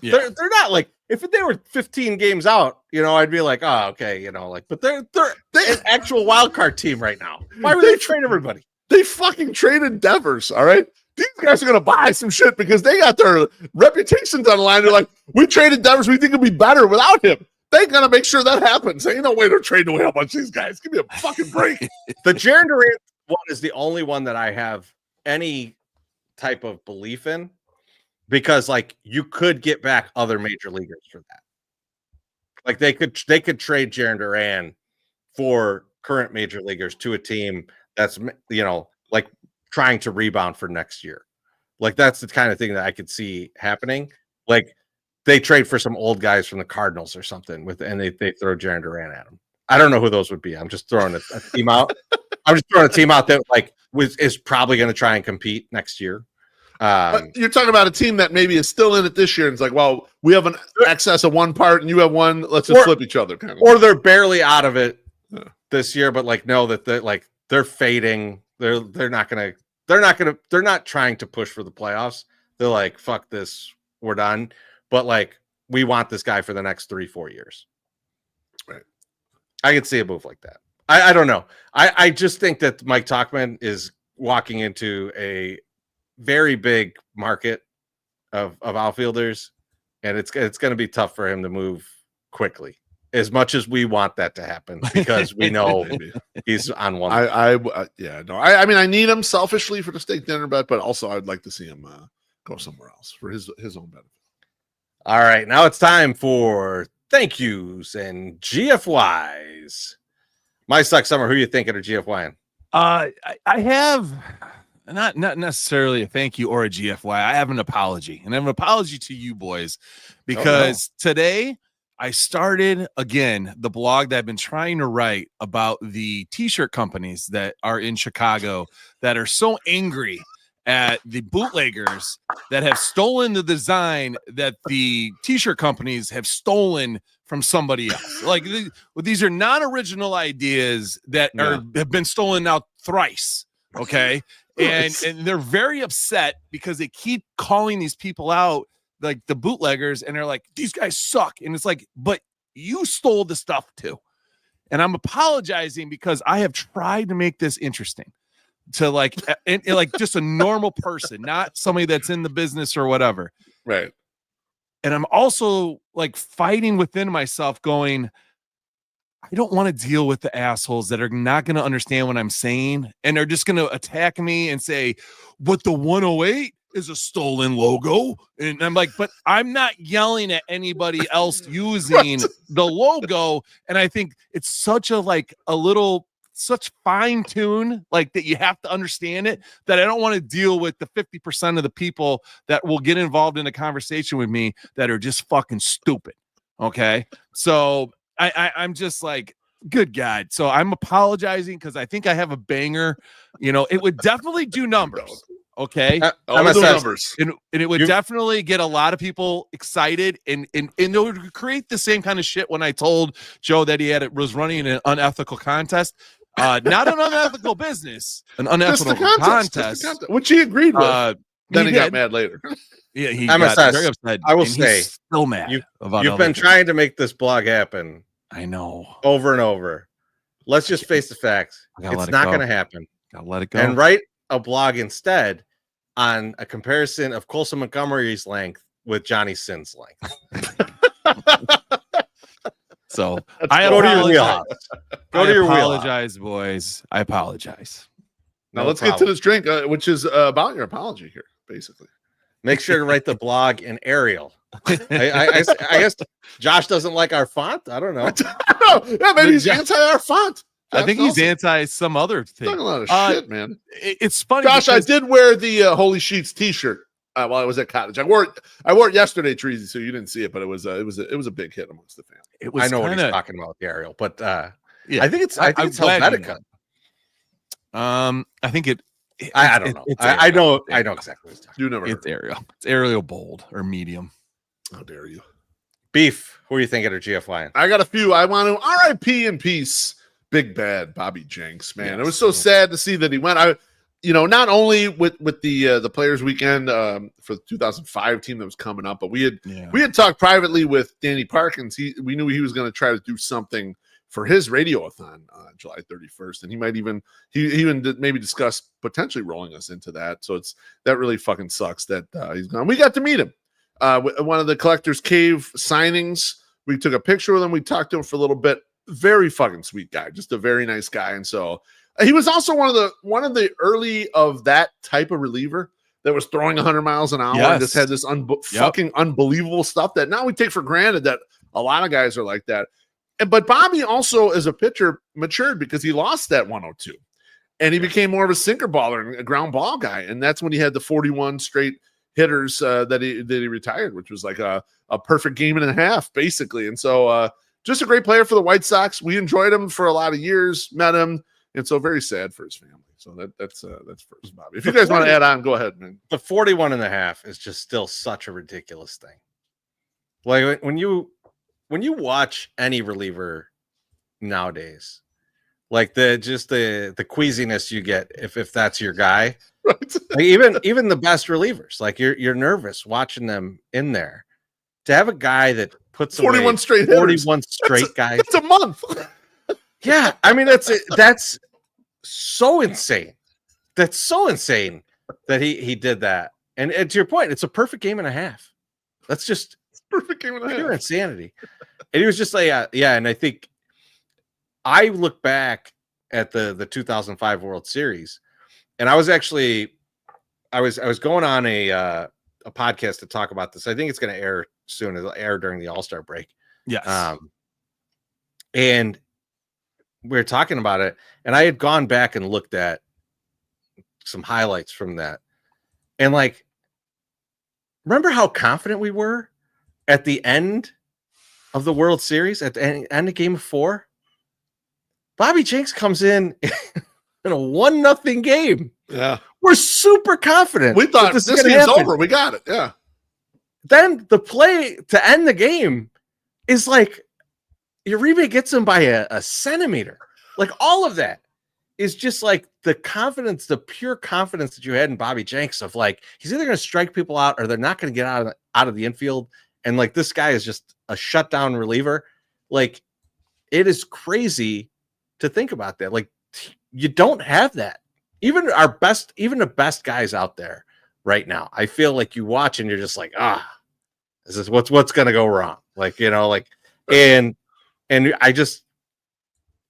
Speaker 2: They're not like, if they were 15 games out, I'd be like, oh, okay, but they're an actual wild card team right now. Why would they trade everybody?
Speaker 3: They fucking traded Devers, all right? These guys are going to buy some shit because they got their reputations on the line. They're like, we traded Devers. We think it'll be better without him. They got to make sure that happens. Ain't no way they're trading away a bunch of these guys. Give me a fucking break.
Speaker 2: The Jarren Duran one is the only one that I have any type of belief in. Because like you could get back other major leaguers for that. Like they could trade Jarren Duran for current major leaguers to a team that's, like trying to rebound for next year. Like that's the kind of thing that I could see happening. Like they trade for some old guys from the Cardinals or something and they throw Jarren Duran at them. I don't know who those would be. I'm just throwing a team out. I'm just throwing a team out that like is probably going to try and compete next year.
Speaker 3: You're talking about a team that maybe is still in it this year, and it's like, well, we have an excess of one part, and you have one. Let's just flip each other, kind of.
Speaker 2: Or they're barely out of it this year, but like know that they're fading. They're not trying to push for the playoffs. They're like, fuck this, we're done. But like, we want this guy for the next 3-4 years.
Speaker 3: Right. I
Speaker 2: could see a move like that. I don't know. I just think that Mike Tauchman is walking into a very big market of outfielders, and it's going to be tough for him to move quickly, as much as we want that to happen, because we know he's on one.
Speaker 3: I mean, I need him selfishly for the steak dinner bet, but also I'd like to see him go somewhere else for his own benefit.
Speaker 2: All right, now it's time for thank yous and GFYs. MySoxSummer, who are you thinking of GFYing?
Speaker 4: I have not necessarily a thank you or a GFY. I have an apology, and I have an apology to you boys, because today I started again the blog that I've been trying to write about the t-shirt companies that are in Chicago that are so angry at the bootleggers that have stolen the design that the t-shirt companies have stolen from somebody else. Like these are non-original ideas that have been stolen now thrice. Okay. And they're very upset because they keep calling these people out, like the bootleggers, and they're like, these guys suck. And it's like, but you stole the stuff too. And I'm apologizing because I have tried to make this interesting to like just a normal person, not somebody that's in the business or whatever.
Speaker 3: Right.
Speaker 4: And I'm also like fighting within myself going, I don't want to deal with the assholes that are not going to understand what I'm saying. And they're just going to attack me and say, but the 108 is a stolen logo. And I'm like, but I'm not yelling at anybody else using the logo. And I think it's such such fine tune, like that you have to understand it, that I don't want to deal with the 50% of the people that will get involved in a conversation with me that are just fucking stupid. Okay. So I'm just like, good God. So I'm apologizing because I think I have a banger. It would definitely do numbers. Okay.
Speaker 3: Numbers.
Speaker 4: And it would definitely get a lot of people excited, and it would create the same kind of shit when I told Joe that was running an unethical contest. Not an unethical business, an unethical contest,
Speaker 3: which he agreed with. Then he got mad later.
Speaker 4: Yeah, he got very upset.
Speaker 2: I will say,
Speaker 4: he's still mad.
Speaker 2: You've been trying to make this blog happen.
Speaker 4: I know,
Speaker 2: over and over. Let's just face the facts. It's not going to happen.
Speaker 4: Gotta let it go.
Speaker 2: And write a blog instead on a comparison of Colson Montgomery's length with Johnny Sin's length.
Speaker 4: So
Speaker 2: I go to your wheelhouse.
Speaker 4: Apologize, boys. I apologize.
Speaker 3: Now let's get to this drink, which is about your apology here, basically.
Speaker 2: Make sure to write the blog in Arial. I guess Josh doesn't like our font. I don't know.
Speaker 3: Yeah, maybe he's anti our font.
Speaker 4: I think he's anti some other thing.
Speaker 3: Talking a lot of shit, man.
Speaker 4: It's funny.
Speaker 3: Josh, I did wear the Holy Sheets T-shirt while I was at Cottage. I wore it yesterday, Chorizy, so you didn't see it, but it was a big hit amongst the fans.
Speaker 2: I know what he's talking about, the Ariel, but I think it's Helvetica.
Speaker 4: I think it.
Speaker 2: I don't know. I know exactly what he's talking
Speaker 3: about.
Speaker 4: It's Ariel. It's Ariel bold or medium.
Speaker 3: How dare you?
Speaker 2: Beef, who are you thinking of GFY?
Speaker 3: I got a few. I want to RIP in peace. Big bad Bobby Jenks, man. Yes, it was so sad to see that he went. Not only with the Players Weekend for the 2005 team that was coming up, but we had talked privately with Danny Parkins. We knew he was going to try to do something for his radioathon July 31st, and he even maybe discussed potentially rolling us into that. So that really fucking sucks that he's gone. We got to meet him. One of the Collector's Cave signings. We took a picture with him. We talked to him for a little bit. Very fucking sweet guy, just a very nice guy. And so he was also one of the early of that type of reliever that was throwing 100 miles an hour and just had this fucking unbelievable stuff that now we take for granted that a lot of guys are like that. But Bobby also, as a pitcher, matured because he lost that 102. And he became more of a sinker baller and a ground ball guy. And that's when he had the 41 straight hitters that he retired, which was like a perfect game and a half, basically. And so just a great player for the White Sox. We enjoyed him for a lot of years, met him, and so very sad for his family. So that's first, Bobby. If you guys want to add on, go ahead, man.
Speaker 2: The 41 and a half is just still such a ridiculous thing. Like when you watch any reliever nowadays, like the queasiness you get if that's your guy.
Speaker 3: Right.
Speaker 2: Like even the best relievers, like you're nervous watching them in there. To have a guy that puts
Speaker 3: 41 straight
Speaker 2: 41 straight guys.
Speaker 3: It's a month.
Speaker 2: Yeah, I mean that's so insane. That's so insane that he did that. And to your point, it's a perfect game and a half. That's just
Speaker 3: perfect game and a half.
Speaker 2: Pure insanity. And he was just like, yeah. And I think I look back at the 2005 World Series, and I was going on a podcast to talk about this. I think it's going to air soon. It'll air during the All-Star break.
Speaker 4: Yes.
Speaker 2: And we were talking about it, and I had gone back and looked at some highlights from that. And like, remember how confident we were at the end of the World Series, at the end of Game 4? Bobby Jenks comes in a 1-0 game.
Speaker 3: Yeah.
Speaker 2: We're super confident.
Speaker 3: We thought this game's over. We got it. Yeah.
Speaker 2: Then the play to end the game is like Uribe gets him by a centimeter. Like all of that is just like the confidence, the pure confidence that you had in Bobby Jenks of like, he's either going to strike people out or they're not going to get out of the infield. And like, this guy is just a shutdown reliever. Like, it is crazy to think about that. Like, you don't have that. Even the best guys out there right now, I feel like you watch and you're just like, this is what's going to go wrong. Like, and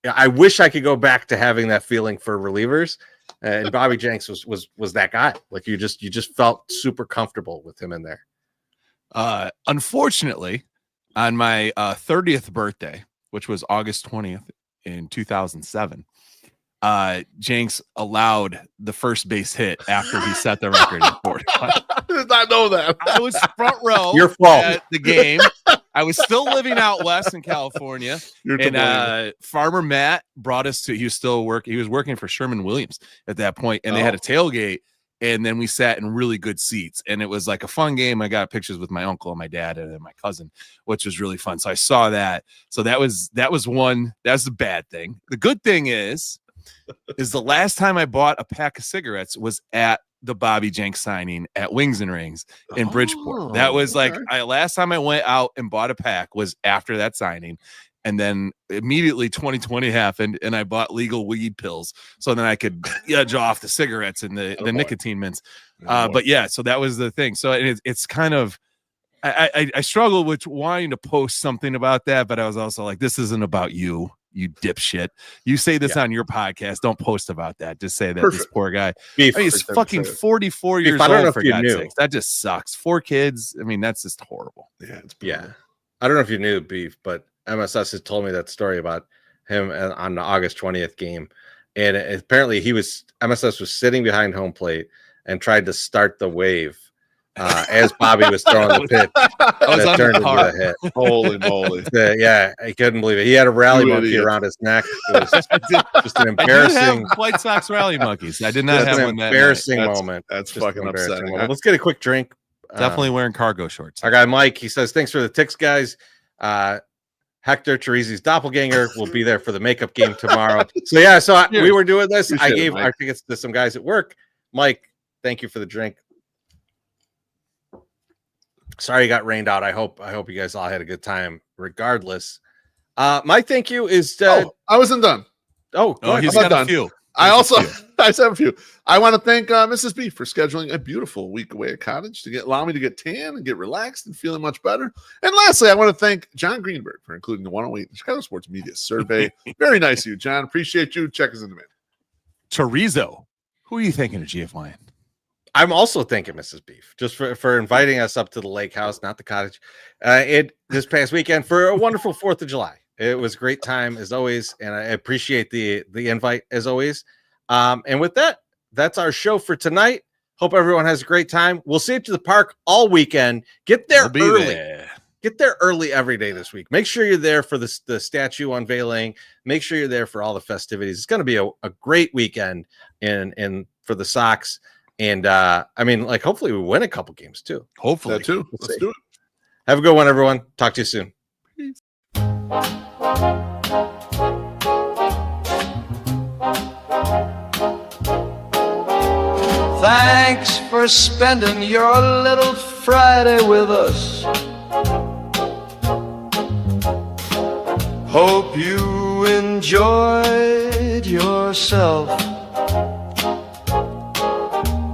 Speaker 2: I wish I could go back to having that feeling for relievers. And Bobby Jenks was that guy. Like you just felt super comfortable with him in there.
Speaker 4: Unfortunately, on my 30th birthday, which was August 20th in 2007, Jenks allowed the first base hit after he set the record in 41.
Speaker 3: I did not know that.
Speaker 4: I was front row.
Speaker 2: Your fault.
Speaker 4: At the game. I was still living out west in California, and Farmer Matt brought us to. He was working for Sherman-Williams at that point, and they had a tailgate. And then we sat in really good seats, and it was like a fun game. I got pictures with my uncle and my dad and my cousin, which was really fun. So I saw that. So that was one. That's the bad thing. The good thing is the last time I bought a pack of cigarettes was at the Bobby Jenks signing at Wings and Rings in Bridgeport. That was like last time I went out and bought a pack was after that signing. And then immediately 2020 happened, and I bought legal weed pills so then I could edge off the cigarettes and the nicotine mints. But yeah, so that was the thing. So it's kind of I struggle with wanting to post something about that, but I was also like, this isn't about you dipshit. You say this on your podcast. Don't post about that. Just say that this poor guy. He's fucking 44 years old, for God's sakes. That just sucks. 4 kids. I mean, that's just horrible.
Speaker 2: Yeah. I don't know if you knew, Beef, but MSS has told me that story about him on the August 20th game. And apparently MSS was sitting behind home plate and tried to start the wave as Bobby was throwing the pitch. That turned into a hit.
Speaker 3: Holy moly.
Speaker 2: Yeah, I couldn't believe it. He had a rally monkey around his neck. It was just an embarrassing.
Speaker 4: White Sox rally monkeys. I did not have one that
Speaker 2: embarrassing moment.
Speaker 3: That's fucking upsetting. Moment.
Speaker 2: Let's get a quick drink.
Speaker 4: Definitely wearing cargo shorts.
Speaker 2: Our guy Mike, he says, thanks for the ticks, guys. Hector Chorizy-E's doppelganger will be there for the makeup game tomorrow. So we were doing this. I gave our tickets to some guys at work. Mike, thank you for the drink. Sorry you got rained out. I hope you guys all had a good time regardless. My thank you is
Speaker 3: I wasn't done.
Speaker 4: He's got a few.
Speaker 3: I have a few. I want to thank Mrs. B for scheduling a beautiful week away at cottage to allow me to get tan and get relaxed and feeling much better. And lastly, I want to thank John Greenberg for including the 108 Chicago Sports Media Survey. Very nice of you, John. Appreciate you. Check us in the mail.
Speaker 4: Chorizo. Who are you thinking of, GFYN?
Speaker 2: I'm also thanking Mrs. Beef just for inviting us up to the lake house, not the cottage, this past weekend for a wonderful 4th of July. It was a great time as always, and I appreciate the invite as always. And with that, that's our show for tonight. Hope everyone has a great time. We'll see you to the park all weekend. Get there early. Get there early every day this week. Make sure you're there for the statue unveiling. Make sure you're there for all the festivities. It's going to be a great weekend in for the Sox. And I mean, like, hopefully we win a couple games too.
Speaker 4: Hopefully.
Speaker 3: That too. Let's do it.
Speaker 2: Have a good one, everyone. Talk to you soon.
Speaker 4: Peace.
Speaker 5: Thanks for spending your little Friday with us. Hope you enjoyed yourself.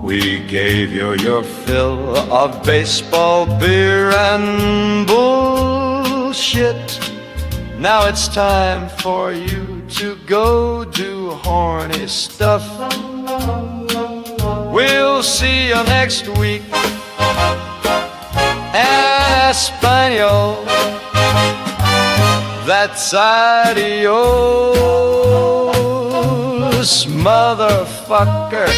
Speaker 5: We gave you your fill of baseball, beer, and bullshit. Now it's time for you to go do horny stuff. We'll see you next week. Espanol. That's adios, motherfucker.